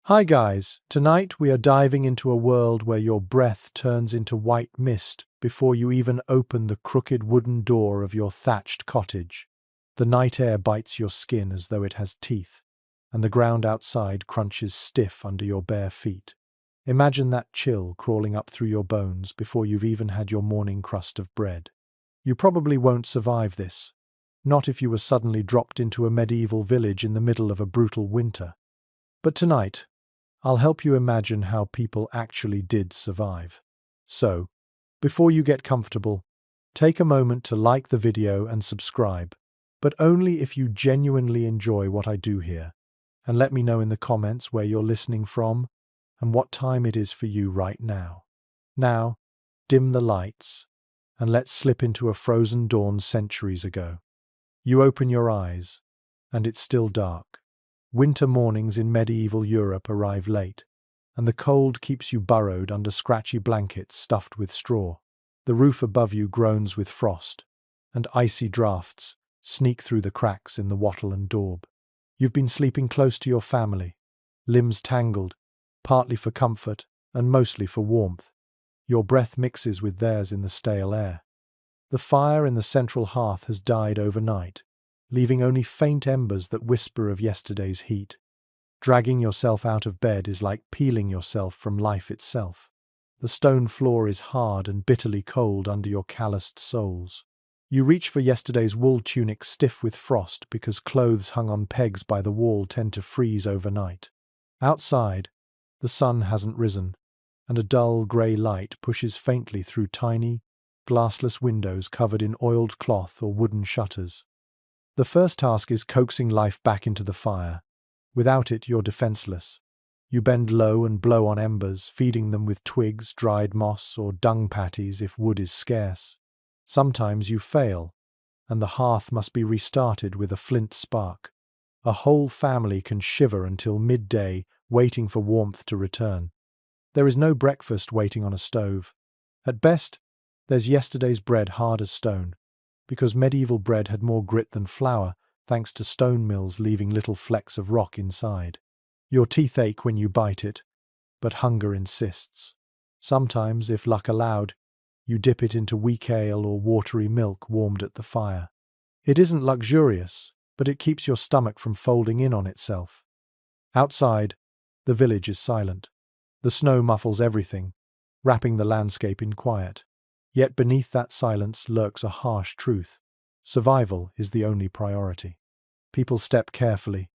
Hi guys, tonight we are diving into a world where your breath turns into white mist before you even open the crooked wooden door of your thatched cottage. The night air bites your skin as though it has teeth, and the ground outside crunches stiff under your bare feet. Imagine that chill crawling up through your bones before you've even had your morning crust of bread. You probably won't survive this, not if you were suddenly dropped into a medieval village in the middle of a brutal winter. But tonight, I'll help you imagine how people actually did survive. So, before you get comfortable, take a moment to like the video and subscribe, but only if you genuinely enjoy what I do here. And let me know in the comments where you're listening from and what time it is for you right now. Now, dim the lights, and let's slip into a frozen dawn centuries ago. You open your eyes, and it's still dark. Winter mornings in medieval Europe arrive late, and the cold keeps you burrowed under scratchy blankets stuffed with straw. The roof above you groans with frost, and icy draughts sneak through the cracks in the wattle and daub. You've been sleeping close to your family, limbs tangled, partly for comfort and mostly for warmth. Your breath mixes with theirs in the stale air. The fire in the central hearth has died overnight, leaving only faint embers that whisper of yesterday's heat. Dragging yourself out of bed is like peeling yourself from life itself. The stone floor is hard and bitterly cold under your calloused soles. You reach for yesterday's wool tunic stiff with frost because clothes hung on pegs by the wall tend to freeze overnight. Outside, the sun hasn't risen, and a dull grey light pushes faintly through tiny, glassless windows covered in oiled cloth or wooden shutters. The first task is coaxing life back into the fire. Without it, you're defenseless. You bend low and blow on embers, feeding them with twigs, dried moss, or dung patties if wood is scarce. Sometimes you fail, and the hearth must be restarted with a flint spark. A whole family can shiver until midday, waiting for warmth to return. There is no breakfast waiting on a stove. At best, there's yesterday's bread hard as stone, because medieval bread had more grit than flour, thanks to stone mills leaving little flecks of rock inside. Your teeth ache when you bite it, but hunger insists. Sometimes, if luck allowed, you dip it into weak ale or watery milk warmed at the fire. It isn't luxurious, but it keeps your stomach from folding in on itself. Outside, the village is silent. The snow muffles everything, wrapping the landscape in quiet. Yet beneath that silence lurks a harsh truth. Survival is the only priority. People step carefully,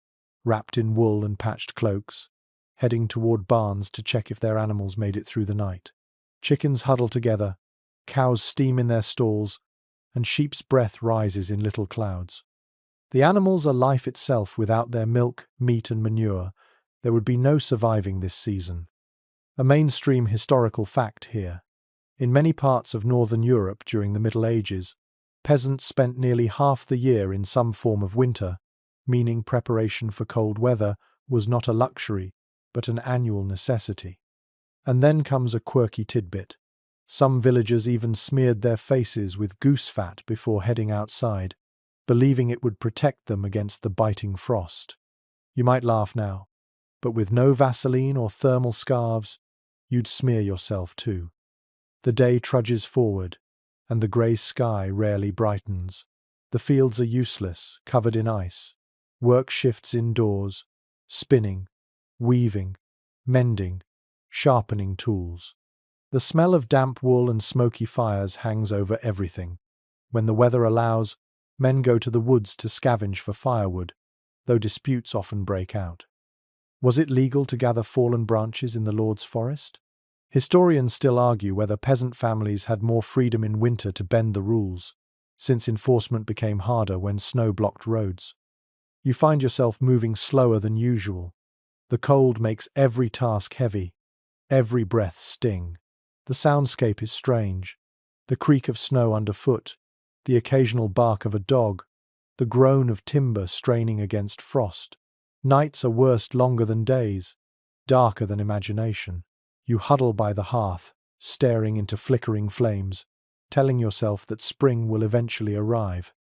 wrapped in wool and patched cloaks, heading toward barns to check if their animals made it through the night. Chickens huddle together, cows steam in their stalls, and sheep's breath rises in little clouds. The animals are life itself. Without their milk, meat, and manure, there would be no surviving this season. A mainstream historical fact here. In many parts of northern Europe during the Middle Ages, peasants spent nearly half the year in some form of winter, meaning preparation for cold weather was not a luxury, but an annual necessity. And then comes a quirky tidbit. Some villagers even smeared their faces with goose fat before heading outside, believing it would protect them against the biting frost. You might laugh now, but with no Vaseline or thermal scarves, you'd smear yourself too. The day trudges forward, and the grey sky rarely brightens. The fields are useless, covered in ice. Work shifts indoors, spinning, weaving, mending, sharpening tools. The smell of damp wool and smoky fires hangs over everything. When the weather allows, men go to the woods to scavenge for firewood, though disputes often break out. Was it legal to gather fallen branches in the Lord's forest? Historians still argue whether peasant families had more freedom in winter to bend the rules, since enforcement became harder when snow blocked roads. You find yourself moving slower than usual. The cold makes every task heavy, every breath sting. The soundscape is strange. The creak of snow underfoot, the occasional bark of a dog, the groan of timber straining against frost. Nights are worse longer than days, darker than imagination. You huddle by the hearth, staring into flickering flames, telling yourself that spring will eventually arrive.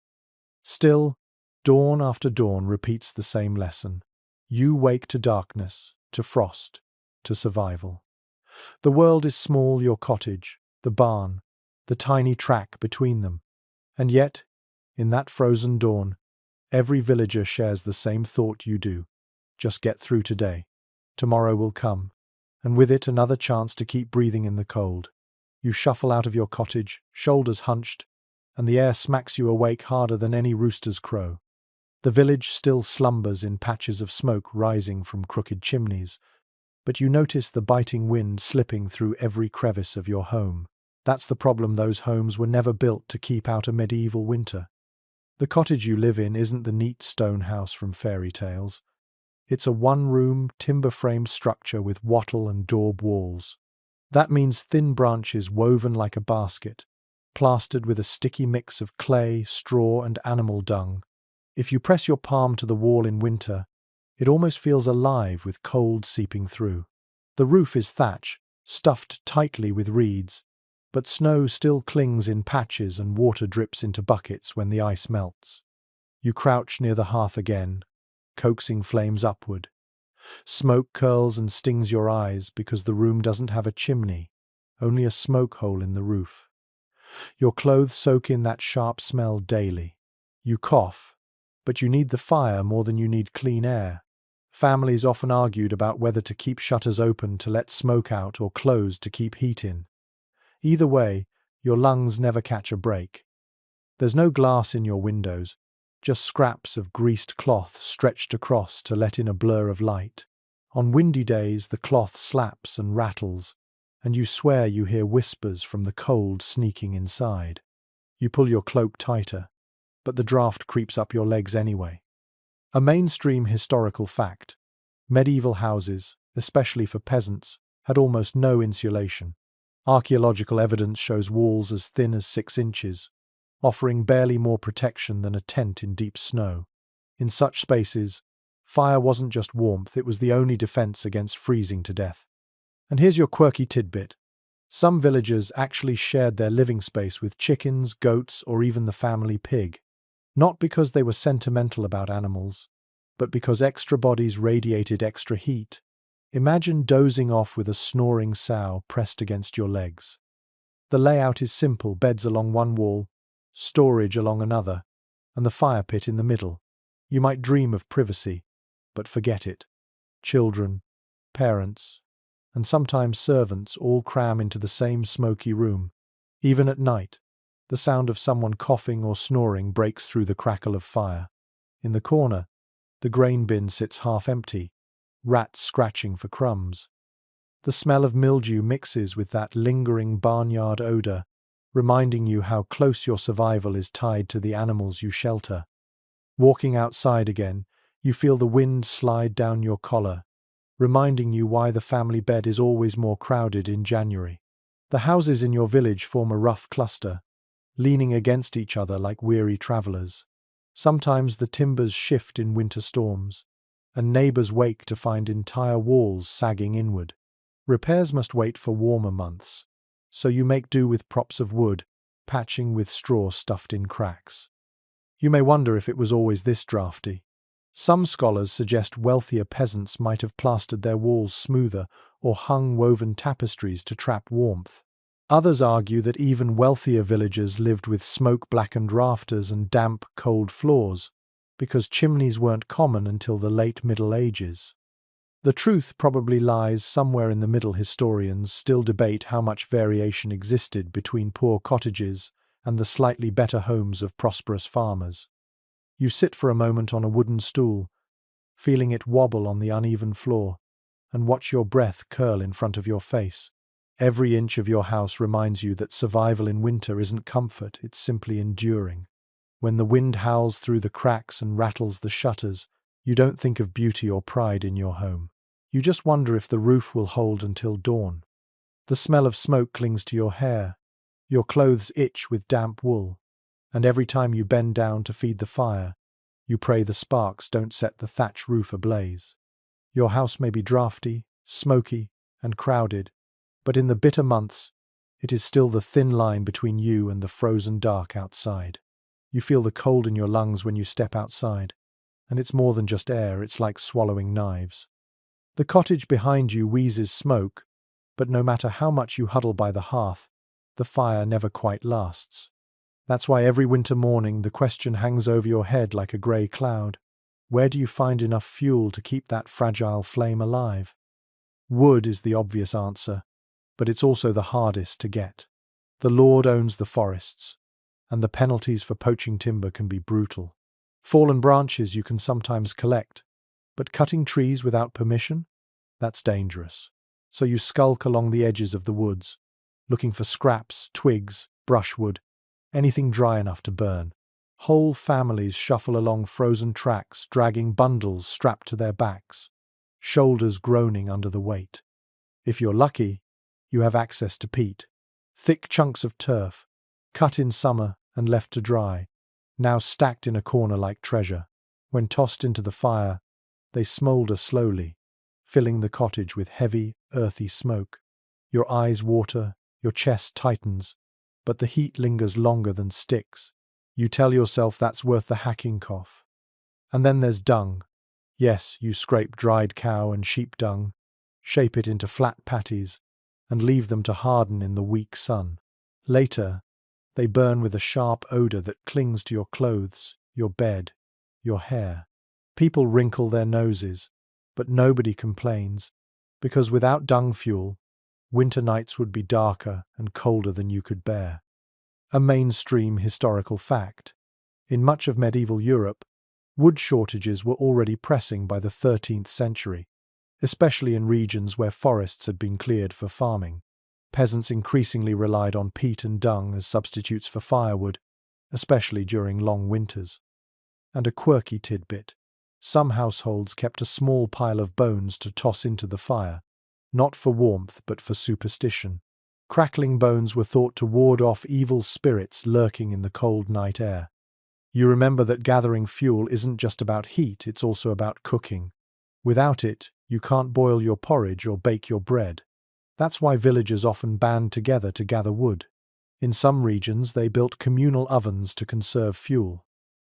Still, dawn after dawn repeats the same lesson. You wake to darkness, to frost, to survival. The world is small, your cottage, the barn, the tiny track between them. And yet, in that frozen dawn, every villager shares the same thought you do. Just get through today. Tomorrow will come, and with it another chance to keep breathing in the cold. You shuffle out of your cottage, shoulders hunched, and the air smacks you awake harder than any rooster's crow. The village still slumbers in patches of smoke rising from crooked chimneys, but you notice the biting wind slipping through every crevice of your home. That's the problem, those homes were never built to keep out a medieval winter. The cottage you live in isn't the neat stone house from fairy tales. It's a one-room, timber-framed structure with wattle and daub walls. That means thin branches woven like a basket, plastered with a sticky mix of clay, straw, and animal dung. If you press your palm to the wall in winter, it almost feels alive with cold seeping through. The roof is thatch, stuffed tightly with reeds, but snow still clings in patches and water drips into buckets when the ice melts. You crouch near the hearth again, coaxing flames upward. Smoke curls and stings your eyes because the room doesn't have a chimney, only a smoke hole in the roof. Your clothes soak in that sharp smell daily. You cough, but you need the fire more than you need clean air. Families often argued about whether to keep shutters open to let smoke out or closed to keep heat in. Either way, your lungs never catch a break. There's no glass in your windows, just scraps of greased cloth stretched across to let in a blur of light. On windy days, the cloth slaps and rattles, and you swear you hear whispers from the cold sneaking inside. You pull your cloak tighter, but the draft creeps up your legs anyway. A mainstream historical fact: medieval houses, especially for peasants, had almost no insulation. Archaeological evidence shows walls as thin as 6 inches, offering barely more protection than a tent in deep snow. In such spaces, fire wasn't just warmth, it was the only defense against freezing to death. And here's your quirky tidbit. Some villagers actually shared their living space with chickens, goats, or even the family pig. Not because they were sentimental about animals, but because extra bodies radiated extra heat. Imagine dozing off with a snoring sow pressed against your legs. The layout is simple: beds along one wall, storage along another, and the fire pit in the middle. You might dream of privacy, but forget it. Children, parents, and sometimes servants all cram into the same smoky room. Even at night, the sound of someone coughing or snoring breaks through the crackle of fire. In the corner, the grain bin sits half empty, rats scratching for crumbs. The smell of mildew mixes with that lingering barnyard odor, reminding you how close your survival is tied to the animals you shelter. Walking outside again, you feel the wind slide down your collar, reminding you why the family bed is always more crowded in January. The houses in your village form a rough cluster, leaning against each other like weary travelers. Sometimes the timbers shift in winter storms, and neighbors wake to find entire walls sagging inward. Repairs must wait for warmer months, so you make do with props of wood, patching with straw stuffed in cracks. You may wonder if it was always this drafty. Some scholars suggest wealthier peasants might have plastered their walls smoother or hung woven tapestries to trap warmth. Others argue that even wealthier villagers lived with smoke-blackened rafters and damp, cold floors, because chimneys weren't common until the late Middle Ages. The truth probably lies somewhere in the middle. Historians still debate how much variation existed between poor cottages and the slightly better homes of prosperous farmers. You sit for a moment on a wooden stool, feeling it wobble on the uneven floor, and watch your breath curl in front of your face. Every inch of your house reminds you that survival in winter isn't comfort, it's simply enduring. When the wind howls through the cracks and rattles the shutters, you don't think of beauty or pride in your home. You just wonder if the roof will hold until dawn. The smell of smoke clings to your hair, your clothes itch with damp wool, and every time you bend down to feed the fire, you pray the sparks don't set the thatch roof ablaze. Your house may be drafty, smoky, and crowded, but in the bitter months, it is still the thin line between you and the frozen dark outside. You feel the cold in your lungs when you step outside, and it's more than just air, it's like swallowing knives. The cottage behind you wheezes smoke, but no matter how much you huddle by the hearth, the fire never quite lasts. That's why every winter morning the question hangs over your head like a grey cloud. Where do you find enough fuel to keep that fragile flame alive? Wood is the obvious answer, but it's also the hardest to get. The Lord owns the forests, and the penalties for poaching timber can be brutal. Fallen branches you can sometimes collect, but cutting trees without permission? That's dangerous. So you skulk along the edges of the woods, looking for scraps, twigs, brushwood, anything dry enough to burn. Whole families shuffle along frozen tracks, dragging bundles strapped to their backs, shoulders groaning under the weight. If you're lucky, you have access to peat, thick chunks of turf, cut in summer and left to dry, now stacked in a corner like treasure. When tossed into the fire, they smoulder slowly, filling the cottage with heavy, earthy smoke. Your eyes water, your chest tightens, but the heat lingers longer than sticks. You tell yourself that's worth the hacking cough. And then there's dung. Yes, you scrape dried cow and sheep dung, shape it into flat patties, and leave them to harden in the weak sun. Later, they burn with a sharp odor that clings to your clothes, your bed, your hair. People wrinkle their noses, but nobody complains, because without dung fuel, winter nights would be darker and colder than you could bear. A mainstream historical fact. In much of medieval Europe, wood shortages were already pressing by the 13th century, especially in regions where forests had been cleared for farming. Peasants increasingly relied on peat and dung as substitutes for firewood, especially during long winters. And a quirky tidbit. Some households kept a small pile of bones to toss into the fire, not for warmth but for superstition. Crackling bones were thought to ward off evil spirits lurking in the cold night air. You remember that gathering fuel isn't just about heat, it's also about cooking. Without it, you can't boil your porridge or bake your bread. That's why villagers often band together to gather wood. In some regions, they built communal ovens to conserve fuel,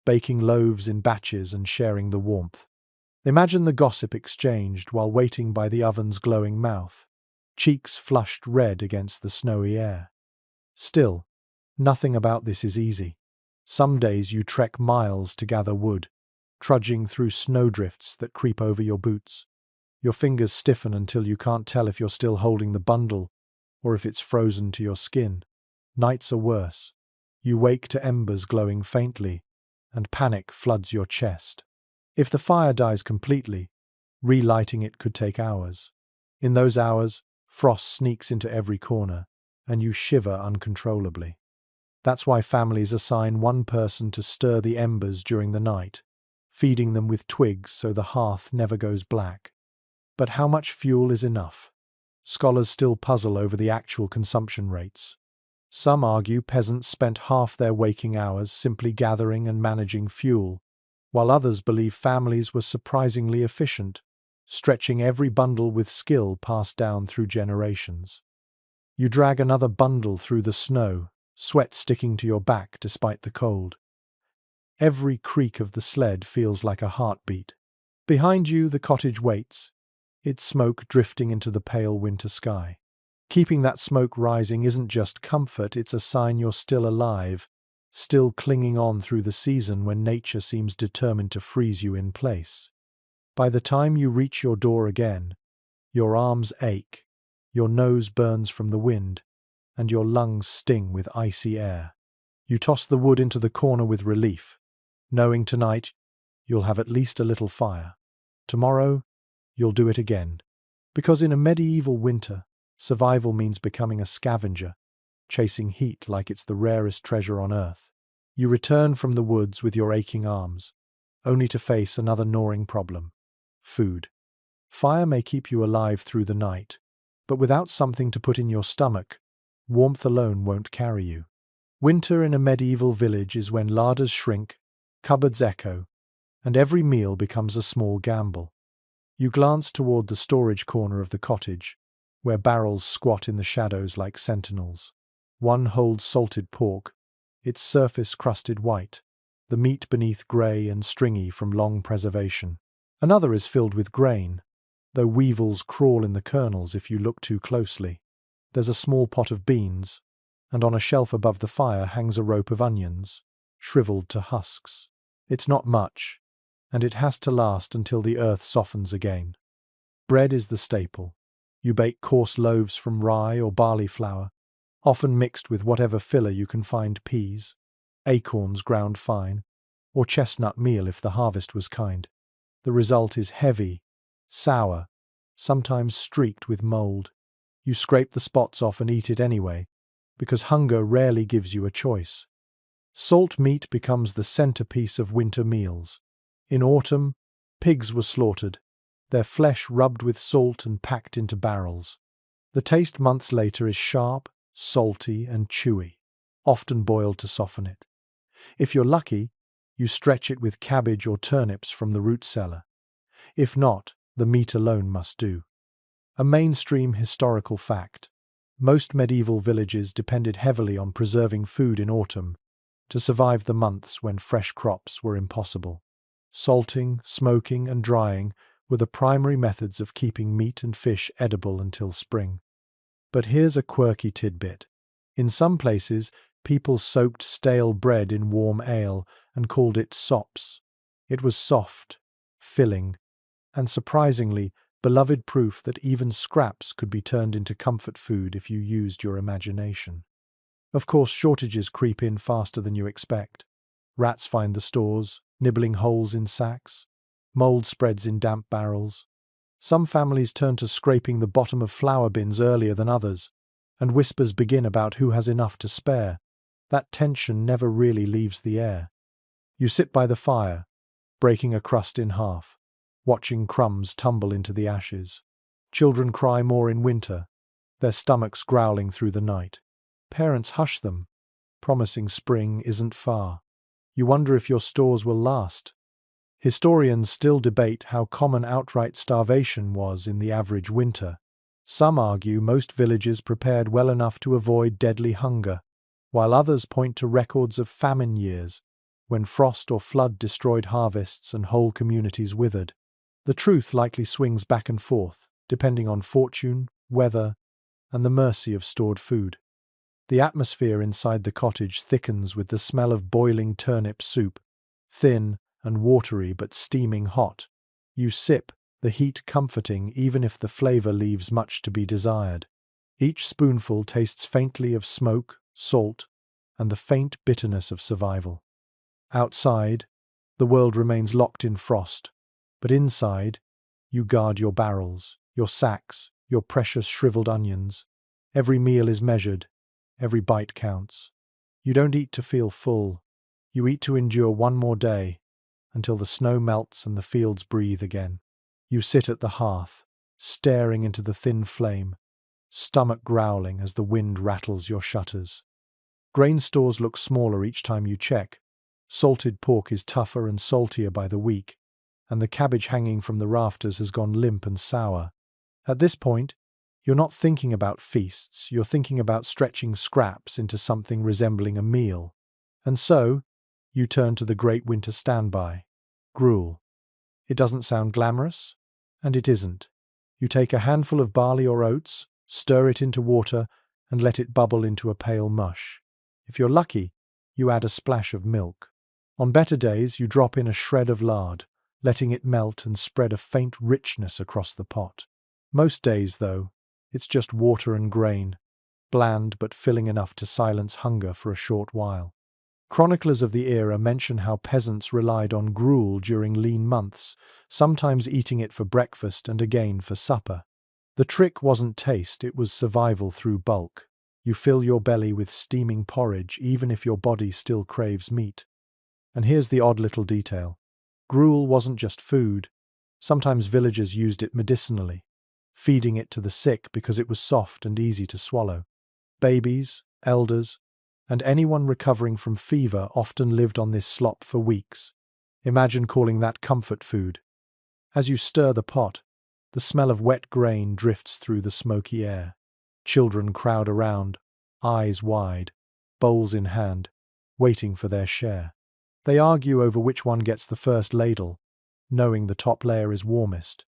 baking loaves in batches and sharing the warmth. Imagine the gossip exchanged while waiting by the oven's glowing mouth, cheeks flushed red against the snowy air. Still, nothing about this is easy. Some days you trek miles to gather wood, trudging through snowdrifts that creep over your boots. Your fingers stiffen until you can't tell if you're still holding the bundle or if it's frozen to your skin. Nights are worse. You wake to embers glowing faintly, and panic floods your chest. If the fire dies completely, relighting it could take hours. In those hours, frost sneaks into every corner, and you shiver uncontrollably. That's why families assign one person to stir the embers during the night, feeding them with twigs so the hearth never goes black. But how much fuel is enough? Scholars still puzzle over the actual consumption rates. Some argue peasants spent half their waking hours simply gathering and managing fuel, while others believe families were surprisingly efficient, stretching every bundle with skill passed down through generations. You drag another bundle through the snow, sweat sticking to your back despite the cold. Every creak of the sled feels like a heartbeat. Behind you, the cottage waits, its smoke drifting into the pale winter sky. Keeping that smoke rising isn't just comfort, it's a sign you're still alive, still clinging on through the season when nature seems determined to freeze you in place. By the time you reach your door again, your arms ache, your nose burns from the wind, and your lungs sting with icy air. You toss the wood into the corner with relief, knowing tonight you'll have at least a little fire. Tomorrow, you'll do it again. Because in a medieval winter, survival means becoming a scavenger, chasing heat like it's the rarest treasure on earth. You return from the woods with your aching arms, only to face another gnawing problem: food. Fire may keep you alive through the night, but without something to put in your stomach, warmth alone won't carry you. Winter in a medieval village is when larders shrink, cupboards echo, and every meal becomes a small gamble. You glance toward the storage corner of the cottage, where barrels squat in the shadows like sentinels. One holds salted pork, its surface crusted white, the meat beneath grey and stringy from long preservation. Another is filled with grain, though weevils crawl in the kernels if you look too closely. There's a small pot of beans, and on a shelf above the fire hangs a rope of onions, shriveled to husks. It's not much, and it has to last until the earth softens again. Bread is the staple. You bake coarse loaves from rye or barley flour, often mixed with whatever filler you can find: peas, acorns ground fine, or chestnut meal if the harvest was kind. The result is heavy, sour, sometimes streaked with mold. You scrape the spots off and eat it anyway, because hunger rarely gives you a choice. Salt meat becomes the centerpiece of winter meals. In autumn, pigs were slaughtered, their flesh rubbed with salt and packed into barrels. The taste months later is sharp, salty, and chewy, often boiled to soften it. If you're lucky, you stretch it with cabbage or turnips from the root cellar. If not, the meat alone must do. A mainstream historical fact: most medieval villages depended heavily on preserving food in autumn to survive the months when fresh crops were impossible. Salting, smoking, and drying were the primary methods of keeping meat and fish edible until spring. But here's a quirky tidbit. In some places, people soaked stale bread in warm ale and called it sops. It was soft, filling, and surprisingly, beloved proof that even scraps could be turned into comfort food if you used your imagination. Of course, shortages creep in faster than you expect. Rats find the stores, nibbling holes in sacks. Mold spreads in damp barrels. Some families turn to scraping the bottom of flour bins earlier than others, and whispers begin about who has enough to spare. That tension never really leaves the air. You sit by the fire, breaking a crust in half, watching crumbs tumble into the ashes. Children cry more in winter, their stomachs growling through the night. Parents hush them, promising spring isn't far. You wonder if your stores will last. Historians still debate how common outright starvation was in the average winter. Some argue most villages prepared well enough to avoid deadly hunger, while others point to records of famine years, when frost or flood destroyed harvests and whole communities withered. The truth likely swings back and forth, depending on fortune, weather, and the mercy of stored food. The atmosphere inside the cottage thickens with the smell of boiling turnip soup, thin and watery but steaming hot. You sip, the heat comforting even if the flavor leaves much to be desired. Each spoonful tastes faintly of smoke, salt, and the faint bitterness of survival. Outside, the world remains locked in frost, but inside, you guard your barrels, your sacks, your precious shriveled onions. Every meal is measured, every bite counts. You don't eat to feel full, you eat to endure one more day, until the snow melts and the fields breathe again. You sit at the hearth, staring into the thin flame, stomach growling as the wind rattles your shutters. Grain stores look smaller each time you check. Salted pork is tougher and saltier by the week, and the cabbage hanging from the rafters has gone limp and sour. At this point, you're not thinking about feasts, you're thinking about stretching scraps into something resembling a meal. And so, you turn to the great winter standby: gruel. It doesn't sound glamorous, and it isn't. You take a handful of barley or oats, stir it into water, and let it bubble into a pale mush. If you're lucky, you add a splash of milk. On better days, you drop in a shred of lard, letting it melt and spread a faint richness across the pot. Most days, though, it's just water and grain, bland but filling enough to silence hunger for a short while. Chroniclers of the era mention how peasants relied on gruel during lean months, sometimes eating it for breakfast and again for supper. The trick wasn't taste, it was survival through bulk. You fill your belly with steaming porridge even if your body still craves meat. And here's the odd little detail. Gruel wasn't just food. Sometimes villagers used it medicinally, feeding it to the sick because it was soft and easy to swallow. Babies, elders, and anyone recovering from fever often lived on this slop for weeks. Imagine calling that comfort food. As you stir the pot, the smell of wet grain drifts through the smoky air. Children crowd around, eyes wide, bowls in hand, waiting for their share. They argue over which one gets the first ladle, knowing the top layer is warmest.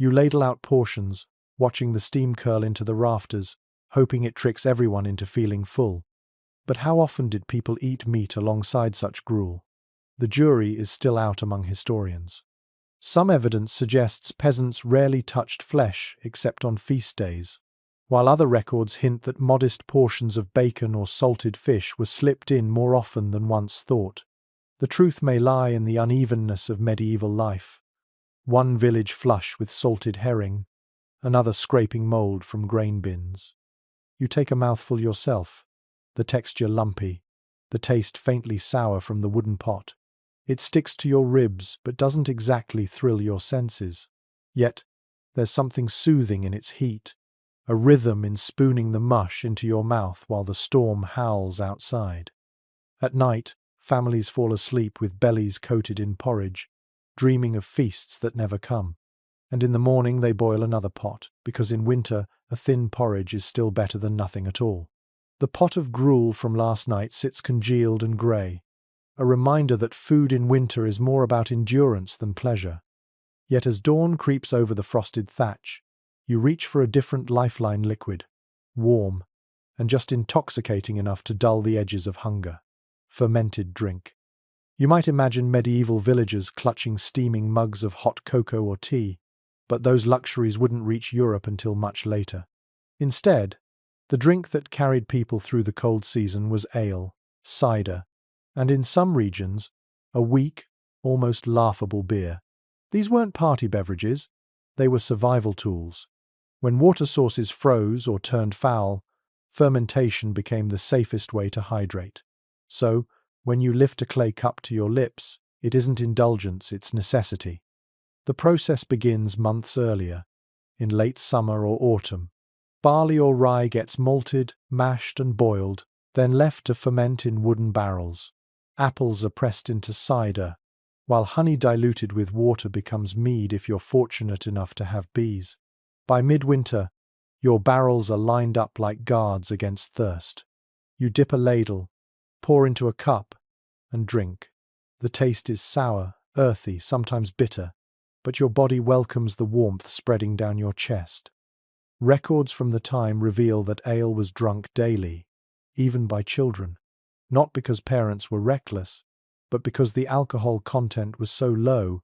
You ladle out portions, watching the steam curl into the rafters, hoping it tricks everyone into feeling full. But how often did people eat meat alongside such gruel? The jury is still out among historians. Some evidence suggests peasants rarely touched flesh except on feast days, while other records hint that modest portions of bacon or salted fish were slipped in more often than once thought. The truth may lie in the unevenness of medieval life. One village flush with salted herring, another scraping mould from grain bins. You take a mouthful yourself, the texture lumpy, the taste faintly sour from the wooden pot. It sticks to your ribs but doesn't exactly thrill your senses. Yet, there's something soothing in its heat, a rhythm in spooning the mush into your mouth while the storm howls outside. At night, families fall asleep with bellies coated in porridge, dreaming of feasts that never come. And in the morning they boil another pot, because in winter a thin porridge is still better than nothing at all. The pot of gruel from last night sits congealed and grey, a reminder that food in winter is more about endurance than pleasure. Yet as dawn creeps over the frosted thatch, you reach for a different lifeline liquid, warm, and just intoxicating enough to dull the edges of hunger. Fermented drink. You might imagine medieval villagers clutching steaming mugs of hot cocoa or tea, but those luxuries wouldn't reach Europe until much later. Instead, the drink that carried people through the cold season was ale, cider, and in some regions, a weak, almost laughable beer. These weren't party beverages, they were survival tools. When water sources froze or turned foul, fermentation became the safest way to hydrate. So, when you lift a clay cup to your lips, it isn't indulgence, it's necessity. The process begins months earlier, in late summer or autumn. Barley or rye gets malted, mashed and boiled, then left to ferment in wooden barrels. Apples are pressed into cider, while honey diluted with water becomes mead if you're fortunate enough to have bees. By midwinter, your barrels are lined up like guards against thirst. You dip a ladle, pour into a cup, and drink. The taste is sour, earthy, sometimes bitter, but your body welcomes the warmth spreading down your chest. Records from the time reveal that ale was drunk daily, even by children, not because parents were reckless, but because the alcohol content was so low,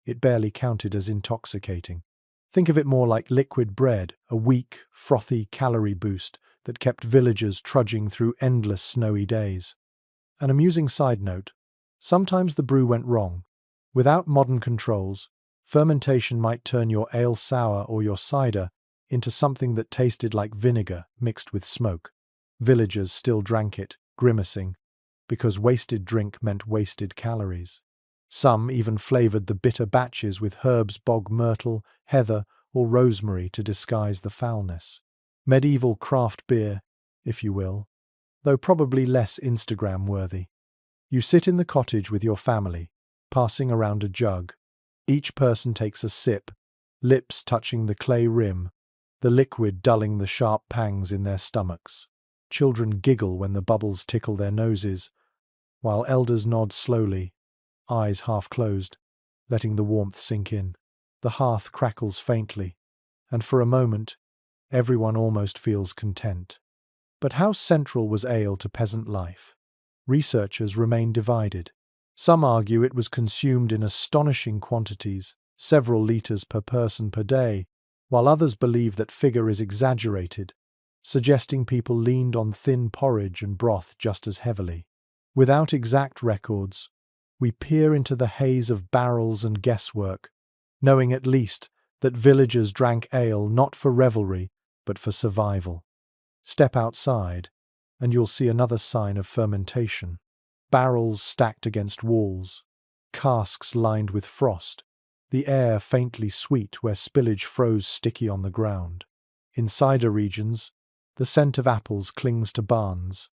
it barely counted as intoxicating. Think of it more like liquid bread, a weak, frothy calorie boost that kept villagers trudging through endless snowy days. An amusing side note, sometimes the brew went wrong. Without modern controls, fermentation might turn your ale sour or your cider into something that tasted like vinegar mixed with smoke. Villagers still drank it, grimacing, because wasted drink meant wasted calories. Some even flavored the bitter batches with herbs, bog myrtle, heather, or rosemary to disguise the foulness. Medieval craft beer, if you will, though probably less Instagram-worthy. You sit in the cottage with your family, passing around a jug. Each person takes a sip, lips touching the clay rim, the liquid dulling the sharp pangs in their stomachs. Children giggle when the bubbles tickle their noses, while elders nod slowly, eyes half closed, letting the warmth sink in. The hearth crackles faintly, and for a moment, everyone almost feels content. But how central was ale to peasant life? Researchers remain divided. Some argue it was consumed in astonishing quantities, several litres per person per day, while others believe that figure is exaggerated, suggesting people leaned on thin porridge and broth just as heavily. Without exact records, we peer into the haze of barrels and guesswork, knowing at least that villagers drank ale not for revelry, but for survival. Step outside, and you'll see another sign of fermentation. Barrels stacked against walls, casks lined with frost, the air faintly sweet where spillage froze sticky on the ground. In cider regions, the scent of apples clings to barns,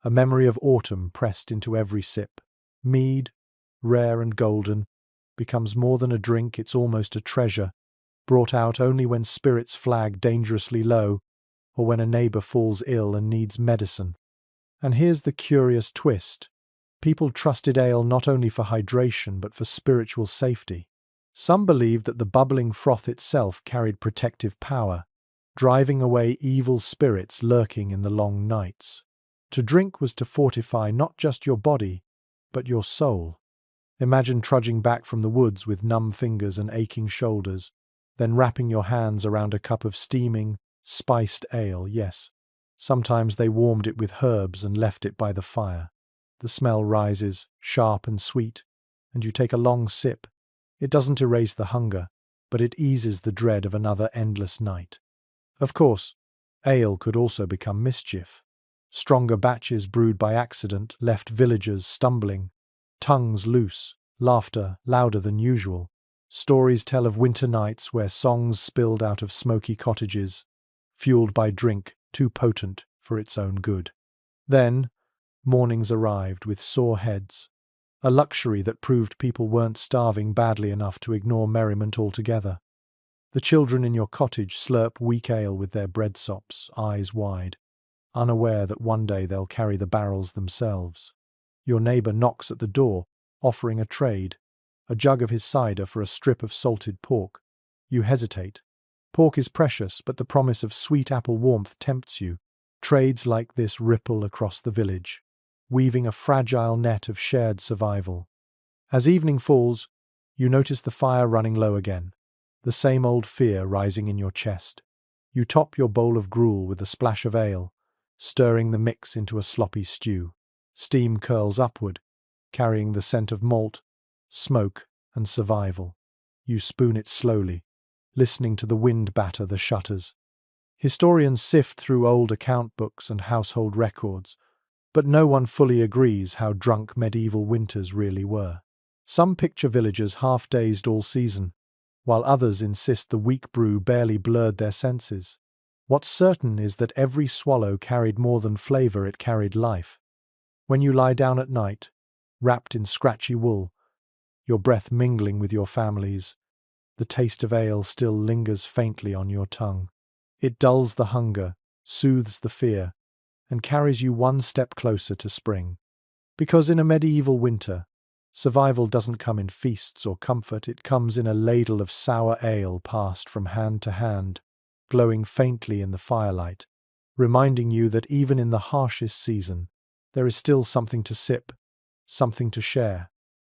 a memory of autumn pressed into every sip. Mead, rare and golden, becomes more than a drink, it's almost a treasure, brought out only when spirits flag dangerously low, or when a neighbour falls ill and needs medicine. And here's the curious twist. People trusted ale not only for hydration but for spiritual safety. Some believed that the bubbling froth itself carried protective power, driving away evil spirits lurking in the long nights. To drink was to fortify not just your body, but your soul. Imagine trudging back from the woods with numb fingers and aching shoulders, then wrapping your hands around a cup of steaming, spiced ale, yes. Sometimes they warmed it with herbs and left it by the fire. The smell rises, sharp and sweet, and you take a long sip. It doesn't erase the hunger, but it eases the dread of another endless night. Of course, ale could also become mischief. Stronger batches brewed by accident left villagers stumbling, tongues loose, laughter louder than usual. Stories tell of winter nights where songs spilled out of smoky cottages, fueled by drink too potent for its own good. Then, mornings arrived with sore heads, a luxury that proved people weren't starving badly enough to ignore merriment altogether. The children in your cottage slurp weak ale with their bread sops, eyes wide, unaware that one day they'll carry the barrels themselves. Your neighbour knocks at the door, offering a trade, a jug of his cider for a strip of salted pork. You hesitate. Pork is precious, but the promise of sweet apple warmth tempts you. Trades like this ripple across the village, weaving a fragile net of shared survival. As evening falls, you notice the fire running low again, the same old fear rising in your chest. You top your bowl of gruel with a splash of ale, stirring the mix into a sloppy stew. Steam curls upward, carrying the scent of malt, smoke, and survival. You spoon it slowly, listening to the wind batter the shutters. Historians sift through old account books and household records, but no one fully agrees how drunk medieval winters really were. Some picture villagers half-dazed all season, while others insist the weak brew barely blurred their senses. What's certain is that every swallow carried more than flavour, it carried life. When you lie down at night, wrapped in scratchy wool, your breath mingling with your family's, the taste of ale still lingers faintly on your tongue. It dulls the hunger, soothes the fear, and carries you one step closer to spring. Because in a medieval winter, survival doesn't come in feasts or comfort, it comes in a ladle of sour ale passed from hand to hand, glowing faintly in the firelight, reminding you that even in the harshest season, there is still something to sip, something to share,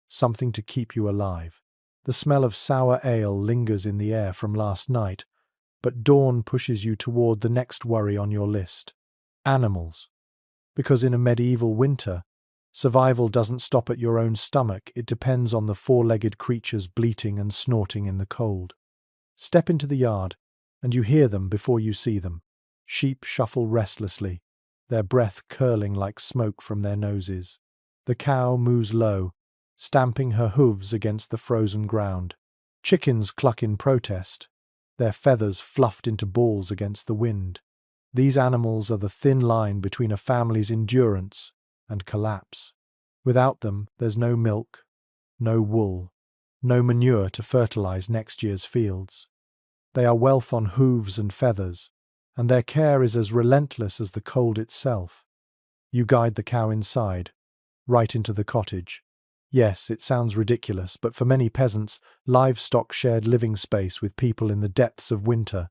something to keep you alive. The smell of sour ale lingers in the air from last night, but dawn pushes you toward the next worry on your list: animals. Because in a medieval winter, survival doesn't stop at your own stomach, it depends on the four-legged creatures bleating and snorting in the cold. Step into the yard, and you hear them before you see them. Sheep shuffle restlessly, their breath curling like smoke from their noses. The cow moos low, stamping her hooves against the frozen ground. Chickens cluck in protest, their feathers fluffed into balls against the wind. These animals are the thin line between a family's endurance and collapse. Without them, there's no milk, no wool, no manure to fertilize next year's fields. They are wealth on hooves and feathers, and their care is as relentless as the cold itself. You guide the cow inside, right into the cottage. Yes, it sounds ridiculous, but for many peasants, livestock shared living space with people in the depths of winter.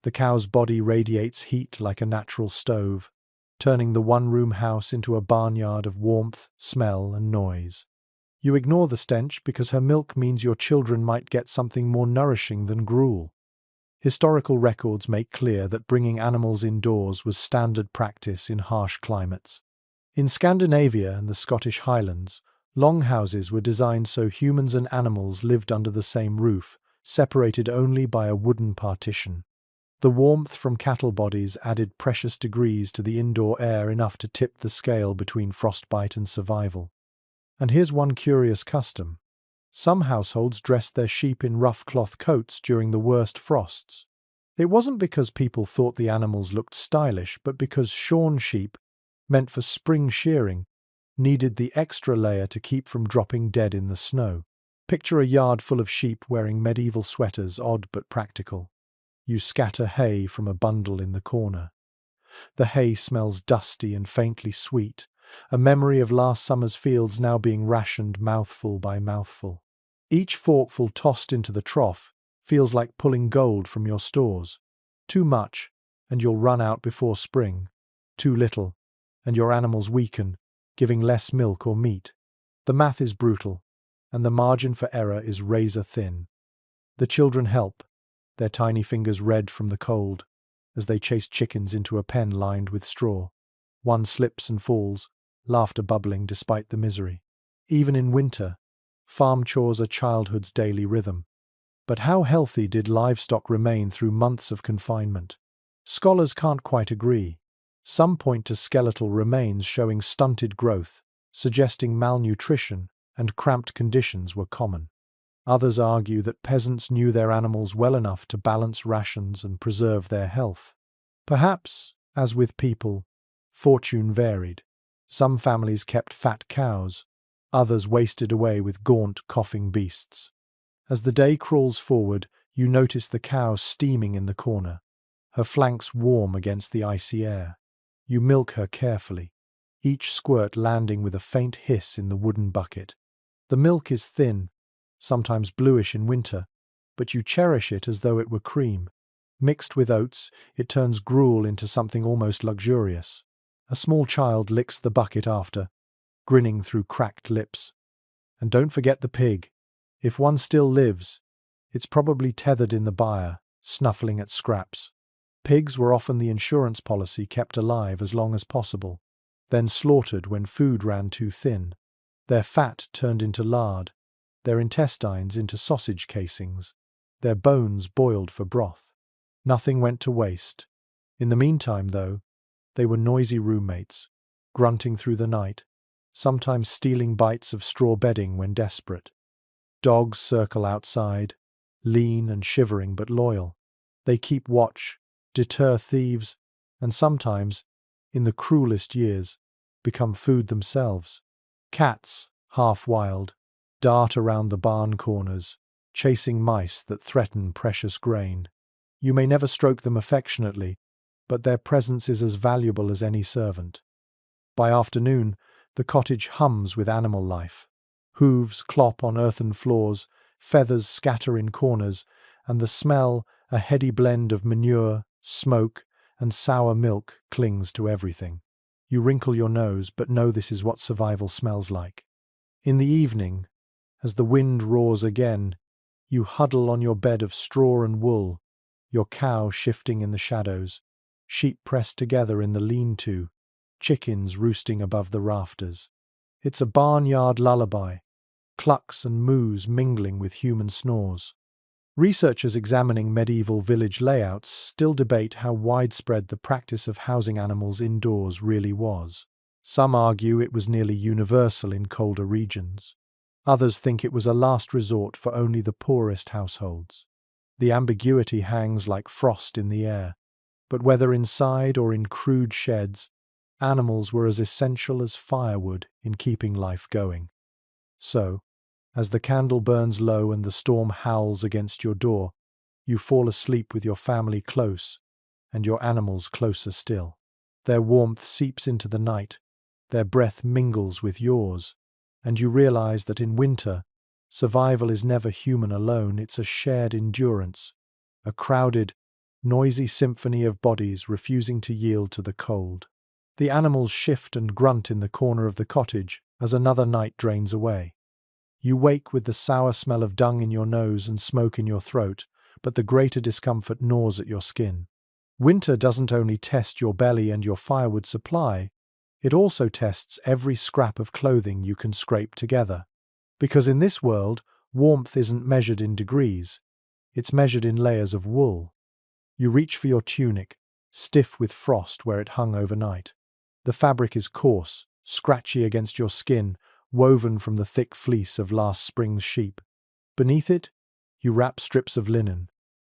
The cow's body radiates heat like a natural stove, turning the one-room house into a barnyard of warmth, smell, and noise. You ignore the stench because her milk means your children might get something more nourishing than gruel. Historical records make clear that bringing animals indoors was standard practice in harsh climates. In Scandinavia and the Scottish Highlands, longhouses were designed so humans and animals lived under the same roof, separated only by a wooden partition. The warmth from cattle bodies added precious degrees to the indoor air, enough to tip the scale between frostbite and survival. And here's one curious custom. Some households dressed their sheep in rough cloth coats during the worst frosts. It wasn't because people thought the animals looked stylish, but because shorn sheep, meant for spring shearing, needed the extra layer to keep from dropping dead in the snow. Picture a yard full of sheep wearing medieval sweaters, odd but practical. You scatter hay from a bundle in the corner. The hay smells dusty and faintly sweet, a memory of last summer's fields now being rationed mouthful by mouthful. Each forkful tossed into the trough feels like pulling gold from your stores. Too much, and you'll run out before spring. Too little, and your animals weaken, giving less milk or meat. The math is brutal, and the margin for error is razor thin. The children help, their tiny fingers red from the cold, as they chase chickens into a pen lined with straw. One slips and falls, laughter bubbling despite the misery. Even in winter, farm chores are childhood's daily rhythm. But how healthy did livestock remain through months of confinement? Scholars can't quite agree. Some point to skeletal remains showing stunted growth, suggesting malnutrition and cramped conditions were common. Others argue that peasants knew their animals well enough to balance rations and preserve their health. Perhaps, as with people, fortune varied. Some families kept fat cows, others wasted away with gaunt, coughing beasts. As the day crawls forward, you notice the cow steaming in the corner, her flanks warm against the icy air. You milk her carefully, each squirt landing with a faint hiss in the wooden bucket. The milk is thin, sometimes bluish in winter, but you cherish it as though it were cream. Mixed with oats, it turns gruel into something almost luxurious. A small child licks the bucket after, grinning through cracked lips. And don't forget the pig. If one still lives, it's probably tethered in the byre, snuffling at scraps. Pigs were often the insurance policy kept alive as long as possible, then slaughtered when food ran too thin. Their fat turned into lard, their intestines into sausage casings, their bones boiled for broth. Nothing went to waste. In the meantime, though, they were noisy roommates, grunting through the night, sometimes stealing bites of straw bedding when desperate. Dogs circle outside, lean and shivering but loyal. They keep watch, deter thieves, and sometimes, in the cruelest years, become food themselves. Cats, half wild, dart around the barn corners, chasing mice that threaten precious grain. You may never stroke them affectionately, but their presence is as valuable as any servant. By afternoon, the cottage hums with animal life. Hooves clop on earthen floors, feathers scatter in corners, and the smell, a heady blend of manure, smoke, and sour milk, clings to everything. You wrinkle your nose, but know this is what survival smells like. In the evening, as the wind roars again, you huddle on your bed of straw and wool, your cow shifting in the shadows, sheep pressed together in the lean-to, chickens roosting above the rafters. It's a barnyard lullaby, clucks and moos mingling with human snores. Researchers examining medieval village layouts still debate how widespread the practice of housing animals indoors really was. Some argue it was nearly universal in colder regions. Others think it was a last resort for only the poorest households. The ambiguity hangs like frost in the air, but whether inside or in crude sheds, animals were as essential as firewood in keeping life going. So, as the candle burns low and the storm howls against your door, you fall asleep with your family close and your animals closer still. Their warmth seeps into the night, their breath mingles with yours, and you realize that in winter, survival is never human alone, it's a shared endurance, a crowded, noisy symphony of bodies refusing to yield to the cold. The animals shift and grunt in the corner of the cottage as another night drains away. You wake with the sour smell of dung in your nose and smoke in your throat, but the greater discomfort gnaws at your skin. Winter doesn't only test your belly and your firewood supply, it also tests every scrap of clothing you can scrape together. Because in this world, warmth isn't measured in degrees, it's measured in layers of wool. You reach for your tunic, stiff with frost where it hung overnight. The fabric is coarse, scratchy against your skin, woven from the thick fleece of last spring's sheep. Beneath it, you wrap strips of linen,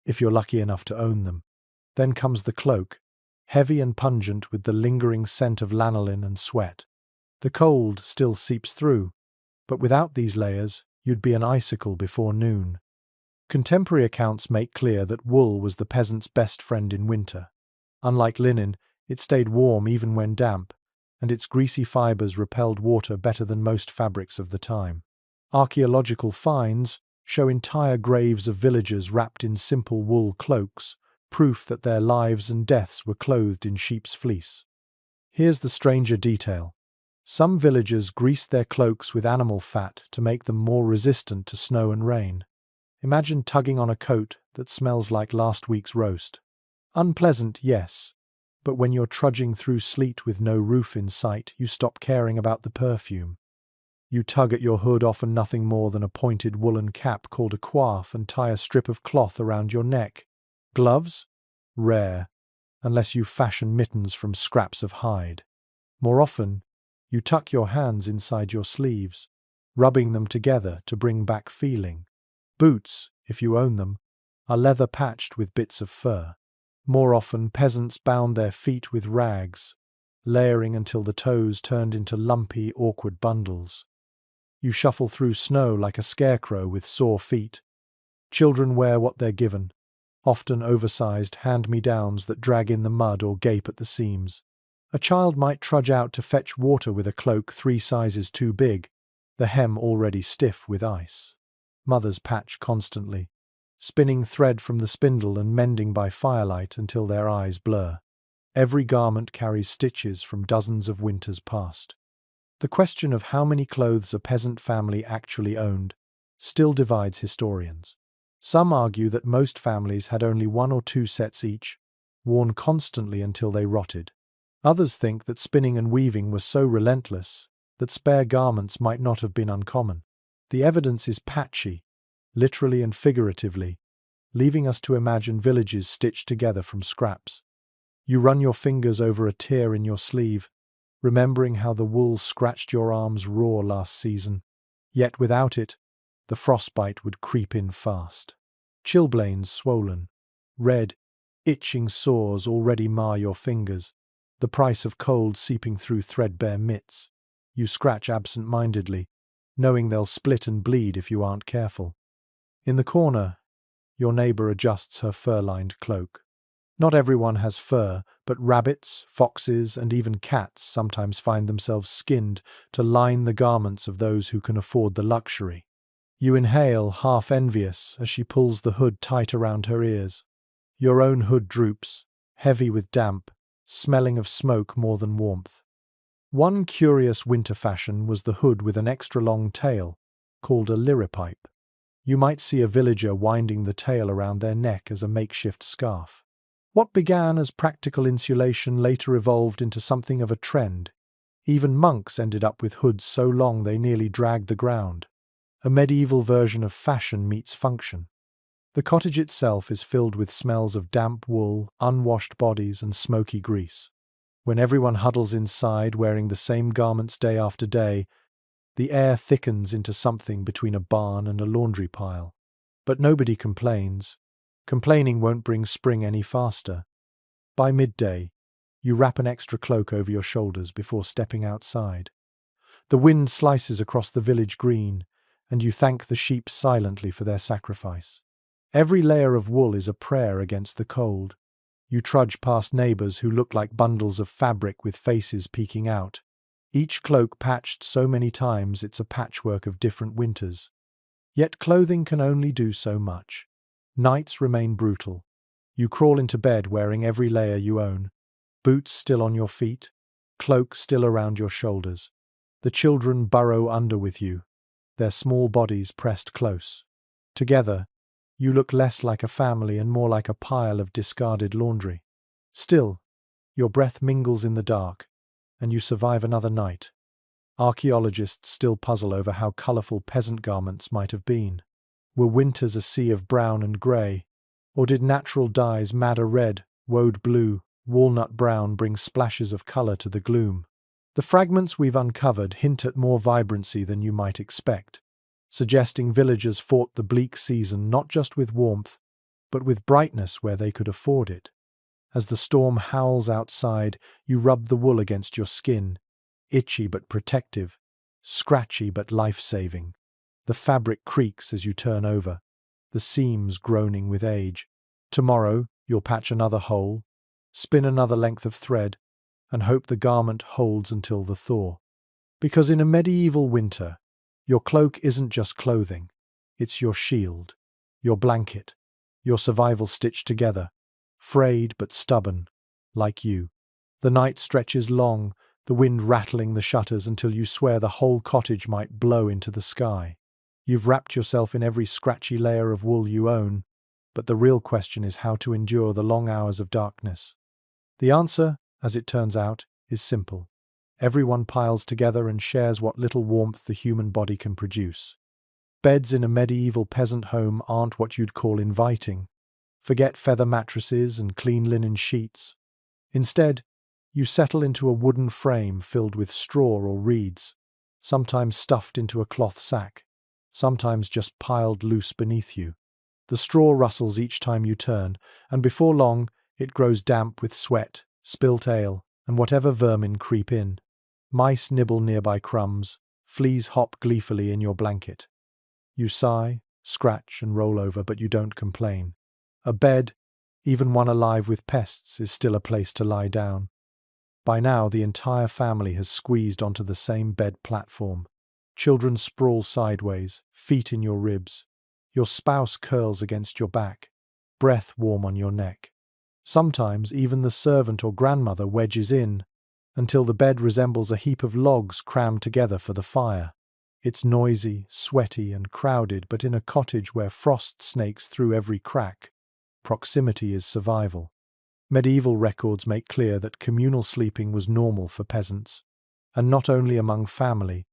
if you're lucky enough to own them. Then comes the cloak, heavy and pungent with the lingering scent of lanolin and sweat. The cold still seeps through, but without these layers, you'd be an icicle before noon. Contemporary accounts make clear that wool was the peasant's best friend in winter. Unlike linen, it stayed warm even when damp, and its greasy fibers repelled water better than most fabrics of the time. Archaeological finds show entire graves of villagers wrapped in simple wool cloaks, proof that their lives and deaths were clothed in sheep's fleece. Here's the stranger detail. Some villagers greased their cloaks with animal fat to make them more resistant to snow and rain. Imagine tugging on a coat that smells like last week's roast. Unpleasant, yes, but when you're trudging through sleet with no roof in sight, you stop caring about the perfume. You tug at your hood, often nothing more than a pointed woolen cap called a coif, and tie a strip of cloth around your neck. Gloves? Rare, unless you fashion mittens from scraps of hide. More often, you tuck your hands inside your sleeves, rubbing them together to bring back feeling. Boots, if you own them, are leather patched with bits of fur. More often, peasants bound their feet with rags, layering until the toes turned into lumpy, awkward bundles. You shuffle through snow like a scarecrow with sore feet. Children wear what they're given, often oversized hand-me-downs that drag in the mud or gape at the seams. A child might trudge out to fetch water with a cloak 3 sizes too big, the hem already stiff with ice. Mothers patch constantly, spinning thread from the spindle and mending by firelight until their eyes blur. Every garment carries stitches from dozens of winters past. The question of how many clothes a peasant family actually owned still divides historians. Some argue that most families had only 1 or 2 sets each, worn constantly until they rotted. Others think that spinning and weaving were so relentless that spare garments might not have been uncommon. The evidence is patchy, literally and figuratively, leaving us to imagine villages stitched together from scraps. You run your fingers over a tear in your sleeve, remembering how the wool scratched your arms raw last season. Yet without it, the frostbite would creep in fast. Chilblains swollen, red, itching sores already mar your fingers, the price of cold seeping through threadbare mitts. You scratch absent-mindedly, knowing they'll split and bleed if you aren't careful. In the corner, your neighbor adjusts her fur-lined cloak. Not everyone has fur, but rabbits, foxes, and even cats sometimes find themselves skinned to line the garments of those who can afford the luxury. You inhale, half envious, as she pulls the hood tight around her ears. Your own hood droops, heavy with damp, smelling of smoke more than warmth. One curious winter fashion was the hood with an extra long tail, called a liripipe. You might see a villager winding the tail around their neck as a makeshift scarf. What began as practical insulation later evolved into something of a trend. Even monks ended up with hoods so long they nearly dragged the ground. A medieval version of fashion meets function. The cottage itself is filled with smells of damp wool, unwashed bodies, and smoky grease. When everyone huddles inside wearing the same garments day after day, the air thickens into something between a barn and a laundry pile. But nobody complains. Complaining won't bring spring any faster. By midday, you wrap an extra cloak over your shoulders before stepping outside. The wind slices across the village green, and you thank the sheep silently for their sacrifice. Every layer of wool is a prayer against the cold. You trudge past neighbors who look like bundles of fabric with faces peeking out. Each cloak patched so many times it's a patchwork of different winters. Yet clothing can only do so much. Nights remain brutal. You crawl into bed wearing every layer you own. Boots still on your feet, cloak still around your shoulders. The children burrow under with you, their small bodies pressed close. Together, you look less like a family and more like a pile of discarded laundry. Still, your breath mingles in the dark, and you survive another night. Archaeologists still puzzle over how colourful peasant garments might have been. Were winters a sea of brown and grey, or did natural dyes madder red, woad blue, walnut brown bring splashes of colour to the gloom? The fragments we've uncovered hint at more vibrancy than you might expect, suggesting villagers fought the bleak season not just with warmth, but with brightness where they could afford it. As the storm howls outside, you rub the wool against your skin, itchy but protective, scratchy but life-saving. The fabric creaks as you turn over, the seams groaning with age. Tomorrow, you'll patch another hole, spin another length of thread, and hope the garment holds until the thaw. Because in a medieval winter, Your cloak isn't just clothing, it's your shield, your blanket, your survival stitched together, frayed but stubborn, like you. The night stretches long, the wind rattling the shutters until you swear the whole cottage might blow into the sky. You've wrapped yourself in every scratchy layer of wool you own, but the real question is how to endure the long hours of darkness. The answer, as it turns out, is simple. Everyone piles together and shares what little warmth the human body can produce. Beds in a medieval peasant home aren't what you'd call inviting. Forget feather mattresses and clean linen sheets. Instead, you settle into a wooden frame filled with straw or reeds, sometimes stuffed into a cloth sack, sometimes just piled loose beneath you. The straw rustles each time you turn, and before long, it grows damp with sweat, spilt ale, and whatever vermin creep in. Mice nibble nearby crumbs, fleas hop gleefully in your blanket. You sigh, scratch, and roll over, but you don't complain. A bed, even one alive with pests, is still a place to lie down. By now, the entire family has squeezed onto the same bed platform. Children sprawl sideways, feet in your ribs. Your spouse curls against your back, breath warm on your neck. Sometimes even the servant or grandmother wedges in, until the bed resembles a heap of logs crammed together for the fire. It's noisy, sweaty, and crowded, but in a cottage where frost snakes through every crack, proximity is survival. Medieval records make clear that communal sleeping was normal for peasants, and not only among family.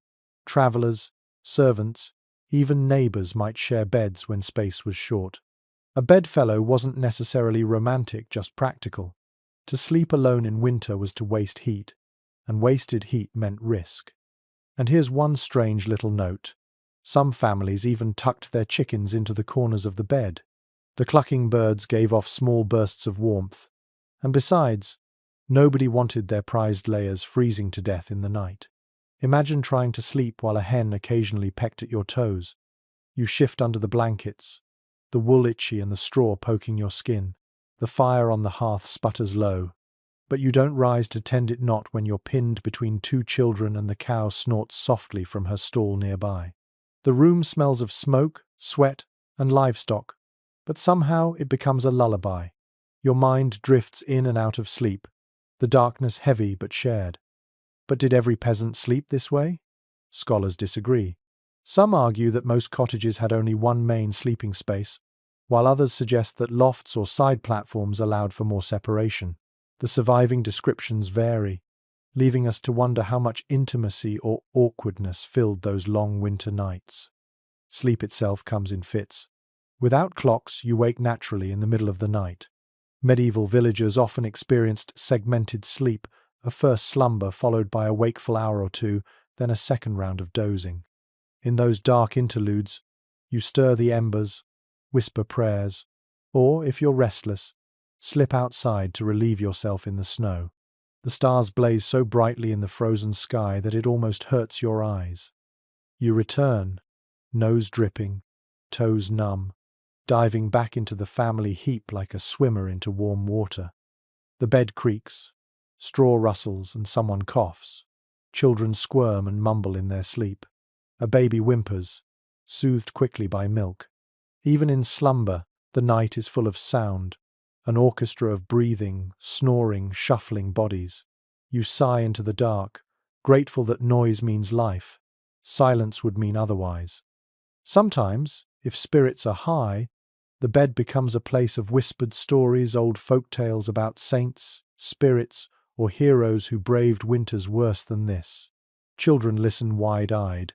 Travelers, servants, even neighbors might share beds when space was short. A bedfellow wasn't necessarily romantic, just practical. To sleep alone in winter was to waste heat, and wasted heat meant risk. And here's one strange little note. Some families even tucked their chickens into the corners of the bed. The clucking birds gave off small bursts of warmth, and besides, nobody wanted their prized layers freezing to death in the night. Imagine trying to sleep while a hen occasionally pecked at your toes. You shift under the blankets, the wool itchy and the straw poking your skin. The fire on the hearth sputters low, but you don't rise to tend it not when you're pinned between two children and the cow snorts softly from her stall nearby. The room smells of smoke, sweat, and livestock, but somehow it becomes a lullaby. Your mind drifts in and out of sleep, the darkness heavy but shared. But did every peasant sleep this way? Scholars disagree. Some argue that most cottages had only one main sleeping space, while others suggest that lofts or side platforms allowed for more separation. The surviving descriptions vary, leaving us to wonder how much intimacy or awkwardness filled those long winter nights. Sleep itself comes in fits. Without clocks, you wake naturally in the middle of the night. Medieval villagers often experienced segmented sleep, a first slumber followed by a wakeful hour or two, then a second round of dozing. In those dark interludes, you stir the embers, whisper prayers, or, if you're restless, slip outside to relieve yourself in the snow. The stars blaze so brightly in the frozen sky that it almost hurts your eyes. You return, nose dripping, toes numb, diving back into the family heap like a swimmer into warm water. The bed creaks, straw rustles, and someone coughs. Children squirm and mumble in their sleep. A baby whimpers, soothed quickly by milk. Even in slumber, the night is full of sound, an orchestra of breathing, snoring, shuffling bodies. You sigh into the dark, grateful that noise means life. Silence would mean otherwise. Sometimes, if spirits are high, the bed becomes a place of whispered stories, old folk tales about saints, spirits, or heroes who braved winters worse than this. Children listen wide-eyed,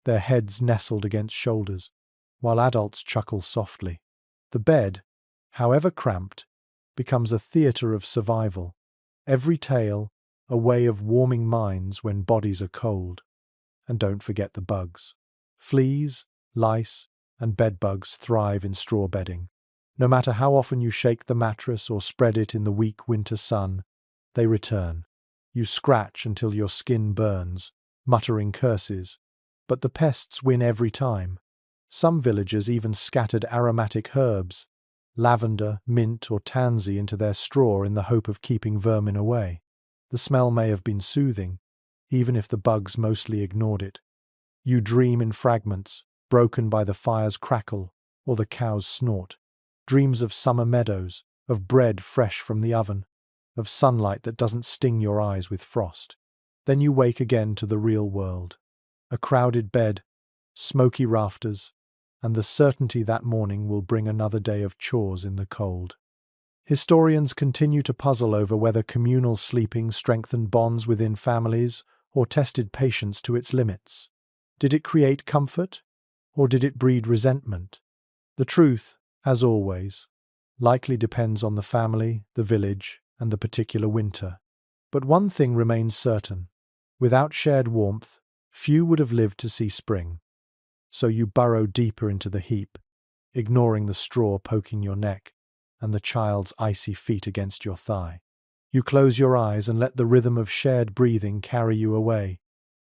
their heads nestled against shoulders, while adults chuckle softly. The bed, however cramped, becomes a theatre of survival. Every tale, a way of warming minds when bodies are cold. And don't forget the bugs. Fleas, lice, and bedbugs thrive in straw bedding. No matter how often you shake the mattress or spread it in the weak winter sun, they return. You scratch until your skin burns, muttering curses, but the pests win every time. Some villagers even scattered aromatic herbs, lavender, mint, or tansy into their straw in the hope of keeping vermin away. The smell may have been soothing, even if the bugs mostly ignored it. You dream in fragments, broken by the fire's crackle or the cow's snort. Dreams of summer meadows, of bread fresh from the oven, of sunlight that doesn't sting your eyes with frost. Then you wake again to the real world. A crowded bed, smoky rafters, and the certainty that morning will bring another day of chores in the cold. Historians continue to puzzle over whether communal sleeping strengthened bonds within families or tested patience to its limits. Did it create comfort, or did it breed resentment? The truth, as always, likely depends on the family, the village, and the particular winter. But one thing remains certain. Without shared warmth, few would have lived to see spring. So you burrow deeper into the heap, ignoring the straw poking your neck and the child's icy feet against your thigh. You close your eyes and let the rhythm of shared breathing carry you away,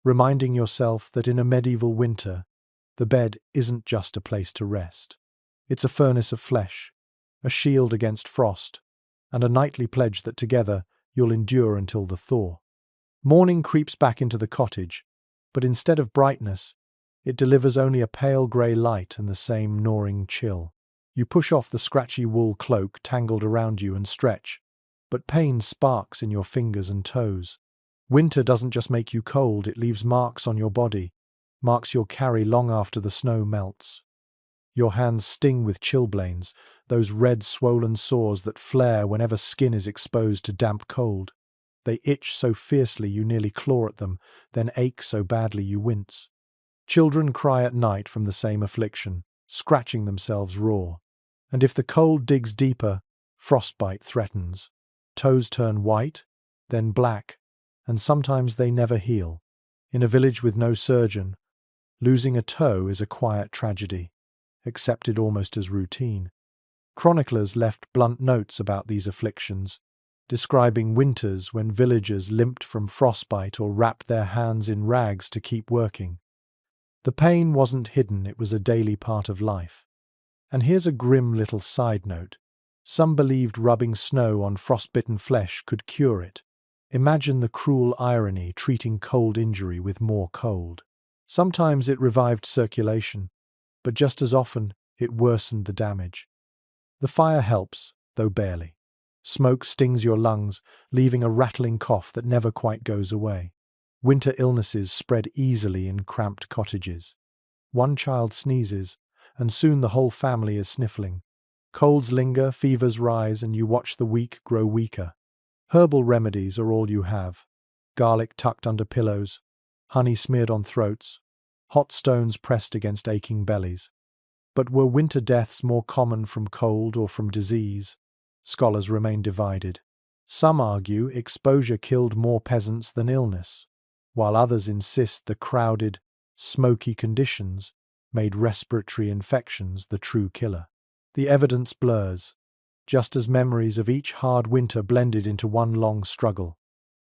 reminding yourself that in a medieval winter, the bed isn't just a place to rest. It's a furnace of flesh, a shield against frost, and a nightly pledge that together you'll endure until the thaw. Morning creeps back into the cottage, but instead of brightness, it delivers only a pale grey light and the same gnawing chill. You push off the scratchy wool cloak tangled around you and stretch, but pain sparks in your fingers and toes. Winter doesn't just make you cold, it leaves marks on your body, marks you'll carry long after the snow melts. Your hands sting with chilblains, those red swollen sores that flare whenever skin is exposed to damp cold. They itch so fiercely you nearly claw at them, then ache so badly you wince. Children cry at night from the same affliction, scratching themselves raw. And if the cold digs deeper, frostbite threatens. Toes turn white, then black, and sometimes they never heal. In a village with no surgeon, losing a toe is a quiet tragedy, accepted almost as routine. Chroniclers left blunt notes about these afflictions, describing winters when villagers limped from frostbite or wrapped their hands in rags to keep working. The pain wasn't hidden, it was a daily part of life. And here's a grim little side note. Some believed rubbing snow on frostbitten flesh could cure it. Imagine the cruel irony, treating cold injury with more cold. Sometimes it revived circulation, but just as often it worsened the damage. The fire helps, though barely. Smoke stings your lungs, leaving a rattling cough that never quite goes away. Winter illnesses spread easily in cramped cottages. One child sneezes, and soon the whole family is sniffling. Colds linger, fevers rise, and you watch the weak grow weaker. Herbal remedies are all you have. Garlic tucked under pillows, honey smeared on throats, hot stones pressed against aching bellies. But were winter deaths more common from cold or from disease? Scholars remain divided. Some argue exposure killed more peasants than illness, while others insist the crowded, smoky conditions made respiratory infections the true killer. The evidence blurs, just as memories of each hard winter blended into one long struggle.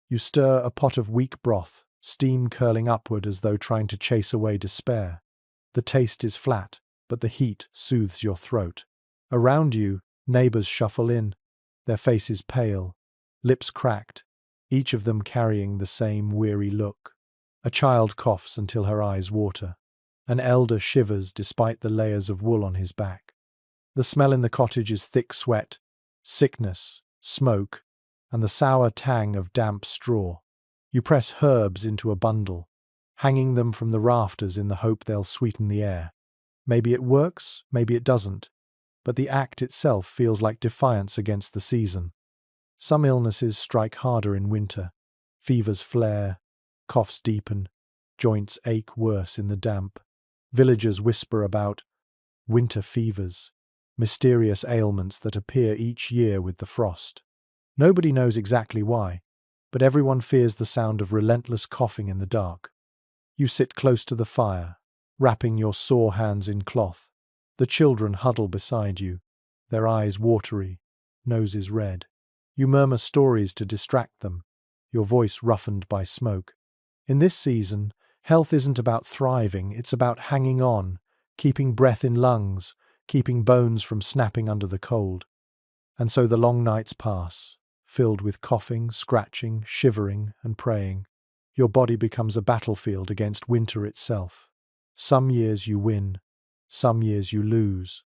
You stir a pot of weak broth, steam curling upward as though trying to chase away despair. The taste is flat, but the heat soothes your throat. Around you, neighbors shuffle in, their faces pale, lips cracked, each of them carrying the same weary look. A child coughs until her eyes water. An elder shivers despite the layers of wool on his back. The smell in the cottage is thick sweat, sickness, smoke, and the sour tang of damp straw. You press herbs into a bundle, hanging them from the rafters in the hope they'll sweeten the air. Maybe it works, maybe it doesn't, but the act itself feels like defiance against the season. Some illnesses strike harder in winter. Fevers flare, coughs deepen, joints ache worse in the damp. Villagers whisper about winter fevers, mysterious ailments that appear each year with the frost. Nobody knows exactly why, but everyone fears the sound of relentless coughing in the dark. You sit close to the fire, wrapping your sore hands in cloth. The children huddle beside you, their eyes watery, noses red. You murmur stories to distract them, your voice roughened by smoke. In this season, health isn't about thriving, it's about hanging on, keeping breath in lungs, keeping bones from snapping under the cold. And so the long nights pass, filled with coughing, scratching, shivering, and praying. Your body becomes a battlefield against winter itself. Some years you win, some years you lose.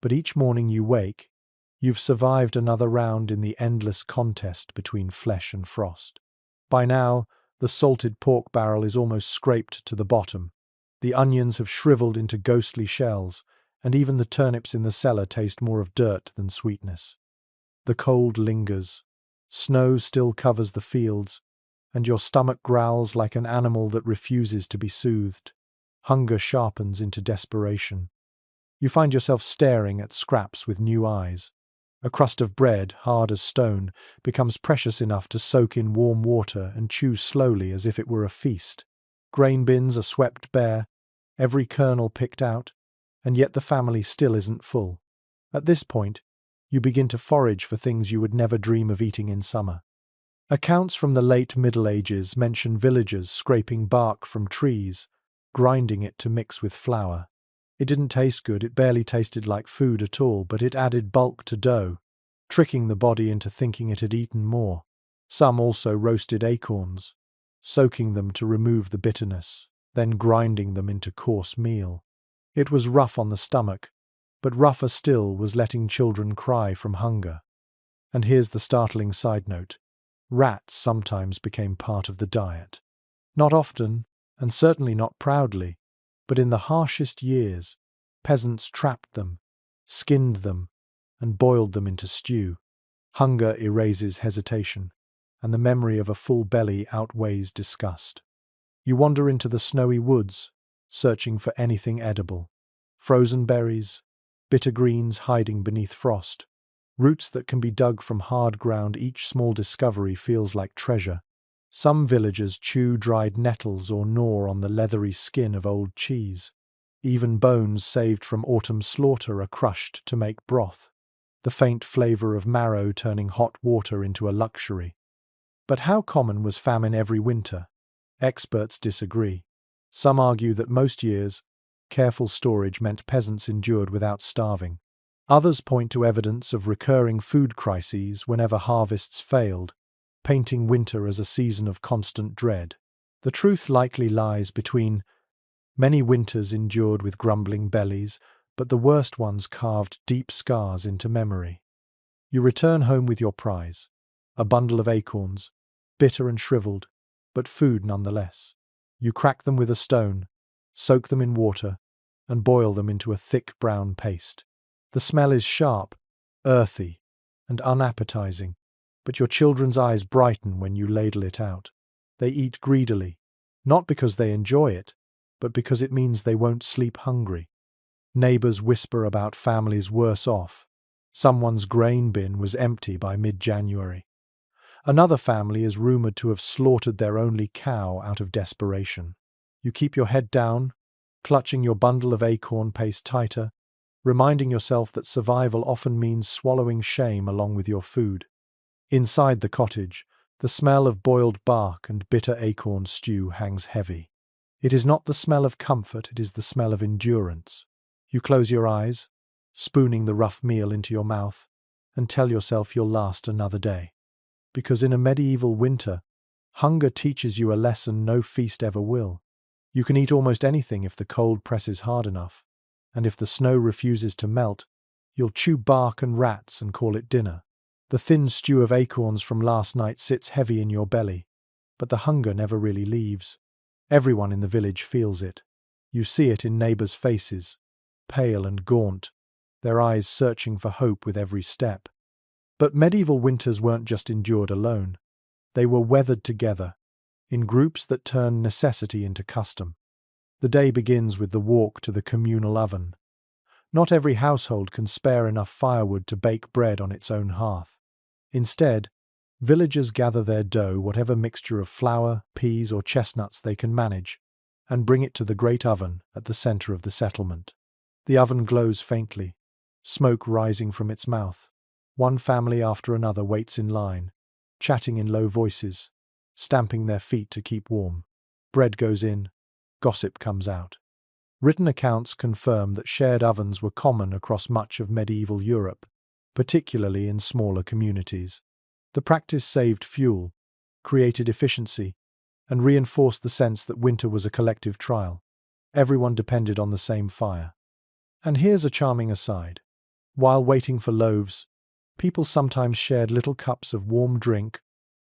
But each morning you wake, you've survived another round in the endless contest between flesh and frost. By now, the salted pork barrel is almost scraped to the bottom. The onions have shriveled into ghostly shells, and even the turnips in the cellar taste more of dirt than sweetness. The cold lingers. Snow still covers the fields, and your stomach growls like an animal that refuses to be soothed. Hunger sharpens into desperation. You find yourself staring at scraps with new eyes. A crust of bread, hard as stone, becomes precious enough to soak in warm water and chew slowly as if it were a feast. Grain bins are swept bare, every kernel picked out, and yet the family still isn't full. At this point, you begin to forage for things you would never dream of eating in summer. Accounts from the late Middle Ages mention villagers scraping bark from trees, grinding it to mix with flour. It didn't taste good, it barely tasted like food at all, but it added bulk to dough, tricking the body into thinking it had eaten more. Some also roasted acorns, soaking them to remove the bitterness, then grinding them into coarse meal. It was rough on the stomach, but rougher still was letting children cry from hunger. And here's the startling side note. Rats sometimes became part of the diet. Not often, and certainly not proudly, but in the harshest years, peasants trapped them, skinned them, and boiled them into stew. Hunger erases hesitation, and the memory of a full belly outweighs disgust. You wander into the snowy woods, searching for anything edible. Frozen berries, bitter greens hiding beneath frost, roots that can be dug from hard ground. Each small discovery feels like treasure. Some villagers chew dried nettles or gnaw on the leathery skin of old cheese. Even bones saved from autumn slaughter are crushed to make broth, the faint flavor of marrow turning hot water into a luxury. But how common was famine every winter? Experts disagree. Some argue that most years, careful storage meant peasants endured without starving. Others point to evidence of recurring food crises whenever harvests failed, painting winter as a season of constant dread. The truth likely lies between. Many winters endured with grumbling bellies, but the worst ones carved deep scars into memory. You return home with your prize, a bundle of acorns, bitter and shriveled, but food nonetheless. You crack them with a stone, soak them in water, and boil them into a thick brown paste. The smell is sharp, earthy, and unappetizing, but your children's eyes brighten when you ladle it out. They eat greedily, not because they enjoy it, but because it means they won't sleep hungry. Neighbors whisper about families worse off. Someone's grain bin was empty by mid-January. Another family is rumored to have slaughtered their only cow out of desperation. You keep your head down, clutching your bundle of acorn paste tighter, reminding yourself that survival often means swallowing shame along with your food. Inside the cottage, the smell of boiled bark and bitter acorn stew hangs heavy. It is not the smell of comfort, it is the smell of endurance. You close your eyes, spooning the rough meal into your mouth, and tell yourself you'll last another day. Because in a medieval winter, hunger teaches you a lesson no feast ever will. You can eat almost anything if the cold presses hard enough, and if the snow refuses to melt, you'll chew bark and rats and call it dinner. The thin stew of acorns from last night sits heavy in your belly, but the hunger never really leaves. Everyone in the village feels it. You see it in neighbors' faces, pale and gaunt, their eyes searching for hope with every step. But medieval winters weren't just endured alone. They were weathered together, in groups that turned necessity into custom. The day begins with the walk to the communal oven. Not every household can spare enough firewood to bake bread on its own hearth. Instead, villagers gather their dough, whatever mixture of flour, peas, or chestnuts they can manage, and bring it to the great oven at the center of the settlement. The oven glows faintly, smoke rising from its mouth. One family after another waits in line, chatting in low voices, stamping their feet to keep warm. Bread goes in, gossip comes out. Written accounts confirm that shared ovens were common across much of medieval Europe, particularly in smaller communities. The practice saved fuel, created efficiency, and reinforced the sense that winter was a collective trial. Everyone depended on the same fire. And here's a charming aside. While waiting for loaves, people sometimes shared little cups of warm drink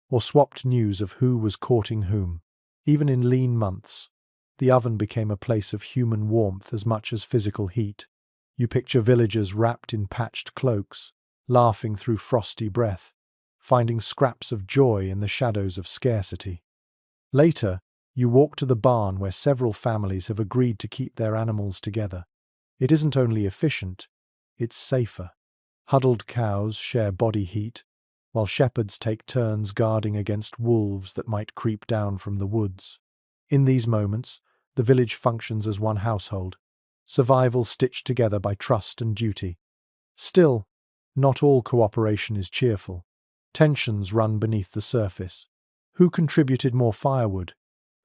or swapped news of who was courting whom. Even in lean months, the oven became a place of human warmth as much as physical heat. You picture villagers wrapped in patched cloaks, laughing through frosty breath, finding scraps of joy in the shadows of scarcity. Later, you walk to the barn where several families have agreed to keep their animals together. It isn't only efficient, it's safer. Huddled cows share body heat, while shepherds take turns guarding against wolves that might creep down from the woods. In these moments, the village functions as one household, survival stitched together by trust and duty. Still, not all cooperation is cheerful. Tensions run beneath the surface. Who contributed more firewood?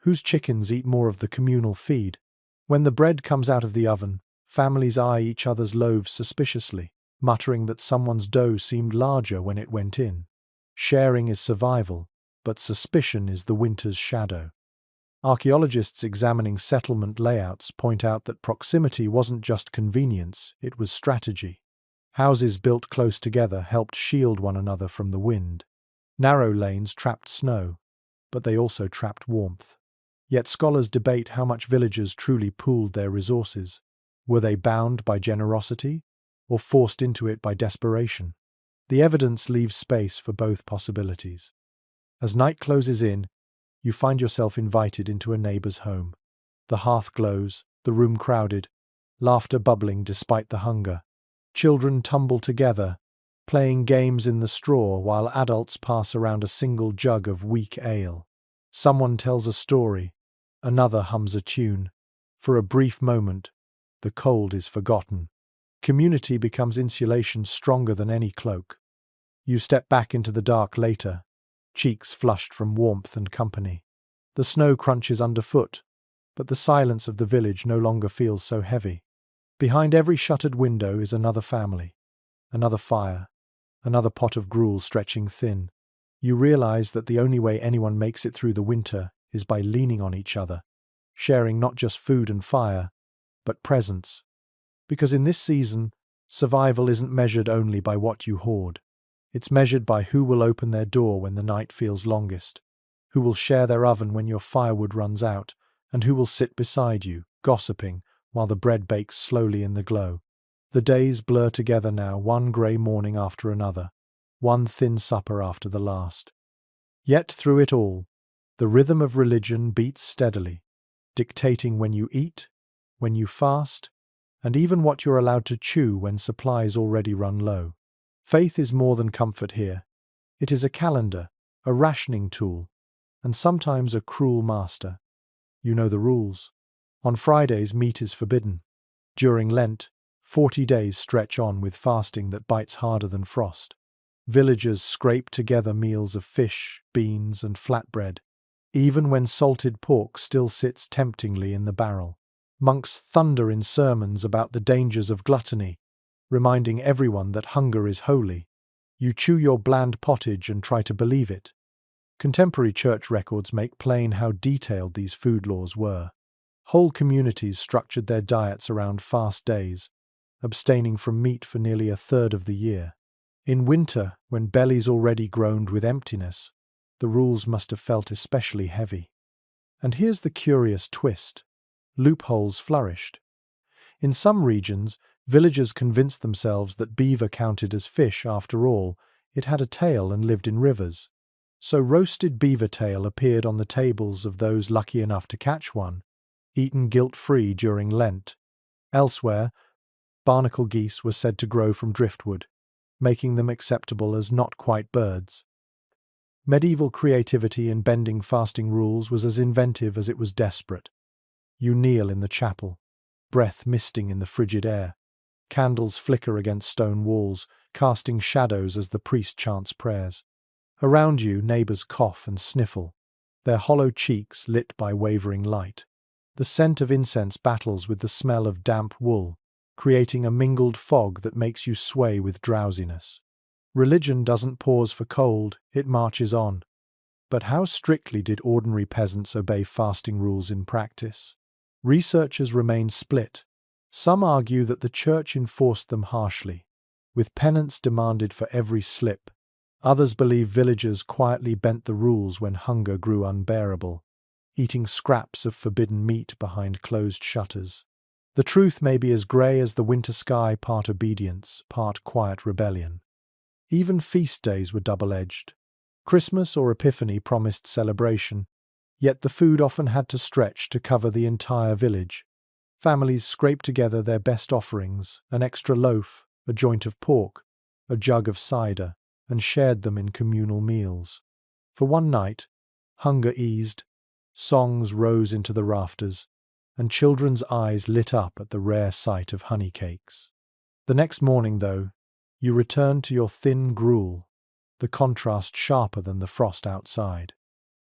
Whose chickens eat more of the communal feed? When the bread comes out of the oven, families eye each other's loaves suspiciously, muttering that someone's dough seemed larger when it went in. Sharing is survival, but suspicion is the winter's shadow. Archaeologists examining settlement layouts point out that proximity wasn't just convenience, it was strategy. Houses built close together helped shield one another from the wind. Narrow lanes trapped snow, but they also trapped warmth. Yet scholars debate how much villagers truly pooled their resources. Were they bound by generosity, or forced into it by desperation? The evidence leaves space for both possibilities. As night closes in, you find yourself invited into a neighbor's home. The hearth glows, the room crowded, laughter bubbling despite the hunger. Children tumble together, playing games in the straw while adults pass around a single jug of weak ale. Someone tells a story, another hums a tune. For a brief moment, the cold is forgotten. Community becomes insulation stronger than any cloak. You step back into the dark later, cheeks flushed from warmth and company. The snow crunches underfoot, but the silence of the village no longer feels so heavy. Behind every shuttered window is another family, another fire, another pot of gruel stretching thin. You realize that the only way anyone makes it through the winter is by leaning on each other, sharing not just food and fire, but presence. Because in this season, survival isn't measured only by what you hoard. It's measured by who will open their door when the night feels longest, who will share their oven when your firewood runs out, and who will sit beside you, gossiping, while the bread bakes slowly in the glow. The days blur together now, one grey morning after another, one thin supper after the last. Yet through it all, the rhythm of religion beats steadily, dictating when you eat, when you fast, and even what you're allowed to chew when supplies already run low. Faith is more than comfort here. It is a calendar, a rationing tool, and sometimes a cruel master. You know the rules. On Fridays, meat is forbidden. During Lent, 40 days stretch on with fasting that bites harder than frost. Villagers scrape together meals of fish, beans, and flatbread, even when salted pork still sits temptingly in the barrel. Monks thunder in sermons about the dangers of gluttony, reminding everyone that hunger is holy. You chew your bland pottage and try to believe it. Contemporary church records make plain how detailed these food laws were. Whole communities structured their diets around fast days, abstaining from meat for nearly a third of the year. In winter, when bellies already groaned with emptiness, the rules must have felt especially heavy. And here's the curious twist. Loopholes flourished. In some regions, villagers convinced themselves that beaver counted as fish after all, it had a tail and lived in rivers. So roasted beaver tail appeared on the tables of those lucky enough to catch one, eaten guilt-free during Lent. Elsewhere, barnacle geese were said to grow from driftwood, making them acceptable as not quite birds. Medieval creativity in bending fasting rules was as inventive as it was desperate. You kneel in the chapel, breath misting in the frigid air. Candles flicker against stone walls, casting shadows as the priest chants prayers. Around you, neighbors cough and sniffle, their hollow cheeks lit by wavering light. The scent of incense battles with the smell of damp wool, creating a mingled fog that makes you sway with drowsiness. Religion doesn't pause for cold, it marches on. But how strictly did ordinary peasants obey fasting rules in practice? Researchers remain split. Some argue that the church enforced them harshly, with penance demanded for every slip. Others believe villagers quietly bent the rules when hunger grew unbearable, eating scraps of forbidden meat behind closed shutters. The truth may be as grey as the winter sky, part obedience, part quiet rebellion. Even feast days were double-edged. Christmas or Epiphany promised celebration, yet the food often had to stretch to cover the entire village. Families scraped together their best offerings, an extra loaf, a joint of pork, a jug of cider, and shared them in communal meals. For one night, hunger eased, songs rose into the rafters, and children's eyes lit up at the rare sight of honey cakes. The next morning, though, you returned to your thin gruel, the contrast sharper than the frost outside.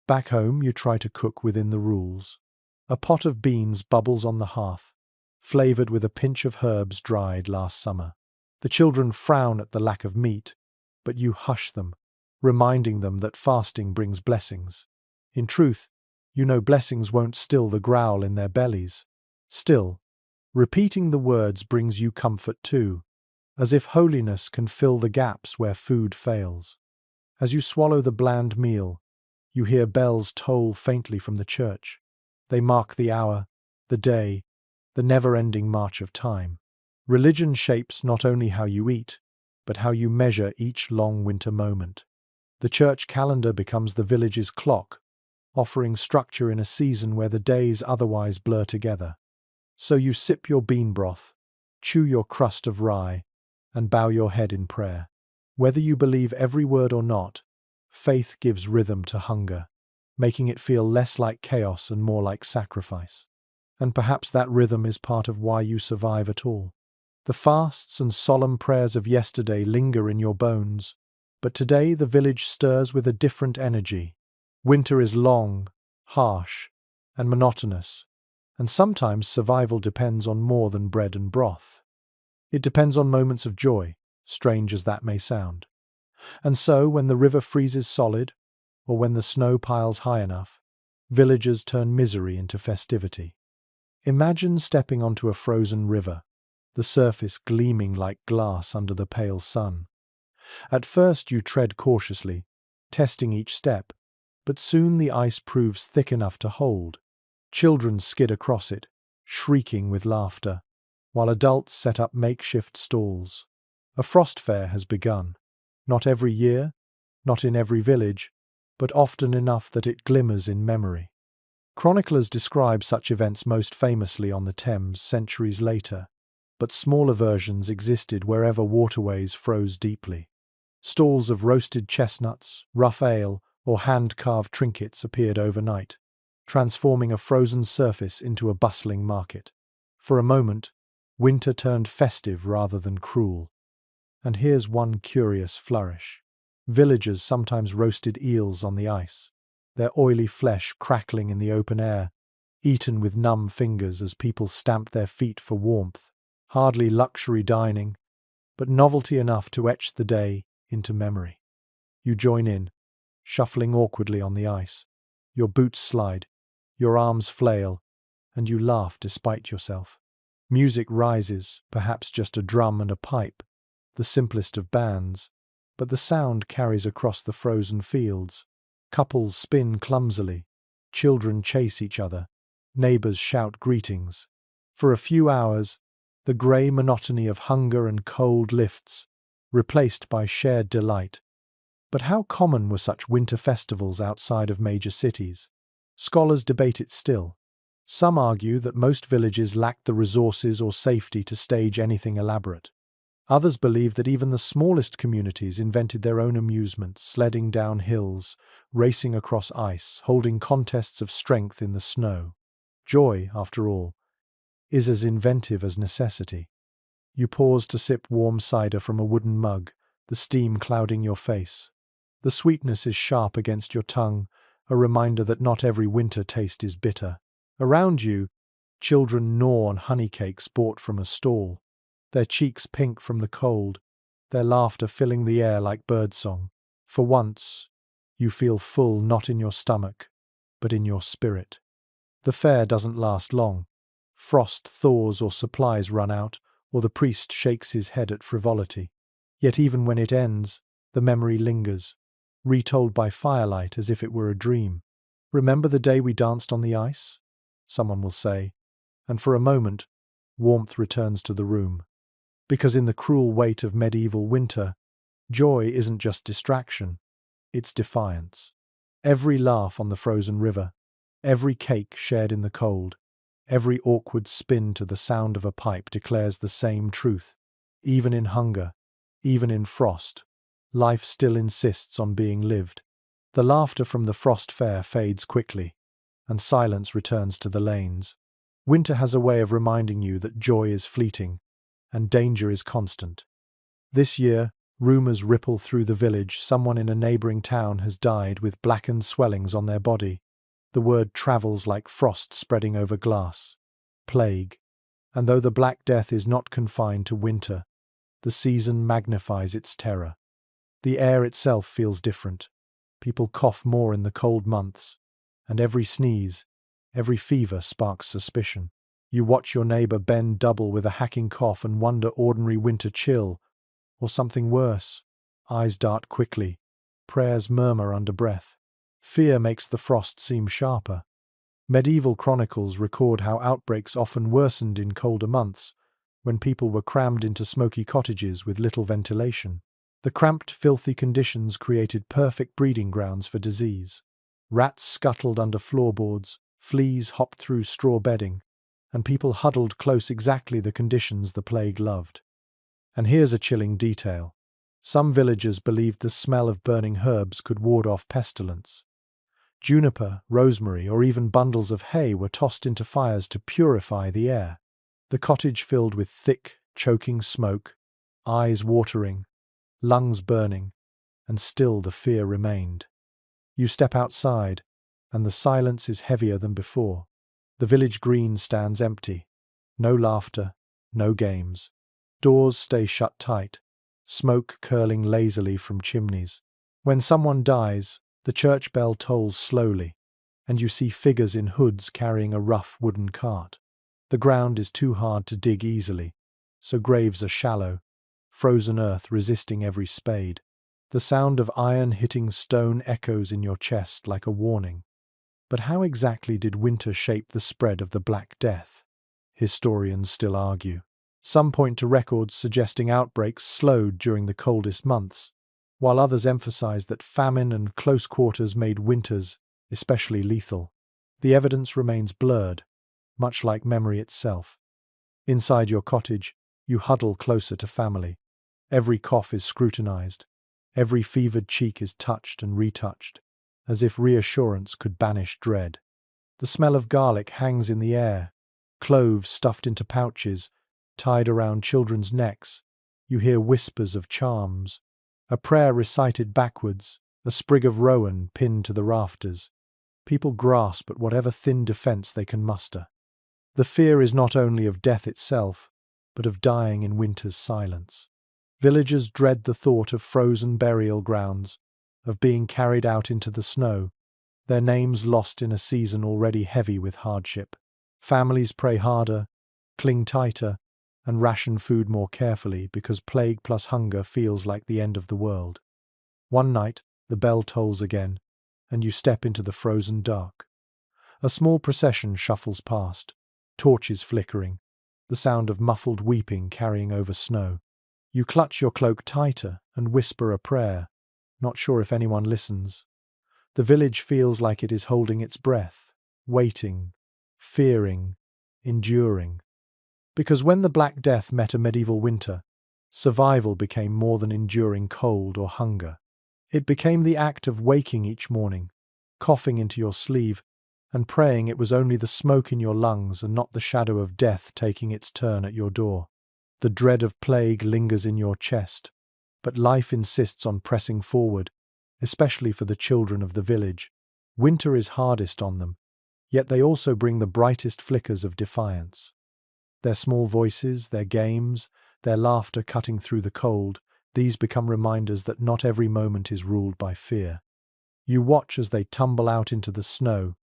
Back home, you try to cook within the rules. A pot of beans bubbles on the hearth, flavored with a pinch of herbs dried last summer. The children frown at the lack of meat, but you hush them, reminding them that fasting brings blessings. In truth, you know blessings won't still the growl in their bellies. Still, repeating the words brings you comfort too, as if holiness can fill the gaps where food fails. As you swallow the bland meal, you hear bells toll faintly from the church. They mark the hour, the day, the never-ending march of time. Religion shapes not only how you eat, but how you measure each long winter moment. The church calendar becomes the village's clock, offering structure in a season where the days otherwise blur together. So you sip your bean broth, chew your crust of rye, and bow your head in prayer. Whether you believe every word or not, faith gives rhythm to hunger, making it feel less like chaos and more like sacrifice. And perhaps that rhythm is part of why you survive at all. The fasts and solemn prayers of yesterday linger in your bones, but today the village stirs with a different energy. Winter is long, harsh, and monotonous, and sometimes survival depends on more than bread and broth. It depends on moments of joy, strange as that may sound. And so, when the river freezes solid, or when the snow piles high enough, villagers turn misery into festivity. Imagine stepping onto a frozen river, the surface gleaming like glass under the pale sun. At first you tread cautiously, testing each step, but soon the ice proves thick enough to hold. Children skid across it, shrieking with laughter, while adults set up makeshift stalls. A frost fair has begun, not every year, not in every village, but often enough that it glimmers in memory. Chroniclers describe such events most famously on the Thames centuries later, but smaller versions existed wherever waterways froze deeply. Stalls of roasted chestnuts, rough ale, or hand-carved trinkets appeared overnight, transforming a frozen surface into a bustling market. For a moment, winter turned festive rather than cruel. And here's one curious flourish. Villagers sometimes roasted eels on the ice, their oily flesh crackling in the open air, eaten with numb fingers as people stamped their feet for warmth. Hardly luxury dining, but novelty enough to etch the day into memory. You join in, shuffling awkwardly on the ice. Your boots slide, your arms flail, and you laugh despite yourself. Music rises, perhaps just a drum and a pipe, the simplest of bands, but the sound carries across the frozen fields. Couples spin clumsily, children chase each other, neighbors shout greetings. For a few hours, the grey monotony of hunger and cold lifts, replaced by shared delight. But how common were such winter festivals outside of major cities? Scholars debate it still. Some argue that most villages lacked the resources or safety to stage anything elaborate. Others believe that even the smallest communities invented their own amusements, sledding down hills, racing across ice, holding contests of strength in the snow. Joy, after all, is as inventive as necessity. You pause to sip warm cider from a wooden mug, the steam clouding your face. The sweetness is sharp against your tongue, a reminder that not every winter taste is bitter. Around you, children gnaw on honey cakes bought from a stall, their cheeks pink from the cold, their laughter filling the air like birdsong. For once, you feel full not in your stomach, but in your spirit. The fair doesn't last long. Frost thaws or supplies run out, or the priest shakes his head at frivolity. Yet even when it ends, the memory lingers, retold by firelight as if it were a dream. "Remember the day we danced on the ice?" someone will say, and for a moment, warmth returns to the room. Because in the cruel weight of medieval winter, joy isn't just distraction, it's defiance. Every laugh on the frozen river, every cake shared in the cold, every awkward spin to the sound of a pipe declares the same truth. Even in hunger, even in frost, life still insists on being lived. The laughter from the frost fair fades quickly, and silence returns to the lanes. Winter has a way of reminding you that joy is fleeting, and danger is constant. This year, rumors ripple through the village. Someone in a neighboring town has died with blackened swellings on their body. The word travels like frost spreading over glass. Plague. And though the Black Death is not confined to winter, the season magnifies its terror. The air itself feels different. People cough more in the cold months, and every sneeze, every fever sparks suspicion. You watch your neighbor bend double with a hacking cough and wonder ordinary winter chill, or something worse. Eyes dart quickly. Prayers murmur under breath. Fear makes the frost seem sharper. Medieval chronicles record how outbreaks often worsened in colder months, when people were crammed into smoky cottages with little ventilation. The cramped, filthy conditions created perfect breeding grounds for disease. Rats scuttled under floorboards, fleas hopped through straw bedding, and people huddled close, exactly the conditions the plague loved. And here's a chilling detail. Some villagers believed the smell of burning herbs could ward off pestilence. Juniper, rosemary, or even bundles of hay were tossed into fires to purify the air. The cottage filled with thick, choking smoke, eyes watering, lungs burning, and still the fear remained. You step outside, and the silence is heavier than before. The village green stands empty. No laughter, no games. Doors stay shut tight, smoke curling lazily from chimneys. When someone dies, the church bell tolls slowly, and you see figures in hoods carrying a rough wooden cart. The ground is too hard to dig easily, so graves are shallow, frozen earth resisting every spade. The sound of iron hitting stone echoes in your chest like a warning. But how exactly did winter shape the spread of the Black Death? Historians still argue. Some point to records suggesting outbreaks slowed during the coldest months, while others emphasize that famine and close quarters made winters especially lethal. The evidence remains blurred, much like memory itself. Inside your cottage, you huddle closer to family. Every cough is scrutinized. Every fevered cheek is touched and retouched, as if reassurance could banish dread. The smell of garlic hangs in the air, cloves stuffed into pouches, tied around children's necks. You hear whispers of charms, a prayer recited backwards, a sprig of rowan pinned to the rafters. People grasp at whatever thin defense they can muster. The fear is not only of death itself, but of dying in winter's silence. Villagers dread the thought of frozen burial grounds, of being carried out into the snow, their names lost in a season already heavy with hardship. Families pray harder, cling tighter, and ration food more carefully because plague plus hunger feels like the end of the world. One night, the bell tolls again, and you step into the frozen dark. A small procession shuffles past, torches flickering, the sound of muffled weeping carrying over snow. You clutch your cloak tighter and whisper a prayer, not sure if anyone listens. The village feels like it is holding its breath, waiting, fearing, enduring. Because when the Black Death met a medieval winter, survival became more than enduring cold or hunger. It became the act of waking each morning, coughing into your sleeve, and praying it was only the smoke in your lungs and not the shadow of death taking its turn at your door. The dread of plague lingers in your chest, but life insists on pressing forward, especially for the children of the village. Winter is hardest on them, yet they also bring the brightest flickers of defiance. Their small voices, their games, their laughter cutting through the cold, these become reminders that not every moment is ruled by fear. You watch as they tumble out into the snow,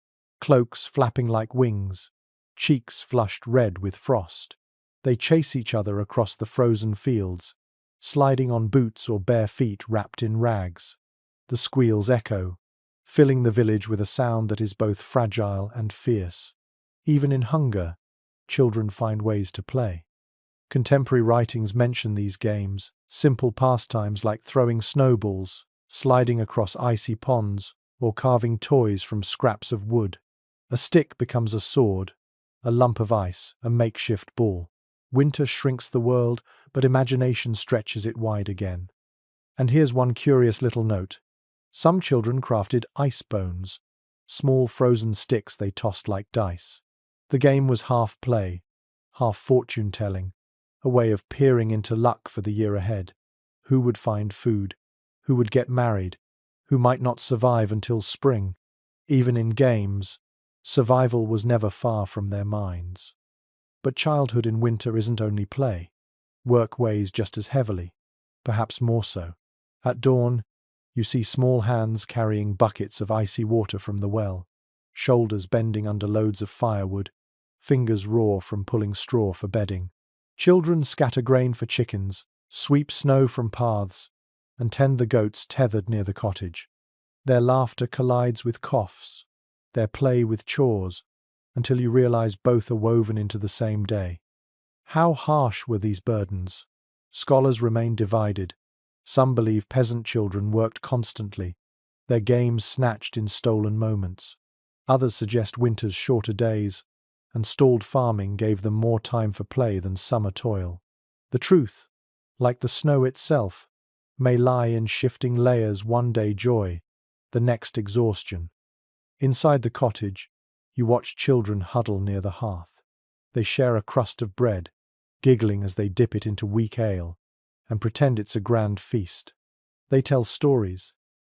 cloaks flapping like wings, cheeks flushed red with frost. They chase each other across the frozen fields, sliding on boots or bare feet wrapped in rags. The squeals echo, filling the village with a sound that is both fragile and fierce. Even in hunger, children find ways to play. Contemporary writings mention these games, simple pastimes like throwing snowballs, sliding across icy ponds, or carving toys from scraps of wood. A stick becomes a sword, a lump of ice, a makeshift ball. Winter shrinks the world, but imagination stretches it wide again. And here's one curious little note. Some children crafted ice bones, small frozen sticks they tossed like dice. The game was half play, half fortune-telling, a way of peering into luck for the year ahead. Who would find food? Who would get married? Who might not survive until spring? Even in games, survival was never far from their minds. But childhood in winter isn't only play. Work weighs just as heavily, perhaps more so. At dawn, you see small hands carrying buckets of icy water from the well, shoulders bending under loads of firewood, fingers raw from pulling straw for bedding. Children scatter grain for chickens, sweep snow from paths, and tend the goats tethered near the cottage. Their laughter collides with coughs, their play with chores, until you realize both are woven into the same day. How harsh were these burdens? Scholars remain divided. Some believe peasant children worked constantly, their games snatched in stolen moments. Others suggest winter's shorter days, and stalled farming gave them more time for play than summer toil. The truth, like the snow itself, may lie in shifting layers: one day joy, the next exhaustion. Inside the cottage, you watch children huddle near the hearth. They share a crust of bread, giggling as they dip it into weak ale, and pretend it's a grand feast. They tell stories,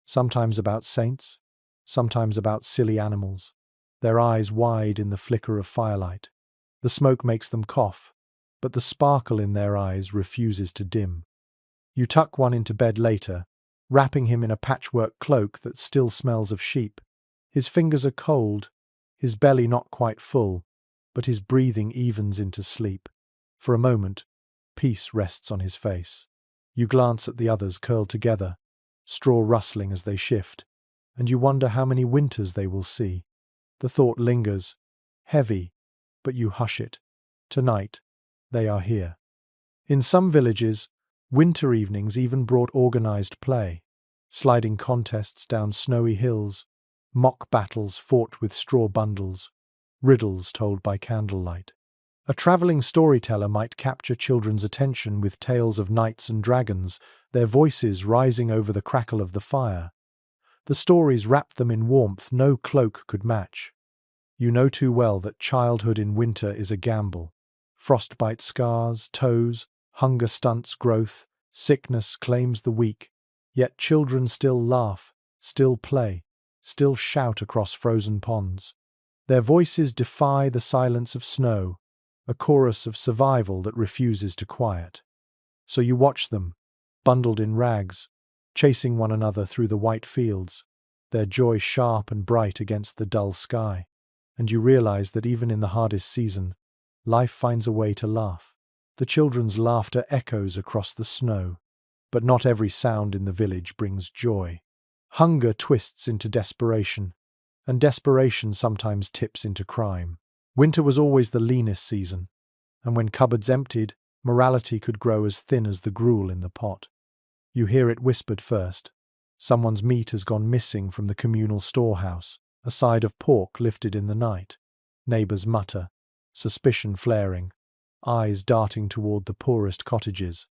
sometimes about saints, sometimes about silly animals, their eyes wide in the flicker of firelight. The smoke makes them cough, but the sparkle in their eyes refuses to dim. You tuck one into bed later, wrapping him in a patchwork cloak that still smells of sheep. His fingers are cold, his belly not quite full, but his breathing evens into sleep. For a moment, peace rests on his face. You glance at the others curled together, straw rustling as they shift, and you wonder how many winters they will see. The thought lingers, heavy, but you hush it. Tonight, they are here. In some villages, winter evenings even brought organized play, sliding contests down snowy hills, mock battles fought with straw bundles, riddles told by candlelight. A traveling storyteller might capture children's attention with tales of knights and dragons, their voices rising over the crackle of the fire. The stories wrapped them in warmth no cloak could match. You know too well that childhood in winter is a gamble. Frostbite scars, toes, hunger stunts growth, sickness claims the weak. Yet children still laugh, still play, still shout across frozen ponds. Their voices defy the silence of snow, a chorus of survival that refuses to quiet. So you watch them, bundled in rags, chasing one another through the white fields, their joy sharp and bright against the dull sky. And you realize that even in the hardest season, life finds a way to laugh. The children's laughter echoes across the snow, but not every sound in the village brings joy. Hunger twists into desperation, and desperation sometimes tips into crime. Winter was always the leanest season, and when cupboards emptied, morality could grow as thin as the gruel in the pot. You hear it whispered first. Someone's meat has gone missing from the communal storehouse, a side of pork lifted in the night. Neighbors mutter, suspicion flaring, eyes darting toward the poorest cottages.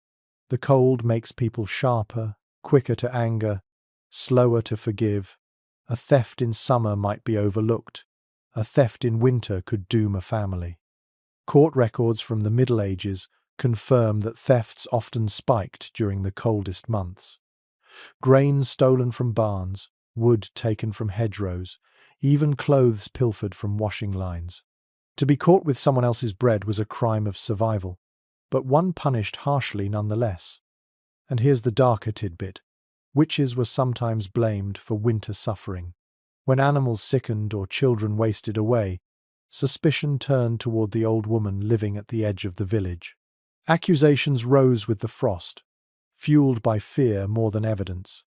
The cold makes people sharper, quicker to anger, slower to forgive. A theft in summer might be overlooked. A theft in winter could doom a family. Court records from the Middle Ages confirm that thefts often spiked during the coldest months. Grain stolen from barns, wood taken from hedgerows, even clothes pilfered from washing lines. To be caught with someone else's bread was a crime of survival, but one punished harshly nonetheless. And here's the darker tidbit. Witches were sometimes blamed for winter suffering. When animals sickened or children wasted away, Suspicion turned toward the old woman living at the edge of the village. Accusations rose with the frost, fueled by fear more than evidence.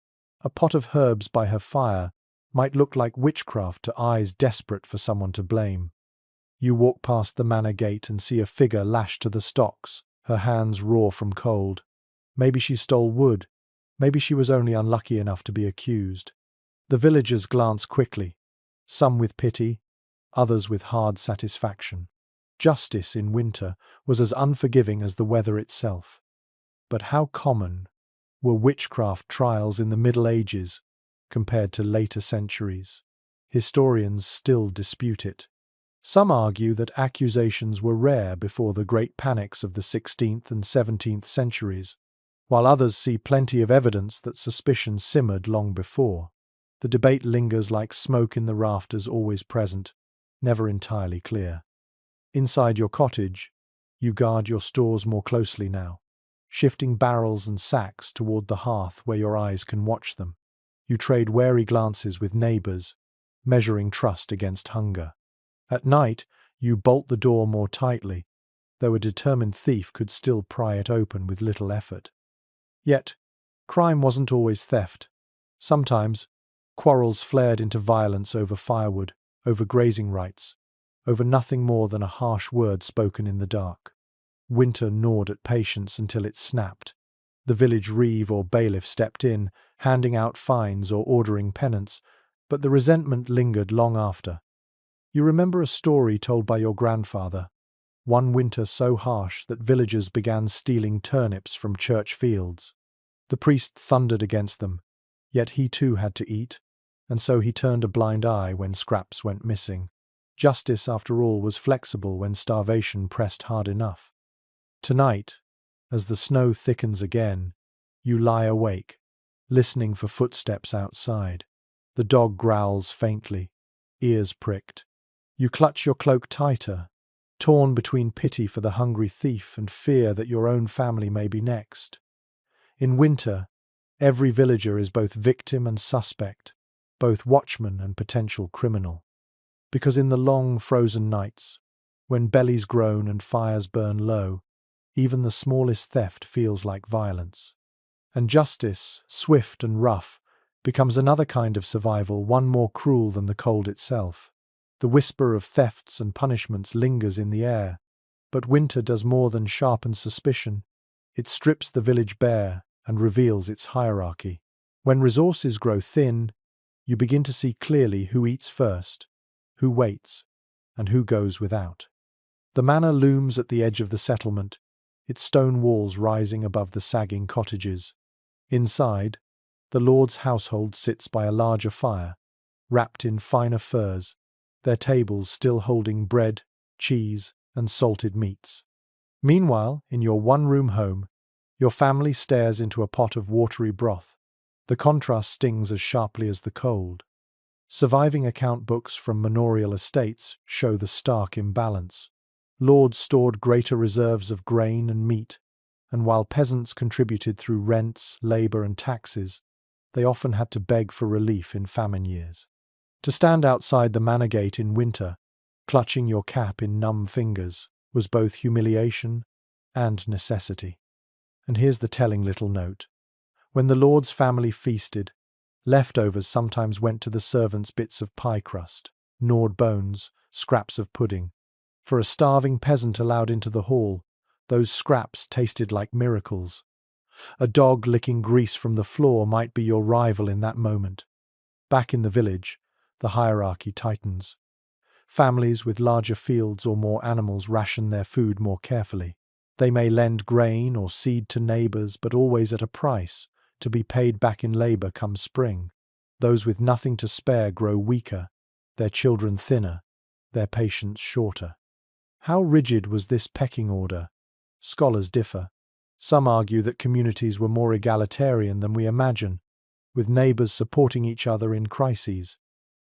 A pot of herbs by her fire might look like witchcraft to eyes desperate for someone to blame. You walk past the manor gate and see a figure lashed to the stocks, her hands raw from cold. Maybe she stole wood. Maybe she was only unlucky enough to be accused. The villagers glance quickly, some with pity, others with hard satisfaction. Justice in winter was as unforgiving as the weather itself. But how common were witchcraft trials in the Middle Ages compared to later centuries? Historians still dispute it. Some argue that accusations were rare before the great panics of the 16th and 17th centuries, while others see plenty of evidence that suspicion simmered long before. The debate lingers like smoke in the rafters, always present, never entirely clear. Inside your cottage, you guard your stores more closely now, shifting barrels and sacks toward the hearth where your eyes can watch them. You trade wary glances with neighbors, measuring trust against hunger. At night, you bolt the door more tightly, though a determined thief could still pry it open with little effort. Yet, crime wasn't always theft. Sometimes, quarrels flared into violence over firewood, over grazing rights, over nothing more than a harsh word spoken in the dark. Winter gnawed at patience until it snapped. The village reeve or bailiff stepped in, handing out fines or ordering penance, but the resentment lingered long after. You remember a story told by your grandfather, one winter so harsh that villagers began stealing turnips from church fields. The priest thundered against them, yet he too had to eat, and so he turned a blind eye when scraps went missing. Justice, after all, was flexible when starvation pressed hard enough. Tonight, as the snow thickens again, you lie awake, listening for footsteps outside. The dog growls faintly, ears pricked. You clutch your cloak tighter, torn between pity for the hungry thief and fear that your own family may be next. In winter, every villager is both victim and suspect, both watchman and potential criminal. Because in the long, frozen nights, when bellies groan and fires burn low, even the smallest theft feels like violence. And justice, swift and rough, becomes another kind of survival, one more cruel than the cold itself. The whisper of thefts and punishments lingers in the air, but winter does more than sharpen suspicion. It strips the village bare and reveals its hierarchy. When resources grow thin, you begin to see clearly who eats first, who waits, and who goes without. The manor looms at the edge of the settlement, its stone walls rising above the sagging cottages. Inside, the lord's household sits by a larger fire, wrapped in finer furs, their tables still holding bread, cheese, and salted meats. Meanwhile, in your one-room home, your family stares into a pot of watery broth. The contrast stings as sharply as the cold. Surviving account books from manorial estates show the stark imbalance. Lords stored greater reserves of grain and meat, and while peasants contributed through rents, labor, and taxes, they often had to beg for relief in famine years. To stand outside the manor gate in winter, clutching your cap in numb fingers, was both humiliation and necessity. And here's the telling little note. When the lord's family feasted, leftovers sometimes went to the servants, bits of pie crust, gnawed bones, scraps of pudding. For a starving peasant allowed into the hall, those scraps tasted like miracles. A dog licking grease from the floor might be your rival in that moment. Back in the village, the hierarchy tightens. Families with larger fields or more animals ration their food more carefully. They may lend grain or seed to neighbors, but always at a price, to be paid back in labor come spring. Those with nothing to spare grow weaker, their children thinner, their patience shorter. How rigid was this pecking order? Scholars differ. Some argue that communities were more egalitarian than we imagine, with neighbors supporting each other in crises.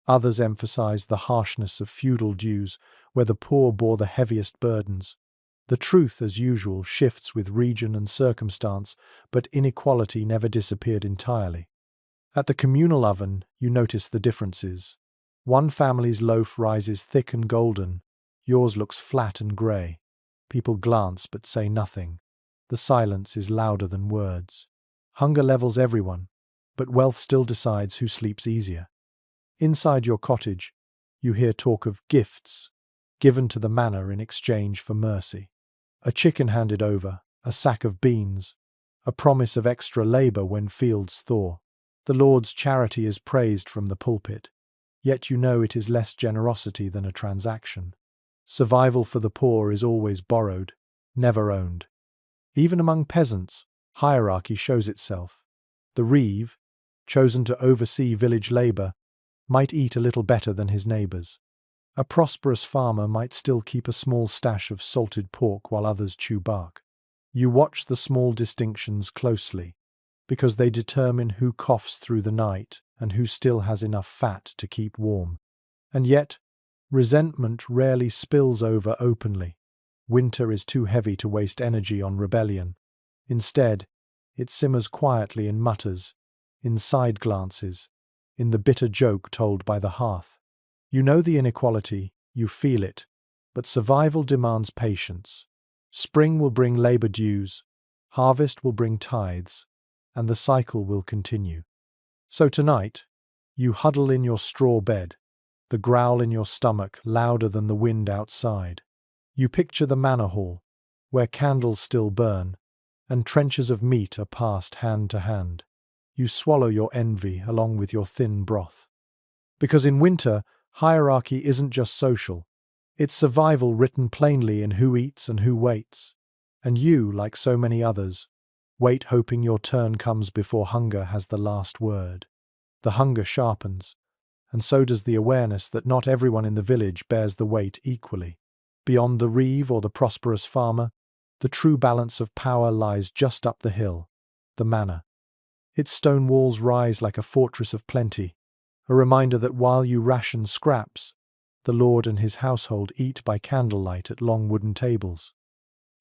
Others emphasize the harshness of feudal dues, where the poor bore the heaviest burdens. The truth, as usual, shifts with region and circumstance, but inequality never disappeared entirely. At the communal oven, you notice the differences. One family's loaf rises thick and golden, Yours looks flat and grey. People glance but say nothing. The silence is louder than words. Hunger levels everyone, but wealth still decides who sleeps easier. Inside your cottage, you hear talk of gifts given to the manor in exchange for mercy. A chicken handed over, a sack of beans, a promise of extra labour when fields thaw. The Lord's charity is praised from the pulpit, yet you know it is less generosity than a transaction. Survival for the poor is always borrowed, never owned. Even among peasants, hierarchy shows itself. The reeve, chosen to oversee village labour, might eat a little better than his neighbours. A prosperous farmer might still keep a small stash of salted pork while others chew bark. You watch the small distinctions closely, because they determine who coughs through the night and who still has enough fat to keep warm. And yet, resentment rarely spills over openly. Winter is too heavy to waste energy on rebellion. Instead, it simmers quietly in mutters, in side glances, in the bitter joke told by the hearth. You know the inequality, you feel it, but survival demands patience. Spring will bring labour dues, harvest will bring tithes, and the cycle will continue. So tonight, you huddle in your straw bed, the growl in your stomach louder than the wind outside. You picture the manor hall, where candles still burn, and trenches of meat are passed hand to hand. You swallow your envy along with your thin broth. Because in winter, hierarchy isn't just social. It's survival written plainly in who eats and who waits. And you, like so many others, wait hoping your turn comes before hunger has the last word. The hunger sharpens, and so does the awareness that not everyone in the village bears the weight equally. Beyond the reeve or the prosperous farmer, the true balance of power lies just up the hill, the manor. Its stone walls rise like a fortress of plenty, a reminder that while you ration scraps, the Lord and his household eat by candlelight at long wooden tables.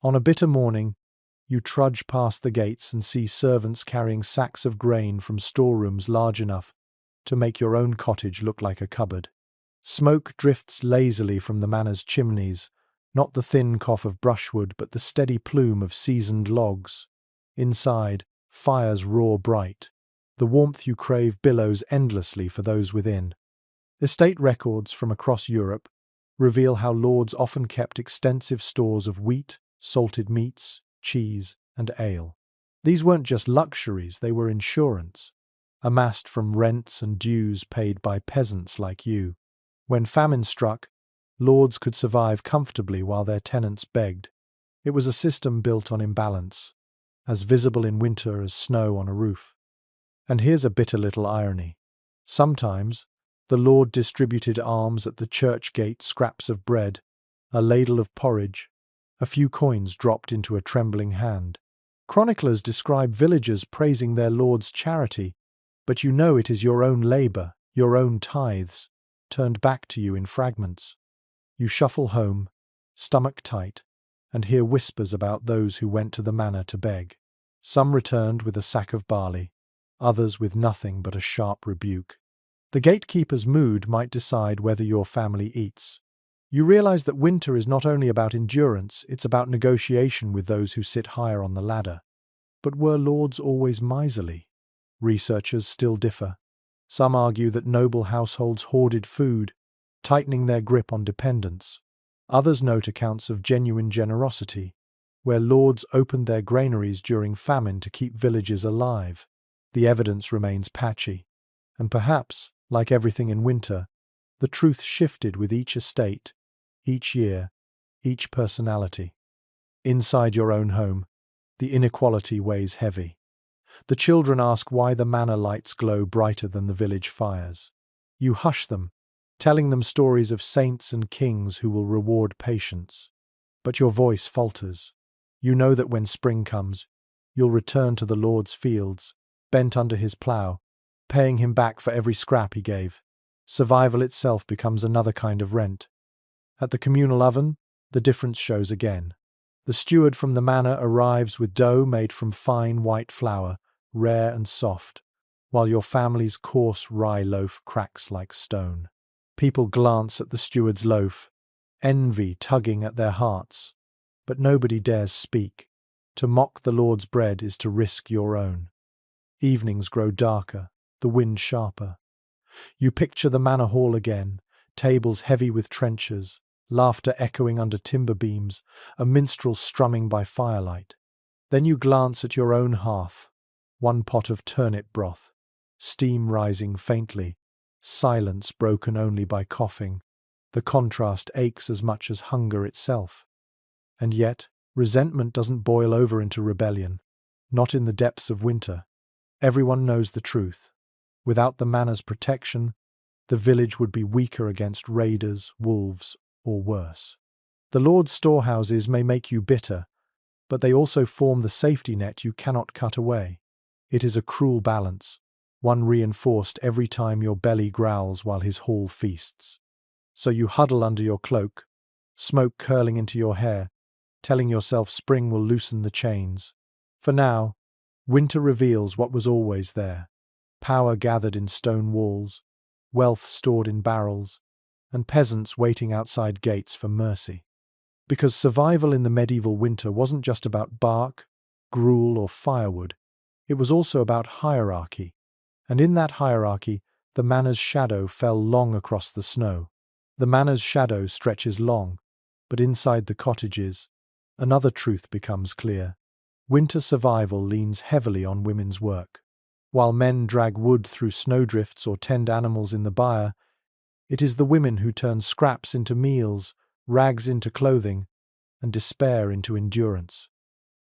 On a bitter morning, you trudge past the gates and see servants carrying sacks of grain from storerooms large enough to make your own cottage look like a cupboard. Smoke drifts lazily from the manor's chimneys, not the thin cough of brushwood but the steady plume of seasoned logs. Inside, fires roar bright. The warmth you crave billows endlessly for those within. Estate records from across Europe reveal how lords often kept extensive stores of wheat, salted meats, cheese, and ale. These weren't just luxuries, they were insurance, amassed from rents and dues paid by peasants like you. When famine struck, lords could survive comfortably while their tenants begged. It was a system built on imbalance, as visible in winter as snow on a roof. And here's a bitter little irony. Sometimes, the lord distributed alms at the church gate, scraps of bread, a ladle of porridge, a few coins dropped into a trembling hand. Chroniclers describe villagers praising their lord's charity, but you know it is your own labour, your own tithes, turned back to you in fragments. You shuffle home, stomach tight, and hear whispers about those who went to the manor to beg. Some returned with a sack of barley, others with nothing but a sharp rebuke. The gatekeeper's mood might decide whether your family eats. You realize that winter is not only about endurance, it's about negotiation with those who sit higher on the ladder. But were lords always miserly? Researchers still differ. Some argue that noble households hoarded food, tightening their grip on dependents. Others note accounts of genuine generosity, where lords opened their granaries during famine to keep villages alive. The evidence remains patchy, and perhaps, like everything in winter, the truth shifted with each estate, each year, each personality. Inside your own home, the inequality weighs heavy. The children ask why the manor lights glow brighter than the village fires. You hush them, telling them stories of saints and kings who will reward patience. But your voice falters. You know that when spring comes, you'll return to the Lord's fields, bent under his plough, paying him back for every scrap he gave. Survival itself becomes another kind of rent. At the communal oven, the difference shows again. The steward from the manor arrives with dough made from fine white flour, rare and soft, while your family's coarse rye loaf cracks like stone. People glance at the steward's loaf, envy tugging at their hearts. But nobody dares speak. To mock the Lord's bread is to risk your own. Evenings grow darker, the wind sharper. You picture the manor hall again, tables heavy with trenchers, laughter echoing under timber beams, a minstrel strumming by firelight. Then you glance at your own hearth, one pot of turnip broth, steam rising faintly, silence broken only by coughing. The contrast aches as much as hunger itself. And yet, resentment doesn't boil over into rebellion, not in the depths of winter. Everyone knows the truth. Without the manor's protection, the village would be weaker against raiders, wolves, or worse. The Lord's storehouses may make you bitter, but they also form the safety net you cannot cut away. It is a cruel balance, one reinforced every time your belly growls while his hall feasts. So you huddle under your cloak, smoke curling into your hair, telling yourself spring will loosen the chains. For now, winter reveals what was always there: power gathered in stone walls, wealth stored in barrels, and peasants waiting outside gates for mercy. Because survival in the medieval winter wasn't just about bark, gruel, or firewood. It was also about hierarchy. And in that hierarchy, the manor's shadow fell long across the snow. The manor's shadow stretches long, but inside the cottages, another truth becomes clear. Winter survival leans heavily on women's work. While men drag wood through snowdrifts or tend animals in the byre, it is the women who turn scraps into meals, rags into clothing, and despair into endurance.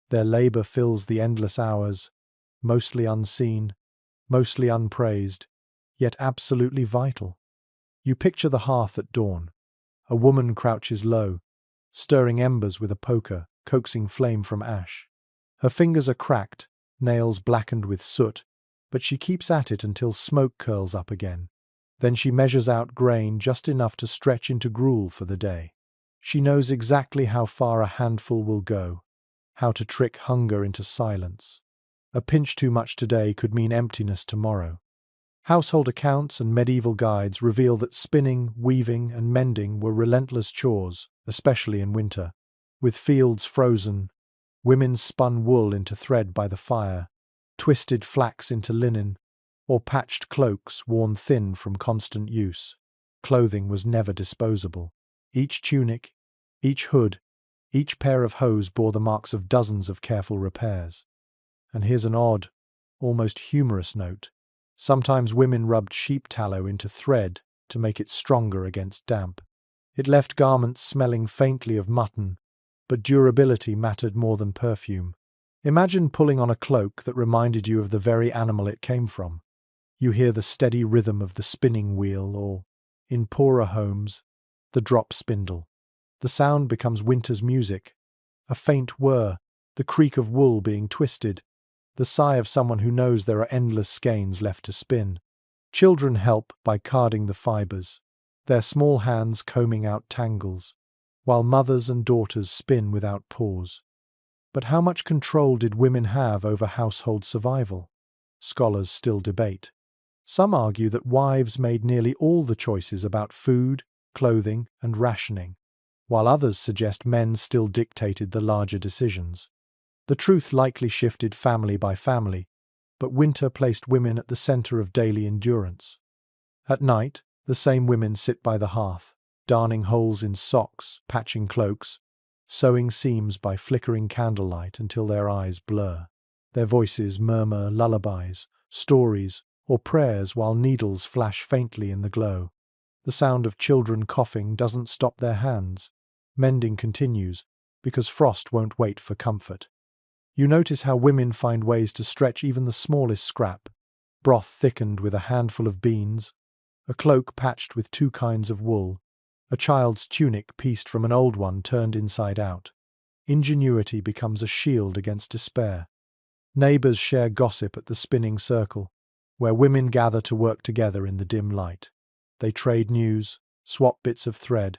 Their labor fills the endless hours, mostly unseen, mostly unpraised, yet absolutely vital. You picture the hearth at dawn. A woman crouches low, stirring embers with a poker, coaxing flame from ash. Her fingers are cracked, nails blackened with soot, but she keeps at it until smoke curls up again. Then she measures out grain just enough to stretch into gruel for the day. She knows exactly how far a handful will go, how to trick hunger into silence. A pinch too much today could mean emptiness tomorrow. Household accounts and medieval guides reveal that spinning, weaving, and mending were relentless chores, especially in winter. With fields frozen, women spun wool into thread by the fire, twisted flax into linen, or patched cloaks worn thin from constant use. Clothing was never disposable. Each tunic, each hood, each pair of hose bore the marks of dozens of careful repairs. And here's an odd, almost humorous note. Sometimes women rubbed sheep tallow into thread to make it stronger against damp. It left garments smelling faintly of mutton, but durability mattered more than perfume. Imagine pulling on a cloak that reminded you of the very animal it came from. You hear the steady rhythm of the spinning wheel or, in poorer homes, the drop spindle. The sound becomes winter's music, a faint whir, the creak of wool being twisted, the sigh of someone who knows there are endless skeins left to spin. Children help by carding the fibers, their small hands combing out tangles, while mothers and daughters spin without pause. But how much control did women have over household survival? Scholars still debate. Some argue that wives made nearly all the choices about food, clothing, and rationing, while others suggest men still dictated the larger decisions. The truth likely shifted family by family, but winter placed women at the center of daily endurance. At night, the same women sit by the hearth, darning holes in socks, patching cloaks, sewing seams by flickering candlelight until their eyes blur. Their voices murmur lullabies, stories, or prayers while needles flash faintly in the glow. The sound of children coughing doesn't stop their hands. Mending continues, because frost won't wait for comfort. You notice how women find ways to stretch even the smallest scrap: broth thickened with a handful of beans, a cloak patched with two kinds of wool, a child's tunic pieced from an old one turned inside out. Ingenuity becomes a shield against despair. Neighbors share gossip at the spinning circle, where women gather to work together in the dim light. They trade news, swap bits of thread,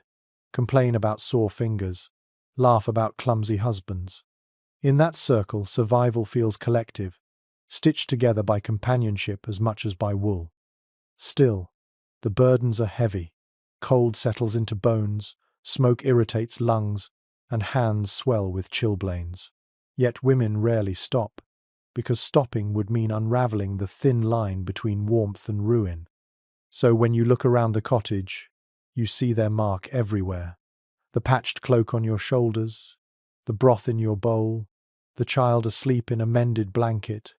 complain about sore fingers, laugh about clumsy husbands. In that circle, survival feels collective, stitched together by companionship as much as by wool. Still, the burdens are heavy. Cold settles into bones, Smoke irritates lungs, and hands swell with chilblains. Yet women rarely stop, because stopping would mean unraveling the thin line between warmth and ruin. So when you look around the cottage, you see their mark everywhere. The patched cloak on your shoulders, the broth in your bowl, the child asleep in a mended blanket,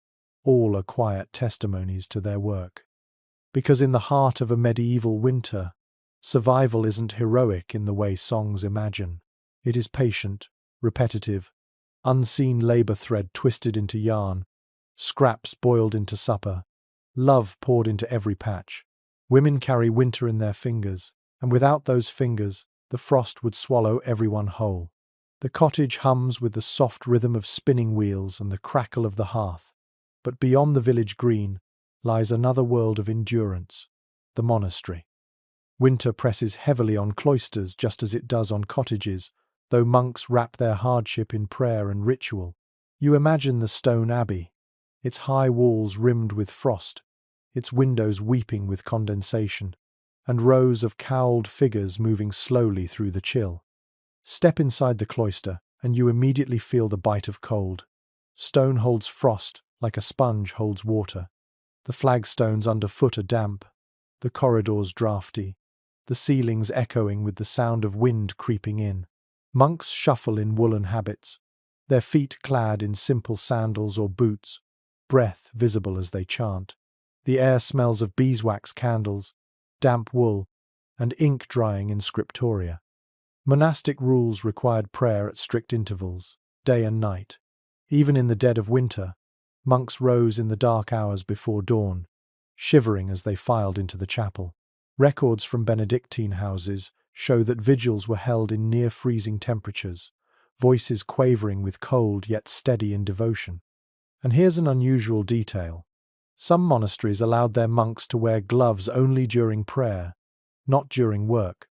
all are quiet testimonies to their work. Because in the heart of a medieval winter, survival isn't heroic in the way songs imagine. It is patient, repetitive, unseen labor thread twisted into yarn, scraps boiled into supper, love poured into every patch. Women carry winter in their fingers, and without those fingers, the frost would swallow everyone whole. The cottage hums with the soft rhythm of spinning wheels and the crackle of the hearth. But beyond the village green lies another world of endurance, the monastery. Winter presses heavily on cloisters just as it does on cottages, though monks wrap their hardship in prayer and ritual. You imagine the stone abbey, its high walls rimmed with frost, its windows weeping with condensation, and rows of cowled figures moving slowly through the chill. Step inside the cloister, and you immediately feel the bite of cold. Stone holds frost like a sponge holds water. The flagstones underfoot are damp, the corridors draughty, the ceilings echoing with the sound of wind creeping in. Monks shuffle in woolen habits, their feet clad in simple sandals or boots, breath visible as they chant. The air smells of beeswax candles, damp wool, and ink drying in scriptoria. Monastic rules required prayer at strict intervals, day and night. Even in the dead of winter, monks rose in the dark hours before dawn, shivering as they filed into the chapel. Records from Benedictine houses show that vigils were held in near-freezing temperatures, voices quavering with cold yet steady in devotion. And here's an unusual detail. Some monasteries allowed their monks to wear gloves only during prayer, not during work,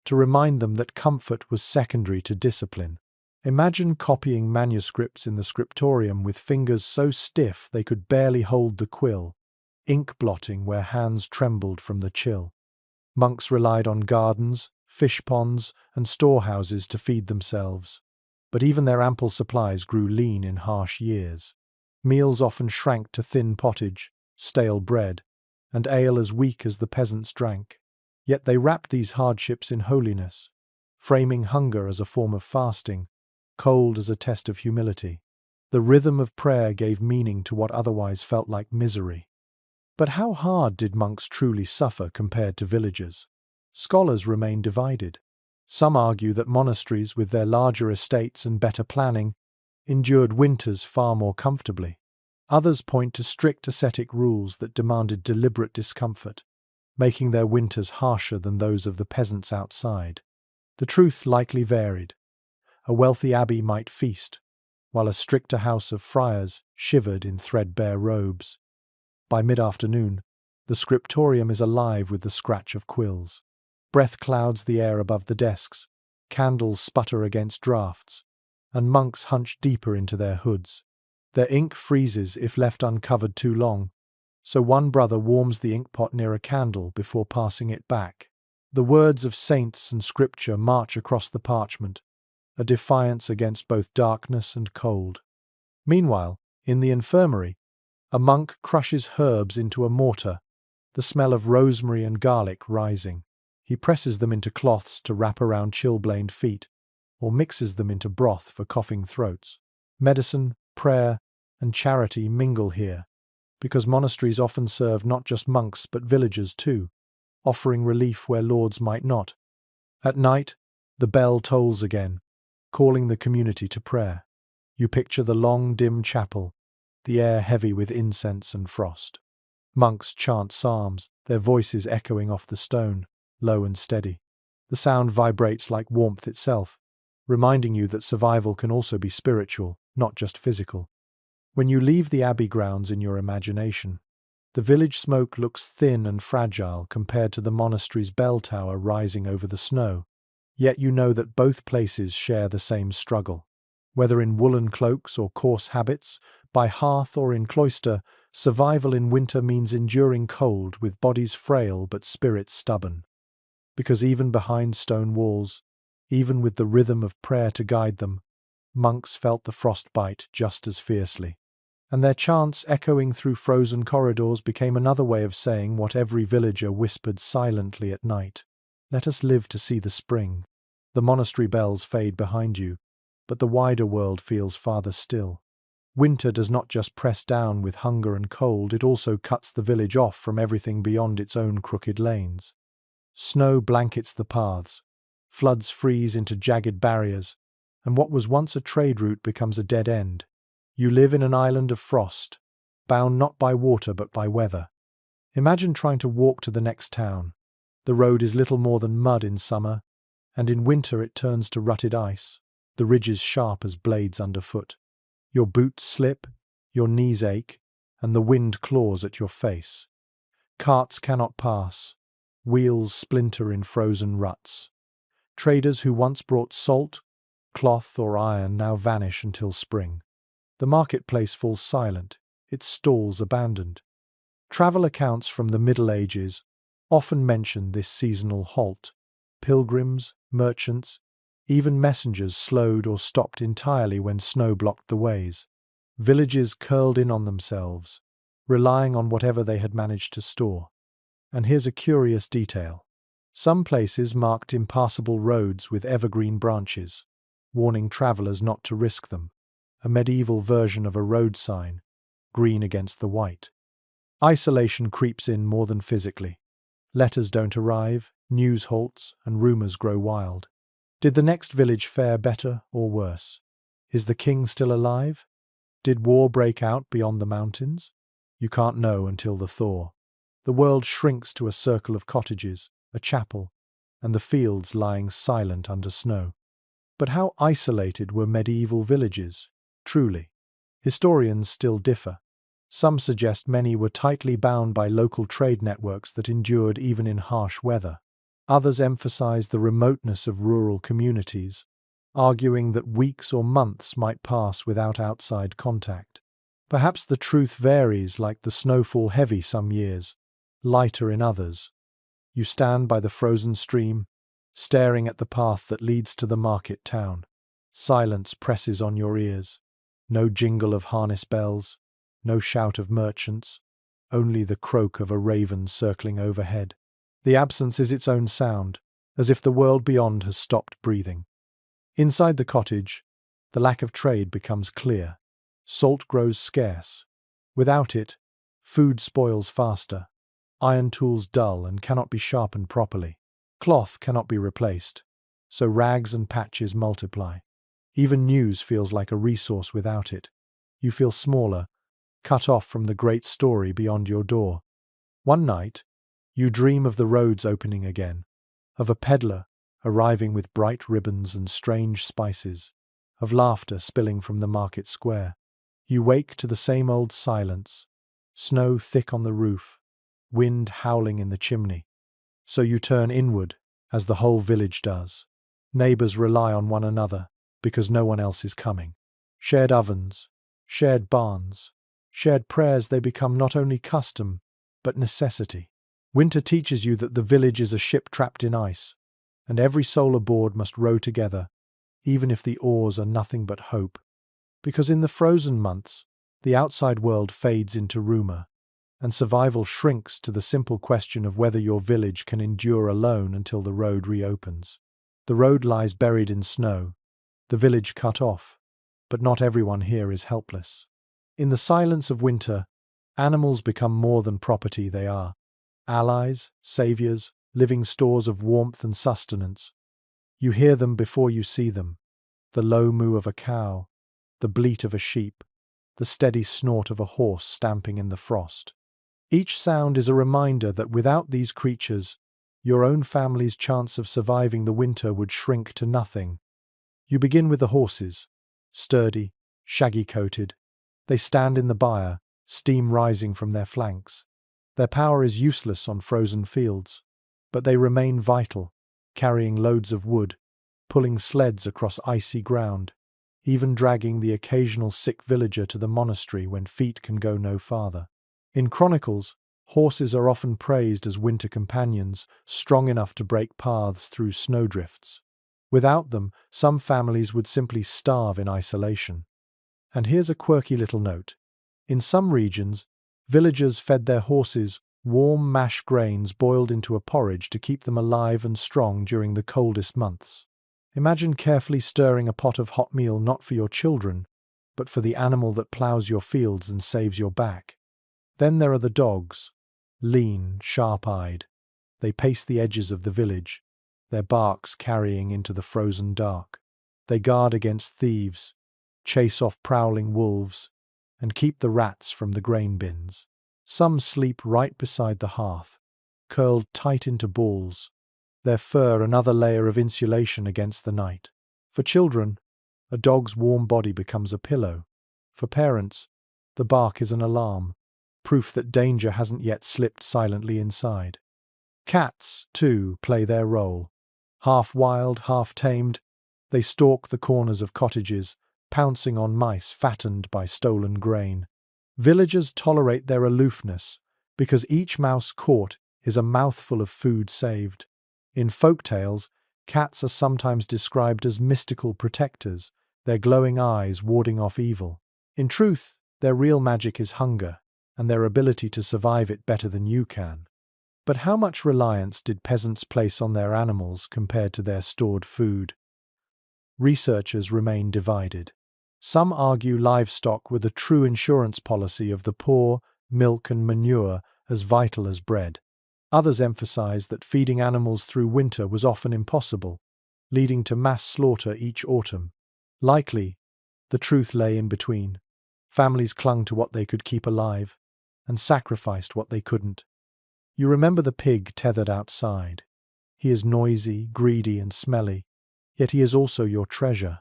to remind them that comfort was secondary to discipline. Imagine copying manuscripts in the scriptorium with fingers so stiff they could barely hold the quill, ink blotting where hands trembled from the chill. Monks relied on gardens, fish ponds, and storehouses to feed themselves, but even their ample supplies grew lean in harsh years. Meals often shrank to thin pottage, stale bread, and ale as weak as the peasants drank. Yet they wrapped these hardships in holiness, framing hunger as a form of fasting, cold as a test of humility. The rhythm of prayer gave meaning to what otherwise felt like misery. But how hard did monks truly suffer compared to villagers? Scholars remain divided. Some argue that monasteries, with their larger estates and better planning, endured winters far more comfortably. Others point to strict ascetic rules that demanded deliberate discomfort, making their winters harsher than those of the peasants outside. The truth likely varied. A wealthy abbey might feast, while a stricter house of friars shivered in threadbare robes. By mid-afternoon, the scriptorium is alive with the scratch of quills. Breath clouds the air above the desks, candles sputter against draughts, and monks hunch deeper into their hoods. Their ink freezes if left uncovered too long, so one brother warms the inkpot near a candle before passing it back. The words of saints and scripture march across the parchment, a defiance against both darkness and cold. Meanwhile, in the infirmary, a monk crushes herbs into a mortar, the smell of rosemary and garlic rising. He presses them into cloths to wrap around chilblained feet, or mixes them into broth for coughing throats. Medicine, prayer, and charity mingle here, because monasteries often serve not just monks but villagers too, offering relief where lords might not. At night, the bell tolls again, calling the community to prayer. You picture the long, dim chapel, the air heavy with incense and frost. Monks chant psalms, their voices echoing off the stone, low and steady. The sound vibrates like warmth itself, reminding you that survival can also be spiritual, not just physical. When you leave the abbey grounds in your imagination, the village smoke looks thin and fragile compared to the monastery's bell tower rising over the snow. Yet you know that both places share the same struggle. Whether in woolen cloaks or coarse habits, by hearth or in cloister, survival in winter means enduring cold with bodies frail but spirits stubborn. Because even behind stone walls, Even with the rhythm of prayer to guide them, monks felt the frostbite just as fiercely. And their chants echoing through frozen corridors became another way of saying what every villager whispered silently at night. Let us live to see the spring. The monastery bells fade behind you, but the wider world feels farther still. Winter does not just press down with hunger and cold, it also cuts the village off from everything beyond its own crooked lanes. Snow blankets the paths, floods freeze into jagged barriers, and what was once a trade route becomes a dead end. You live in an island of frost, bound not by water but by weather. Imagine trying to walk to the next town. The road is little more than mud in summer, and in winter it turns to rutted ice, the ridges sharp as blades underfoot. Your boots slip, your knees ache, and the wind claws at your face. Carts cannot pass, wheels splinter in frozen ruts. Traders who once brought salt, cloth, or iron now vanish until spring. The marketplace falls silent, its stalls abandoned. Travel accounts from the Middle Ages often mention this seasonal halt. Pilgrims, merchants, even messengers slowed or stopped entirely when snow blocked the ways. Villages curled in on themselves, relying on whatever they had managed to store. And here's a curious detail. Some places marked impassable roads with evergreen branches, warning travelers not to risk them. A medieval version of a road sign, green against the white. Isolation creeps in more than physically. Letters don't arrive, news halts, and rumors grow wild. Did the next village fare better or worse? Is the king still alive? Did war break out beyond the mountains? You can't know until the thaw. The world shrinks to a circle of cottages, a chapel, and the fields lying silent under snow. But how isolated were medieval villages? Truly. Historians still differ. Some suggest many were tightly bound by local trade networks that endured even in harsh weather. Others emphasize the remoteness of rural communities, arguing that weeks or months might pass without outside contact. Perhaps the truth varies, like the snowfall heavy some years, lighter in others. You stand by the frozen stream, staring at the path that leads to the market town. Silence presses on your ears. No jingle of harness bells, no shout of merchants, only the croak of a raven circling overhead. The absence is its own sound, as if the world beyond has stopped breathing. Inside the cottage, the lack of trade becomes clear. Salt grows scarce. Without it, food spoils faster. Iron tools dull and cannot be sharpened properly. Cloth cannot be replaced, so rags and patches multiply. Even news feels like a resource without it. You feel smaller, cut off from the great story beyond your door. One night, you dream of the roads opening again, of a peddler arriving with bright ribbons and strange spices, of laughter spilling from the market square. You wake to the same old silence, snow thick on the roof, wind howling in the chimney. So you turn inward, as the whole village does. Neighbors rely on one another, because no one else is coming. Shared ovens, shared barns, shared prayers, they become not only custom, but necessity. Winter teaches you that the village is a ship trapped in ice, and every soul aboard must row together, even if the oars are nothing but hope. Because in the frozen months, the outside world fades into rumor, and survival shrinks to the simple question of whether your village can endure alone until the road reopens. The road lies buried in snow, the village cut off, but not everyone here is helpless. In the silence of winter, animals become more than property, they are allies, saviors, living stores of warmth and sustenance. You hear them before you see them, the low moo of a cow, the bleat of a sheep, the steady snort of a horse stamping in the frost. Each sound is a reminder that without these creatures, your own family's chance of surviving the winter would shrink to nothing. You begin with the horses, sturdy, shaggy-coated. They stand in the byre, steam rising from their flanks. Their power is useless on frozen fields, but they remain vital, carrying loads of wood, pulling sleds across icy ground, even dragging the occasional sick villager to the monastery when feet can go no farther. In chronicles, horses are often praised as winter companions, strong enough to break paths through snowdrifts. Without them, some families would simply starve in isolation. And here's a quirky little note. In some regions, villagers fed their horses warm mashed grains boiled into a porridge to keep them alive and strong during the coldest months. Imagine carefully stirring a pot of hot meal not for your children, but for the animal that plows your fields and saves your back. Then there are the dogs, lean, sharp-eyed. They pace the edges of the village, their barks carrying into the frozen dark. They guard against thieves, chase off prowling wolves, and keep the rats from the grain bins. Some sleep right beside the hearth, curled tight into balls, their fur another layer of insulation against the night. For children, a dog's warm body becomes a pillow. For parents, the bark is an alarm, proof that danger hasn't yet slipped silently inside. Cats, too, play their role. Half wild, half tamed, they stalk the corners of cottages, pouncing on mice fattened by stolen grain. Villagers tolerate their aloofness because each mouse caught is a mouthful of food saved. In folk tales, cats are sometimes described as mystical protectors, their glowing eyes warding off evil. In truth, their real magic is hunger, and their ability to survive it better than you can. But how much reliance did peasants place on their animals compared to their stored food? Researchers remain divided. Some argue livestock were the true insurance policy of the poor, milk and manure as vital as bread. Others emphasize that feeding animals through winter was often impossible, leading to mass slaughter each autumn. Likely, the truth lay in between. Families clung to what they could keep alive and sacrificed what they couldn't. You remember the pig tethered outside. He is noisy, greedy, and smelly, yet he is also your treasure.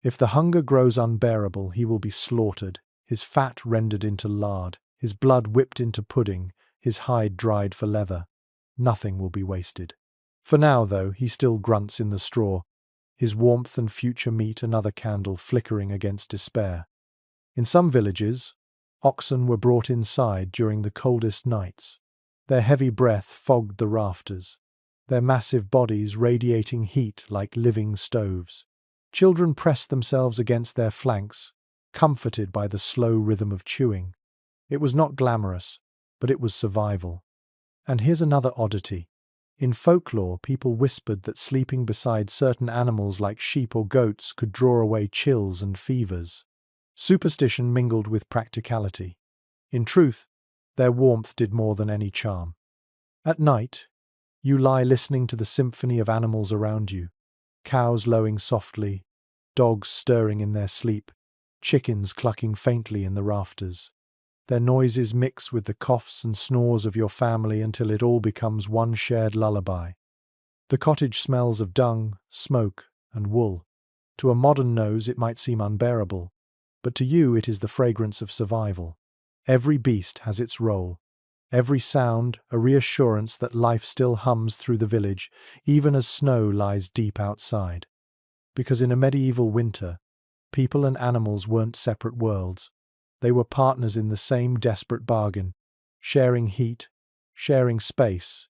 If the hunger grows unbearable, he will be slaughtered, his fat rendered into lard, his blood whipped into pudding, his hide dried for leather. Nothing will be wasted. For now, though, he still grunts in the straw, his warmth and future meat another candle flickering against despair. In some villages, oxen were brought inside during the coldest nights. Their heavy breath fogged the rafters, their massive bodies radiating heat like living stoves. Children pressed themselves against their flanks, comforted by the slow rhythm of chewing. It was not glamorous, but it was survival. And here's another oddity. In folklore, people whispered that sleeping beside certain animals like sheep or goats could draw away chills and fevers. Superstition mingled with practicality. In truth, their warmth did more than any charm. At night, you lie listening to the symphony of animals around you. Cows lowing softly, dogs stirring in their sleep, chickens clucking faintly in the rafters. Their noises mix with the coughs and snores of your family until it all becomes one shared lullaby. The cottage smells of dung, smoke, and wool. To a modern nose it might seem unbearable, but to you it is the fragrance of survival. Every beast has its role. Every sound, a reassurance that life still hums through the village, even as snow lies deep outside. Because in a medieval winter, people and animals weren't separate worlds. They were partners in the same desperate bargain, sharing heat, sharing space,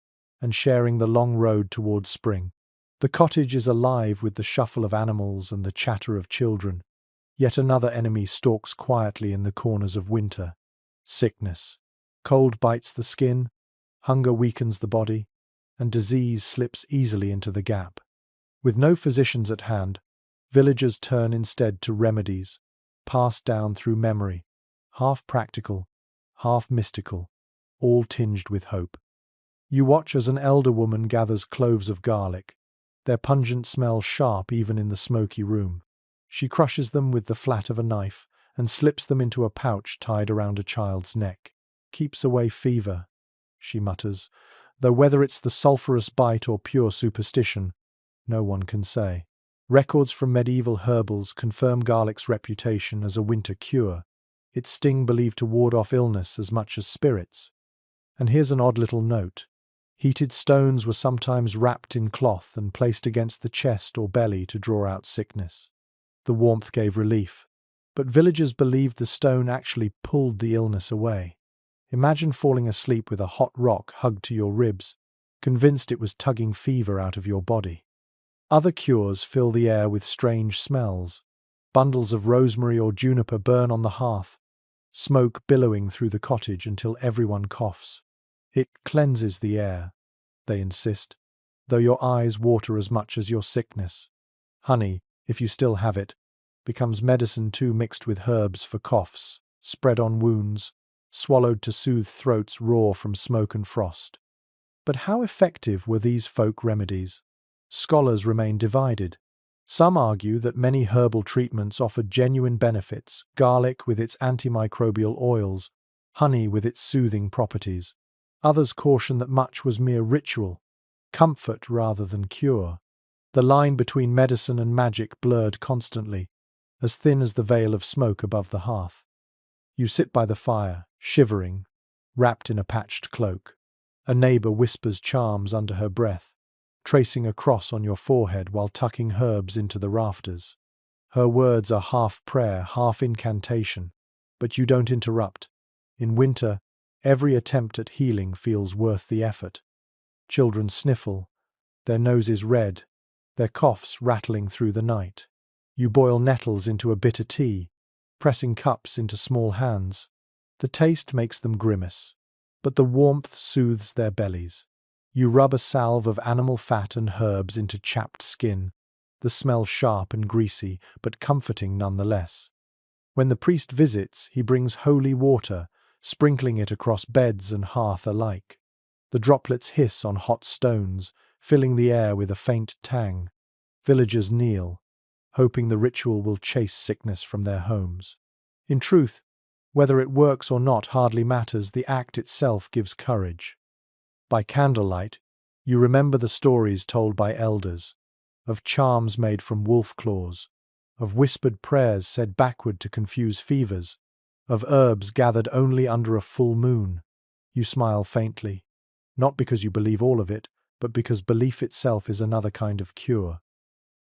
and sharing the long road towards spring. The cottage is alive with the shuffle of animals and the chatter of children. Yet another enemy stalks quietly in the corners of winter: sickness. Cold bites the skin, hunger weakens the body, and disease slips easily into the gap. With no physicians at hand, villagers turn instead to remedies, passed down through memory, half practical, half mystical, all tinged with hope. You watch as an elder woman gathers cloves of garlic, their pungent smell sharp even in the smoky room. She crushes them with the flat of a knife and slips them into a pouch tied around a child's neck. Keeps away fever, she mutters, though whether it's the sulphurous bite or pure superstition, no one can say. Records from medieval herbals confirm garlic's reputation as a winter cure, its sting believed to ward off illness as much as spirits. And here's an odd little note. Heated stones were sometimes wrapped in cloth and placed against the chest or belly to draw out sickness. The warmth gave relief, but villagers believed the stone actually pulled the illness away. Imagine falling asleep with a hot rock hugged to your ribs, convinced it was tugging fever out of your body. Other cures fill the air with strange smells. Bundles of rosemary or juniper burn on the hearth, smoke billowing through the cottage until everyone coughs. It cleanses the air, they insist, though your eyes water as much as your sickness. Honey, if you still have it, becomes medicine too, mixed with herbs for coughs, spread on wounds, swallowed to soothe throats raw from smoke and frost. But how effective were these folk remedies? Scholars remain divided. Some argue that many herbal treatments offered genuine benefits, garlic with its antimicrobial oils, honey with its soothing properties. Others caution that much was mere ritual, comfort rather than cure. The line between medicine and magic blurred constantly, as thin as the veil of smoke above the hearth. You sit by the fire, shivering, wrapped in a patched cloak. A neighbor whispers charms under her breath, tracing a cross on your forehead while tucking herbs into the rafters. Her words are half prayer, half incantation, but you don't interrupt. In winter, every attempt at healing feels worth the effort. Children sniffle, their noses red, their coughs rattling through the night. You boil nettles into a bitter tea, pressing cups into small hands. The taste makes them grimace, but the warmth soothes their bellies. You rub a salve of animal fat and herbs into chapped skin, the smell sharp and greasy, but comforting nonetheless. When the priest visits, he brings holy water, sprinkling it across beds and hearth alike. The droplets hiss on hot stones, filling the air with a faint tang. Villagers kneel, hoping the ritual will chase sickness from their homes. In truth, whether it works or not hardly matters, the act itself gives courage. By candlelight, you remember the stories told by elders, of charms made from wolf claws, of whispered prayers said backward to confuse fevers, of herbs gathered only under a full moon. You smile faintly, not because you believe all of it, but because belief itself is another kind of cure.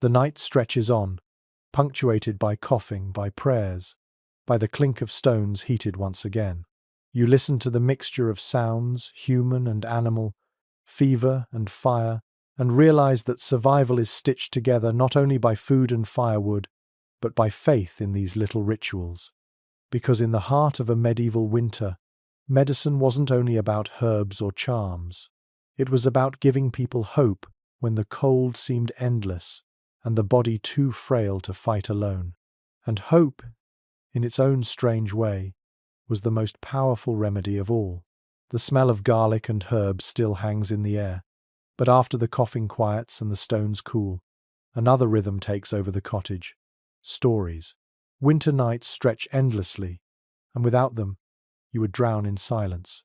The night stretches on, punctuated by coughing, by prayers, by the clink of stones heated once again. You listen to the mixture of sounds, human and animal, fever and fire, and realize that survival is stitched together not only by food and firewood, but by faith in these little rituals. Because in the heart of a medieval winter, medicine wasn't only about herbs or charms. It was about giving people hope when the cold seemed endless and the body too frail to fight alone. And hope, in its own strange way, was the most powerful remedy of all. The smell of garlic and herbs still hangs in the air, but after the coughing quiets and the stones cool, another rhythm takes over the cottage. Stories. Winter nights stretch endlessly, and without them, you would drown in silence.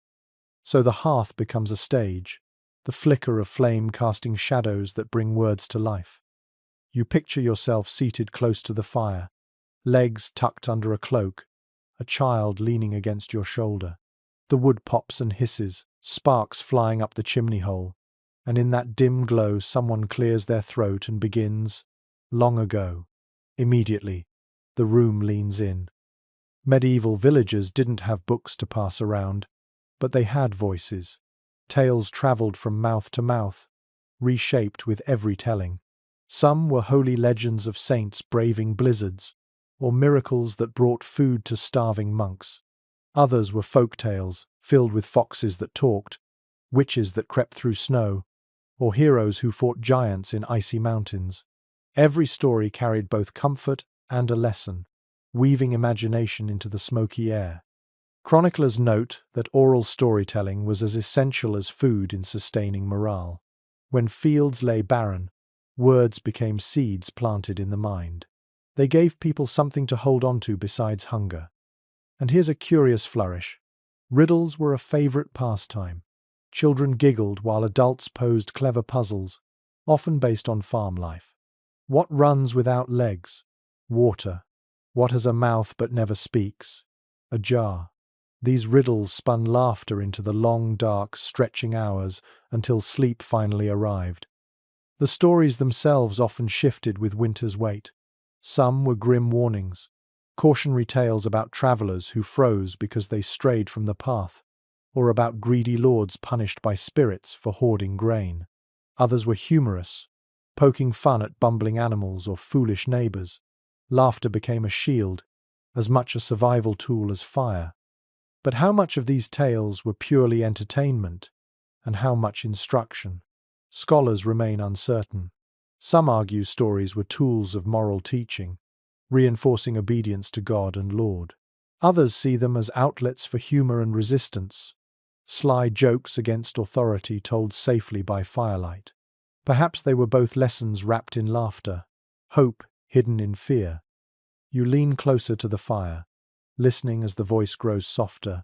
So the hearth becomes a stage, the flicker of flame casting shadows that bring words to life. You picture yourself seated close to the fire, legs tucked under a cloak, a child leaning against your shoulder. The wood pops and hisses, sparks flying up the chimney hole, and in that dim glow someone clears their throat and begins, "Long ago." Immediately, the room leans in. Medieval villagers didn't have books to pass around, but they had voices. Tales travelled from mouth to mouth, reshaped with every telling. Some were holy legends of saints braving blizzards, or miracles that brought food to starving monks. Others were folk tales, filled with foxes that talked, witches that crept through snow, or heroes who fought giants in icy mountains. Every story carried both comfort and a lesson, weaving imagination into the smoky air. Chroniclers note that oral storytelling was as essential as food in sustaining morale. When fields lay barren, words became seeds planted in the mind. They gave people something to hold on to besides hunger. And here's a curious flourish. Riddles were a favorite pastime. Children giggled while adults posed clever puzzles, often based on farm life. What runs without legs? Water. What has a mouth but never speaks? A jar. These riddles spun laughter into the long, dark, stretching hours until sleep finally arrived. The stories themselves often shifted with winter's weight. Some were grim warnings, cautionary tales about travelers who froze because they strayed from the path, or about greedy lords punished by spirits for hoarding grain. Others were humorous, poking fun at bumbling animals or foolish neighbors. Laughter became a shield, as much a survival tool as fire. But how much of these tales were purely entertainment, and how much instruction? Scholars remain uncertain. Some argue stories were tools of moral teaching, reinforcing obedience to God and Lord. Others see them as outlets for humor and resistance, sly jokes against authority told safely by firelight. Perhaps they were both lessons wrapped in laughter, hope hidden in fear. You lean closer to the fire, listening as the voice grows softer,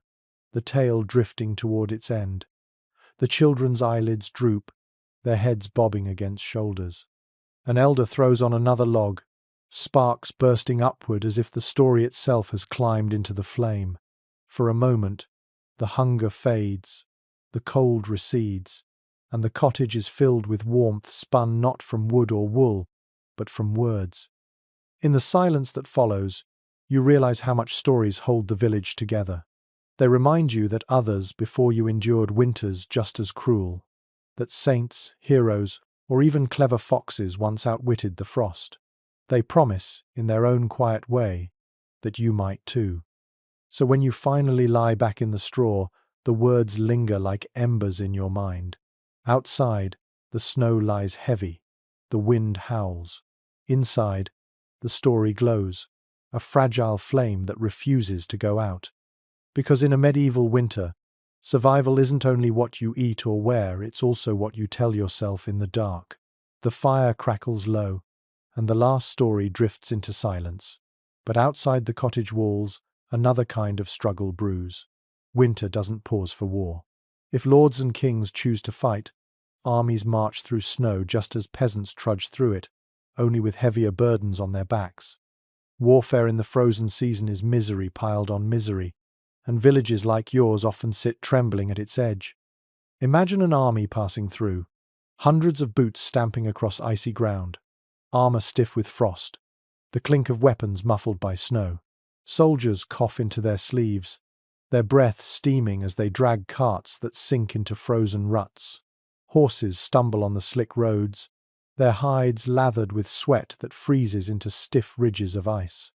the tale drifting toward its end. The children's eyelids droop, their heads bobbing against shoulders. An elder throws on another log, sparks bursting upward as if the story itself has climbed into the flame. For a moment, the hunger fades, the cold recedes, and the cottage is filled with warmth spun not from wood or wool, but from words. In the silence that follows, you realize how much stories hold the village together. They remind you that others before you endured winters just as cruel, that saints, heroes, or even clever foxes once outwitted the frost. They promise, in their own quiet way, that you might too. So when you finally lie back in the straw, the words linger like embers in your mind. Outside, the snow lies heavy, the wind howls. Inside, the story glows, a fragile flame that refuses to go out. Because in a medieval winter, survival isn't only what you eat or wear, it's also what you tell yourself in the dark. The fire crackles low, and the last story drifts into silence. But outside the cottage walls, another kind of struggle brews. Winter doesn't pause for war. If lords and kings choose to fight, armies march through snow just as peasants trudge through it, only with heavier burdens on their backs. Warfare in the frozen season is misery piled on misery, and villages like yours often sit trembling at its edge. Imagine an army passing through, hundreds of boots stamping across icy ground, armor stiff with frost, the clink of weapons muffled by snow. Soldiers cough into their sleeves, their breath steaming as they drag carts that sink into frozen ruts. Horses stumble on the slick roads, their hides lathered with sweat that freezes into stiff ridges of ice.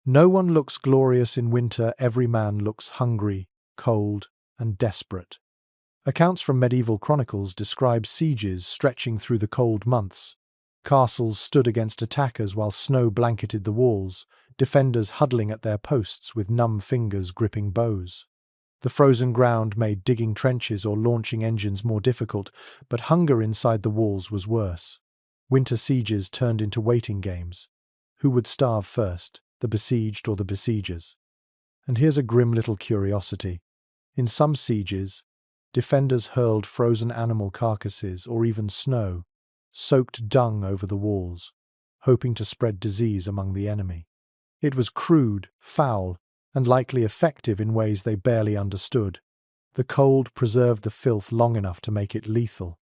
No one looks glorious in winter, every man looks hungry, cold, and desperate. Accounts from medieval chronicles describe sieges stretching through the cold months. Castles stood against attackers while snow blanketed the walls, defenders huddling at their posts with numb fingers gripping bows. The frozen ground made digging trenches or launching engines more difficult, but hunger inside the walls was worse. Winter sieges turned into waiting games. Who would starve first, the besieged or the besiegers? And here's a grim little curiosity. In some sieges, defenders hurled frozen animal carcasses or even snow, soaked dung over the walls, hoping to spread disease among the enemy. It was crude, foul, and likely effective in ways they barely understood. The cold preserved the filth long enough to make it lethal.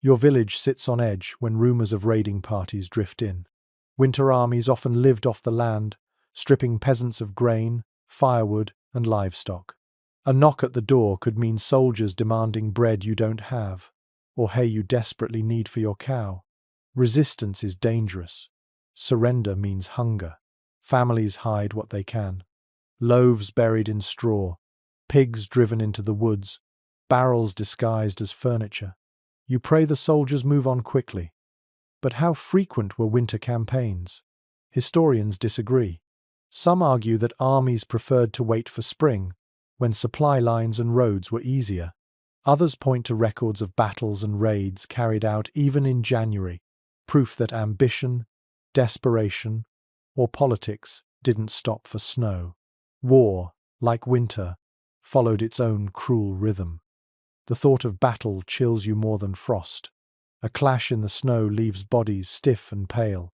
Your village sits on edge when rumors of raiding parties drift in. Winter armies often lived off the land, stripping peasants of grain, firewood, and livestock. A knock at the door could mean soldiers demanding bread you don't have, or hay you desperately need for your cow. Resistance is dangerous. Surrender means hunger. Families hide what they can. Loaves buried in straw, pigs driven into the woods, barrels disguised as furniture. You pray the soldiers move on quickly. But how frequent were winter campaigns? Historians disagree. Some argue that armies preferred to wait for spring, when supply lines and roads were easier. Others point to records of battles and raids carried out even in January, proof that ambition, desperation, or politics didn't stop for snow. War, like winter, followed its own cruel rhythm. The thought of battle chills you more than frost. A clash in the snow leaves bodies stiff and pale,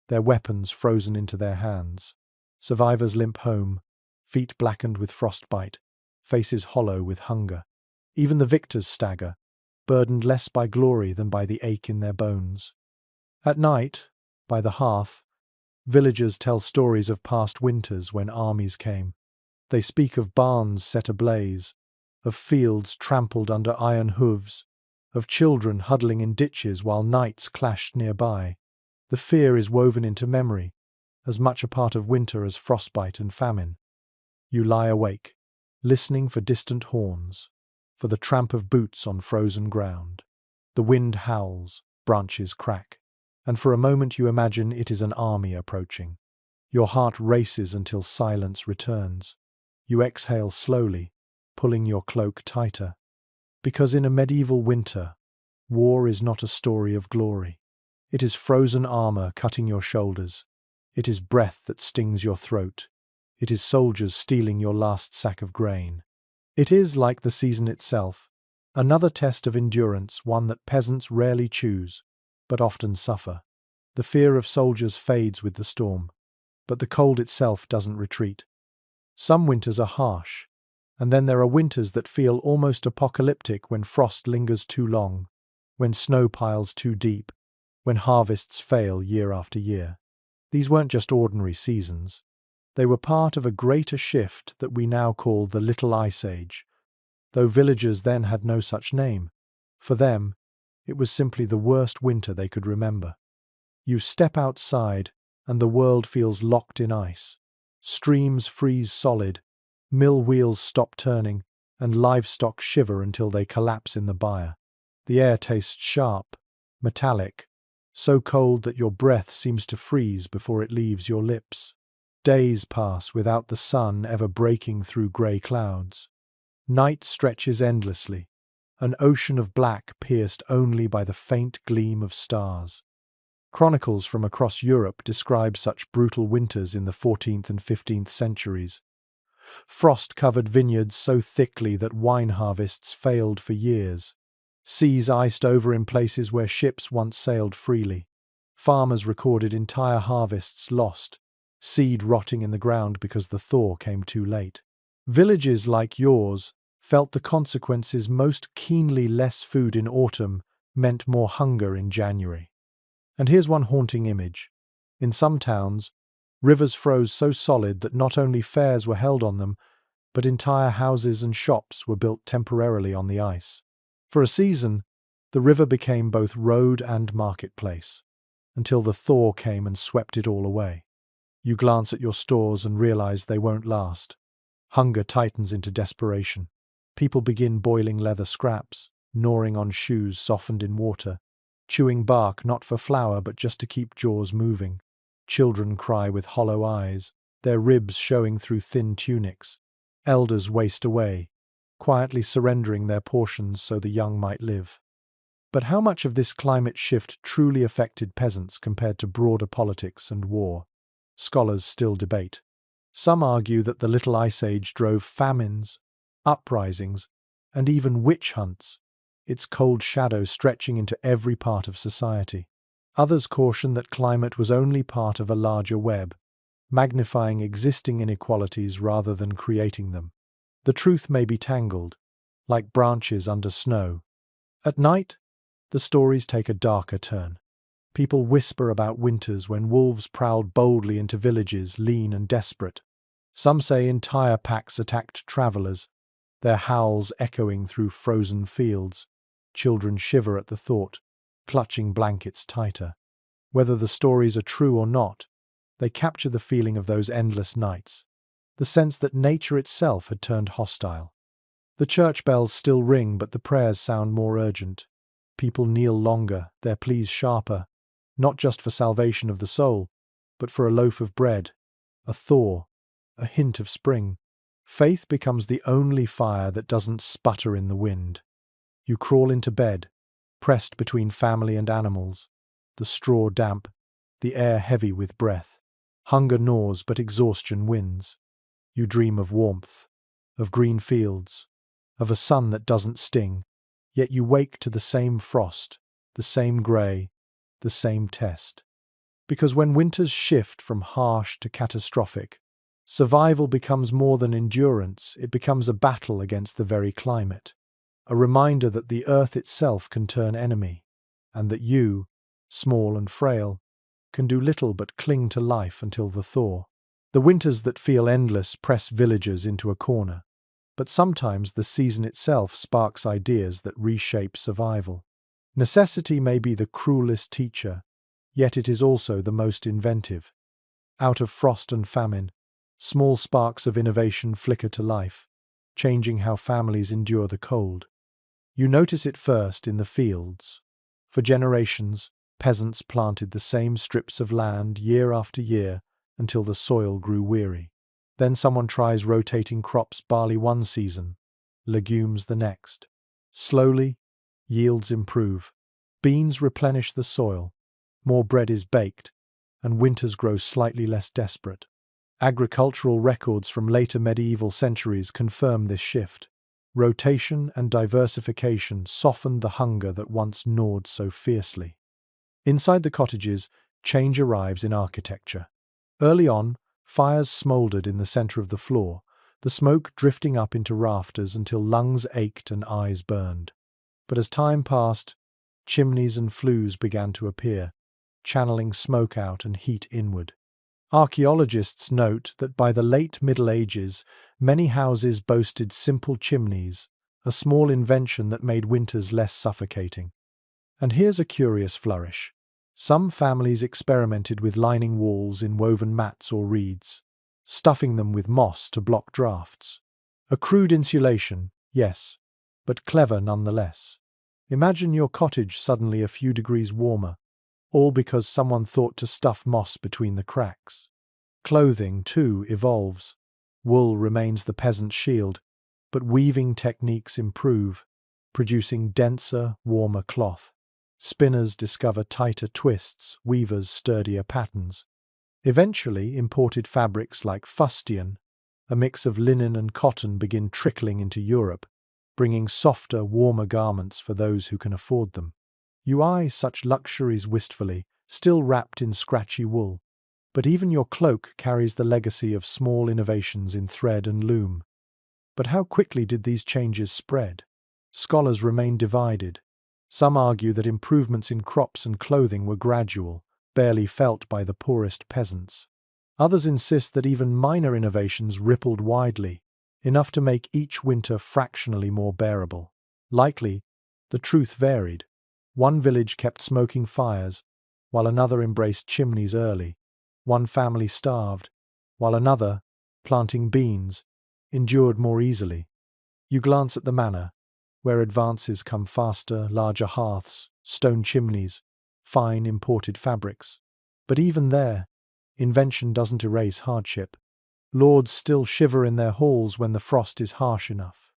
their weapons frozen into their hands. Survivors limp home, feet blackened with frostbite, faces hollow with hunger. Even the victors stagger, burdened less by glory than by the ache in their bones. At night, by the hearth, villagers tell stories of past winters when armies came. They speak of barns set ablaze, of fields trampled under iron hooves, of children huddling in ditches while knights clashed nearby. The fear is woven into memory, as much a part of winter as frostbite and famine. You lie awake, listening for distant horns, for the tramp of boots on frozen ground. The wind howls, branches crack, and for a moment you imagine it is an army approaching. Your heart races until silence returns. You exhale slowly, pulling your cloak tighter. Because in a medieval winter, war is not a story of glory. It is frozen armor cutting your shoulders. It is breath that stings your throat. It is soldiers stealing your last sack of grain. It is, like the season itself, another test of endurance, one that peasants rarely choose, but often suffer. The fear of soldiers fades with the storm, but the cold itself doesn't retreat. Some winters are harsh, and then there are winters that feel almost apocalyptic when frost lingers too long, when snow piles too deep, when harvests fail year after year. These weren't just ordinary seasons. They were part of a greater shift that we now call the Little Ice Age, though villagers then had no such name. For them, it was simply the worst winter they could remember. You step outside, and the world feels locked in ice. Streams freeze solid, mill wheels stop turning, and livestock shiver until they collapse in the byre. The air tastes sharp, metallic, so cold that your breath seems to freeze before it leaves your lips. Days pass without the sun ever breaking through grey clouds. Night stretches endlessly, an ocean of black pierced only by the faint gleam of stars. Chronicles from across Europe describe such brutal winters in the 14th and 15th centuries. Frost-covered vineyards so thickly that wine harvests failed for years. Seas iced over in places where ships once sailed freely. Farmers recorded entire harvests lost, seed rotting in the ground because the thaw came too late. Villages like yours felt the consequences most keenly. Less food in autumn meant more hunger in January. And here's one haunting image. In some towns, rivers froze so solid that not only fairs were held on them, but entire houses and shops were built temporarily on the ice. For a season, the river became both road and marketplace, until the thaw came and swept it all away. You glance at your stores and realize they won't last. Hunger tightens into desperation. People begin boiling leather scraps, gnawing on shoes softened in water, chewing bark not for flour but just to keep jaws moving. Children cry with hollow eyes, their ribs showing through thin tunics. Elders waste away, quietly surrendering their portions so the young might live. But how much of this climate shift truly affected peasants compared to broader politics and war? Scholars still debate. Some argue that the Little Ice Age drove famines, uprisings, and even witch hunts, its cold shadow stretching into every part of society. Others caution that climate was only part of a larger web, magnifying existing inequalities rather than creating them. The truth may be tangled, like branches under snow. At night, the stories take a darker turn. People whisper about winters when wolves prowled boldly into villages, lean and desperate. Some say entire packs attacked travelers, their howls echoing through frozen fields. Children shiver at the thought, clutching blankets tighter. Whether the stories are true or not, they capture the feeling of those endless nights, the sense that nature itself had turned hostile. The church bells still ring, but the prayers sound more urgent. People kneel longer, their pleas sharper, not just for salvation of the soul, but for a loaf of bread, a thaw, a hint of spring. Faith becomes the only fire that doesn't sputter in the wind. You crawl into bed, pressed between family and animals, the straw damp, the air heavy with breath. Hunger gnaws, but exhaustion wins. You dream of warmth, of green fields, of a sun that doesn't sting, yet you wake to the same frost, the same grey, the same test. Because when winters shift from harsh to catastrophic, survival becomes more than endurance, it becomes a battle against the very climate. A reminder that the earth itself can turn enemy, and that you, small and frail, can do little but cling to life until the thaw. The winters that feel endless press villagers into a corner, but sometimes the season itself sparks ideas that reshape survival. Necessity may be the cruelest teacher, yet it is also the most inventive. Out of frost and famine, small sparks of innovation flicker to life, changing how families endure the cold. You notice it first in the fields. For generations, peasants planted the same strips of land year after year until the soil grew weary. Then someone tries rotating crops: barley one season, legumes the next. Slowly, yields improve. Beans replenish the soil, more bread is baked, and winters grow slightly less desperate. Agricultural records from later medieval centuries confirm this shift. Rotation and diversification softened the hunger that once gnawed so fiercely. Inside the cottages, change arrives in architecture. Early on, fires smouldered in the center of the floor, the smoke drifting up into rafters until lungs ached and eyes burned. But as time passed, chimneys and flues began to appear, channeling smoke out and heat inward. Archaeologists note that by the late Middle Ages, many houses boasted simple chimneys, a small invention that made winters less suffocating. And here's a curious flourish. Some families experimented with lining walls in woven mats or reeds, stuffing them with moss to block drafts. A crude insulation, yes, but clever nonetheless. Imagine your cottage suddenly a few degrees warmer, all because someone thought to stuff moss between the cracks. Clothing, too, evolves. Wool remains the peasant's shield, but weaving techniques improve, producing denser, warmer cloth. Spinners discover tighter twists, weavers sturdier patterns. Eventually, imported fabrics like fustian, a mix of linen and cotton, begin trickling into Europe, bringing softer, warmer garments for those who can afford them. You eye such luxuries wistfully, still wrapped in scratchy wool. But even your cloak carries the legacy of small innovations in thread and loom. But how quickly did these changes spread? Scholars remain divided. Some argue that improvements in crops and clothing were gradual, barely felt by the poorest peasants. Others insist that even minor innovations rippled widely, enough to make each winter fractionally more bearable. Likely, the truth varied. One village kept smoking fires, while another embraced chimneys early. One family starved, while another, planting beans, endured more easily. You glance at the manor, where advances come faster: larger hearths, stone chimneys, fine imported fabrics. But even there, invention doesn't erase hardship. Lords still shiver in their halls when the frost is harsh enough.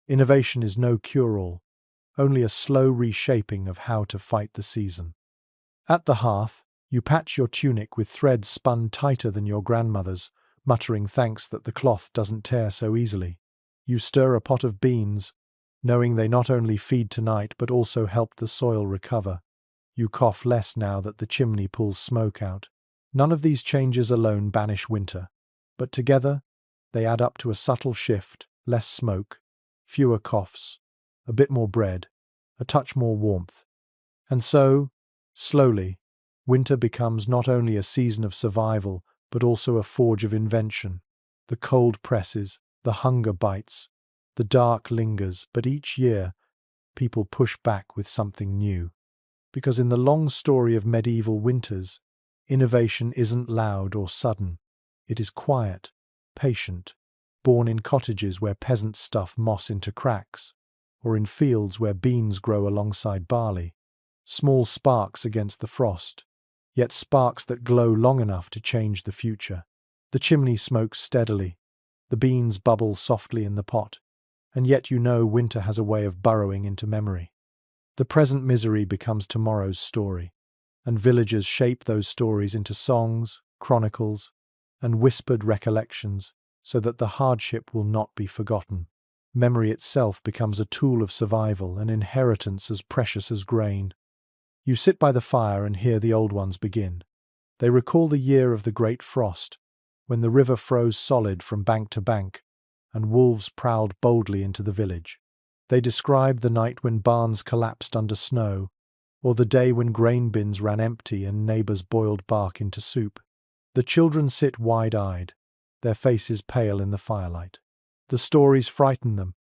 Innovation is no cure-all, only a slow reshaping of how to fight the season. At the hearth, you patch your tunic with threads spun tighter than your grandmother's, muttering thanks that the cloth doesn't tear so easily. You stir a pot of beans, knowing they not only feed tonight but also help the soil recover. You cough less now that the chimney pulls smoke out. None of these changes alone banish winter, but together they add up to a subtle shift: less smoke, fewer coughs, a bit more bread, a touch more warmth. And so, slowly, winter becomes not only a season of survival, but also a forge of invention. The cold presses, the hunger bites, the dark lingers, but each year, people push back with something new. Because in the long story of medieval winters, innovation isn't loud or sudden. It is quiet, patient, born in cottages where peasants stuff moss into cracks, or in fields where beans grow alongside barley. Small sparks against the frost, yet sparks that glow long enough to change the future. The chimney smokes steadily, the beans bubble softly in the pot, and yet you know winter has a way of burrowing into memory. The present misery becomes tomorrow's story, and villagers shape those stories into songs, chronicles, and whispered recollections so that the hardship will not be forgotten. Memory itself becomes a tool of survival, an inheritance as precious as grain. You sit by the fire and hear the old ones begin. They recall the year of the great frost, when the river froze solid from bank to bank, and wolves prowled boldly into the village. They describe the night when barns collapsed under snow, or the day when grain bins ran empty and neighbors boiled bark into soup. The children sit wide-eyed, their faces pale in the firelight. The stories frighten them,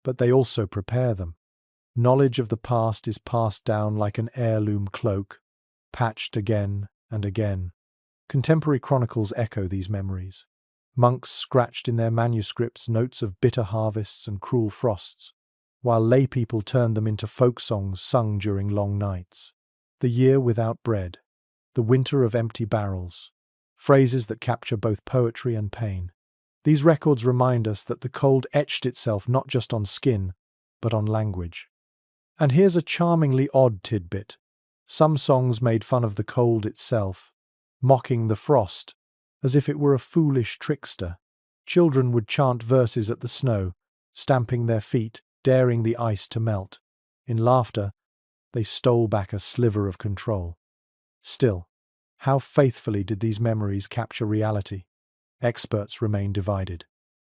but they also prepare them. Knowledge of the past is passed down like an heirloom cloak, patched again and again. Contemporary chronicles echo these memories. Monks scratched in their manuscripts notes of bitter harvests and cruel frosts, while laypeople turned them into folk songs sung during long nights. The year without bread, the winter of empty barrels, phrases that capture both poetry and pain. These records remind us that the cold etched itself not just on skin, but on language. And here's a charmingly odd tidbit. Some songs made fun of the cold itself, mocking the frost, as if it were a foolish trickster. Children would chant verses at the snow, stamping their feet, daring the ice to melt. In laughter, they stole back a sliver of control. Still, how faithfully did these memories capture reality? Experts remain divided.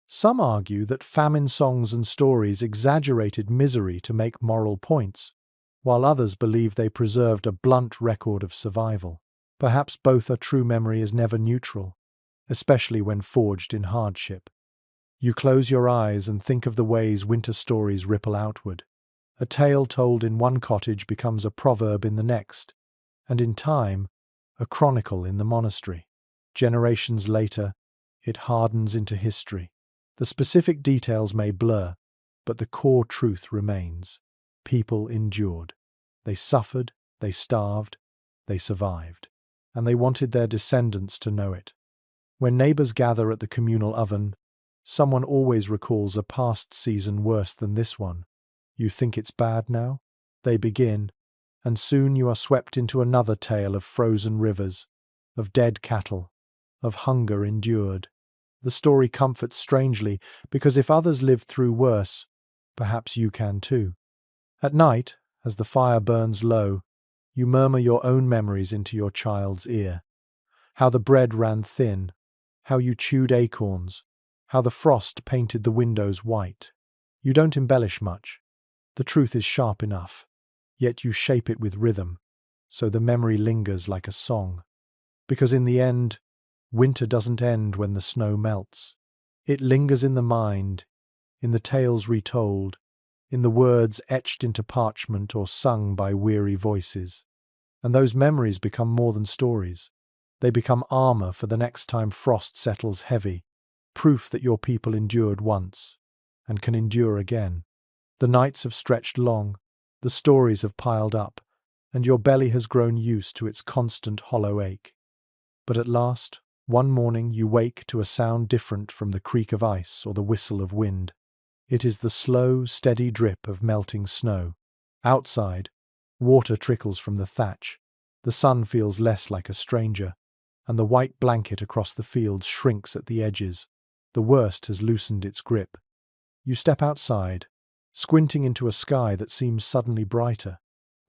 Some argue that famine songs and stories exaggerated misery to make moral points, while others believe they preserved a blunt record of survival. Perhaps both are true. Memory is never neutral, especially when forged in hardship. You close your eyes and think of the ways winter stories ripple outward. A tale told in one cottage becomes a proverb in the next, and in time, a chronicle in the monastery. Generations later, it hardens into history. The specific details may blur, but the core truth remains. People endured. They suffered, they starved, they survived, and they wanted their descendants to know it. When neighbors gather at the communal oven, someone always recalls a past season worse than this one. You think it's bad now? They begin, and soon you are swept into another tale of frozen rivers, of dead cattle, of hunger endured. The story comforts strangely, because if others lived through worse, perhaps you can too. At night, as the fire burns low, you murmur your own memories into your child's ear. How the bread ran thin, how you chewed acorns, how the frost painted the windows white. You don't embellish much. The truth is sharp enough, yet you shape it with rhythm, so the memory lingers like a song. Because in the end, winter doesn't end when the snow melts. It lingers in the mind, in the tales retold, in the words etched into parchment or sung by weary voices. And those memories become more than stories. They become armor for the next time frost settles heavy, proof that your people endured once and can endure again. The nights have stretched long, the stories have piled up, and your belly has grown used to its constant hollow ache. But at last, one morning you wake to a sound different from the creak of ice or the whistle of wind. It is the slow, steady drip of melting snow. Outside, water trickles from the thatch. The sun feels less like a stranger, and the white blanket across the fields shrinks at the edges. The worst has loosened its grip. You step outside, squinting into a sky that seems suddenly brighter.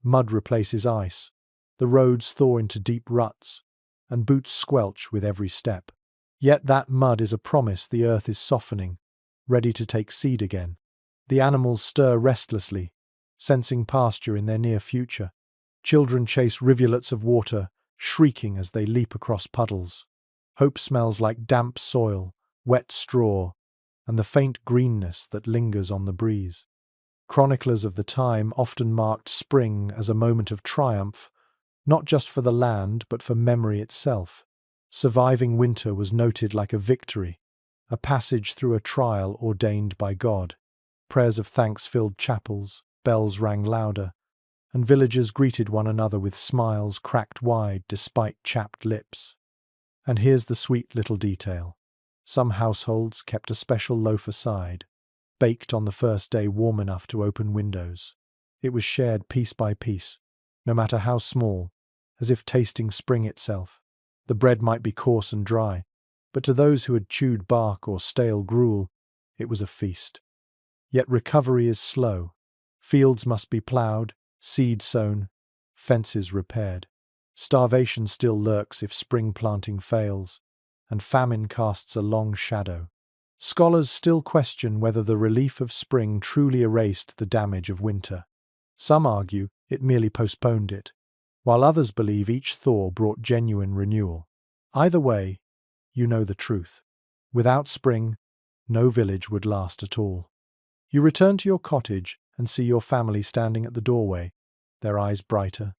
Mud replaces ice. The roads thaw into deep ruts, and boots squelch with every step. Yet that mud is a promise the earth is softening, ready to take seed again. The animals stir restlessly, sensing pasture in their near future. Children chase rivulets of water, shrieking as they leap across puddles. Hope smells like damp soil, wet straw, and the faint greenness that lingers on the breeze. Chroniclers of the time often marked spring as a moment of triumph, not just for the land but for memory itself. Surviving winter was noted like a victory, a passage through a trial ordained by God. Prayers of thanks filled chapels, bells rang louder, and villagers greeted one another with smiles cracked wide despite chapped lips. And here's the sweet little detail. Some households kept a special loaf aside, baked on the first day warm enough to open windows. It was shared piece by piece, no matter how small, as if tasting spring itself. The bread might be coarse and dry, but to those who had chewed bark or stale gruel, it was a feast. Yet recovery is slow. Fields must be ploughed, seed sown, fences repaired. Starvation still lurks if spring planting fails, and famine casts a long shadow. Scholars still question whether the relief of spring truly erased the damage of winter. Some argue it merely postponed it, while others believe each thaw brought genuine renewal. Either way, you know the truth. Without spring, no village would last at all. You return to your cottage and see your family standing at the doorway, their eyes brighter,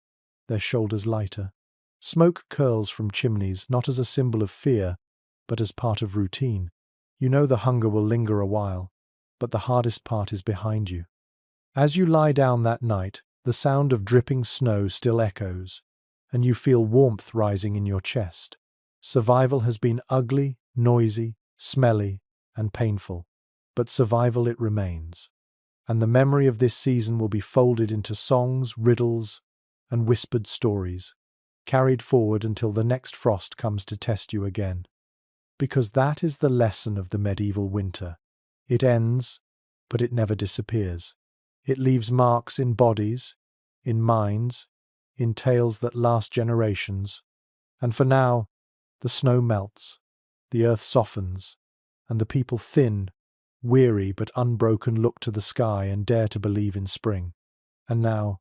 their shoulders lighter. Smoke curls from chimneys not as a symbol of fear, but as part of routine. You know the hunger will linger a while, but the hardest part is behind you. As you lie down that night, the sound of dripping snow still echoes, and you feel warmth rising in your chest. Survival has been ugly, noisy, smelly, and painful, but survival it remains. And the memory of this season will be folded into songs, riddles, and whispered stories, carried forward until the next frost comes to test you again. Because that is the lesson of the medieval winter. It ends, but it never disappears. It leaves marks in bodies, in minds, in tales that last generations. And for now, the snow melts, the earth softens, and the people thin, weary but unbroken look to the sky and dare to believe in spring. And now,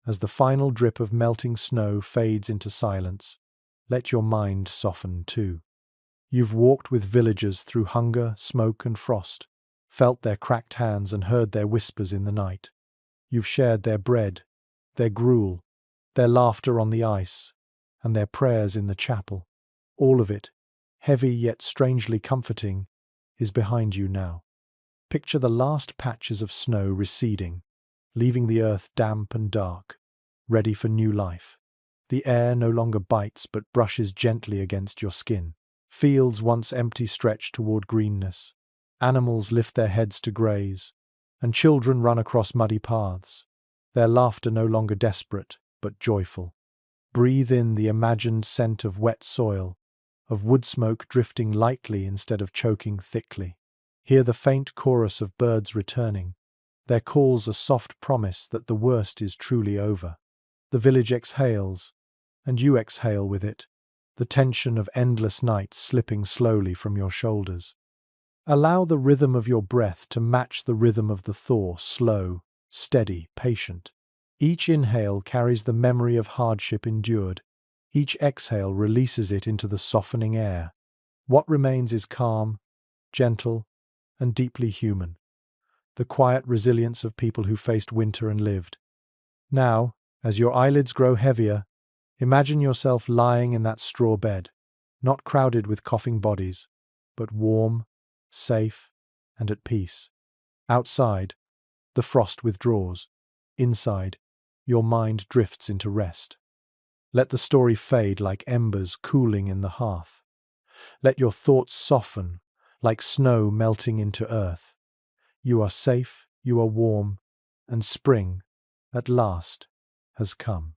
as the final drip of melting snow fades into silence, let your mind soften too. You've walked with villagers through hunger, smoke, and frost, felt their cracked hands and heard their whispers in the night. You've shared their bread, their gruel, their laughter on the ice, and their prayers in the chapel. All of it, heavy yet strangely comforting, is behind you now. Picture the last patches of snow receding, leaving the earth damp and dark, ready for new life. The air no longer bites but brushes gently against your skin. Fields once empty stretch toward greenness. Animals lift their heads to graze, and children run across muddy paths, their laughter no longer desperate but joyful. Breathe in the imagined scent of wet soil, of wood smoke drifting lightly instead of choking thickly. Hear the faint chorus of birds returning, their calls a soft promise that the worst is truly over. The village exhales, and you exhale with it, the tension of endless nights slipping slowly from your shoulders. Allow the rhythm of your breath to match the rhythm of the thaw, slow, steady, patient. Each inhale carries the memory of hardship endured. Each exhale releases it into the softening air. What remains is calm, gentle, and deeply human. The quiet resilience of people who faced winter and lived. Now, as your eyelids grow heavier, imagine yourself lying in that straw bed, not crowded with coughing bodies, but warm, safe, and at peace. Outside, the frost withdraws. Inside, your mind drifts into rest. Let the story fade like embers cooling in the hearth. Let your thoughts soften like snow melting into earth. You are safe, you are warm, and spring, at last, has come.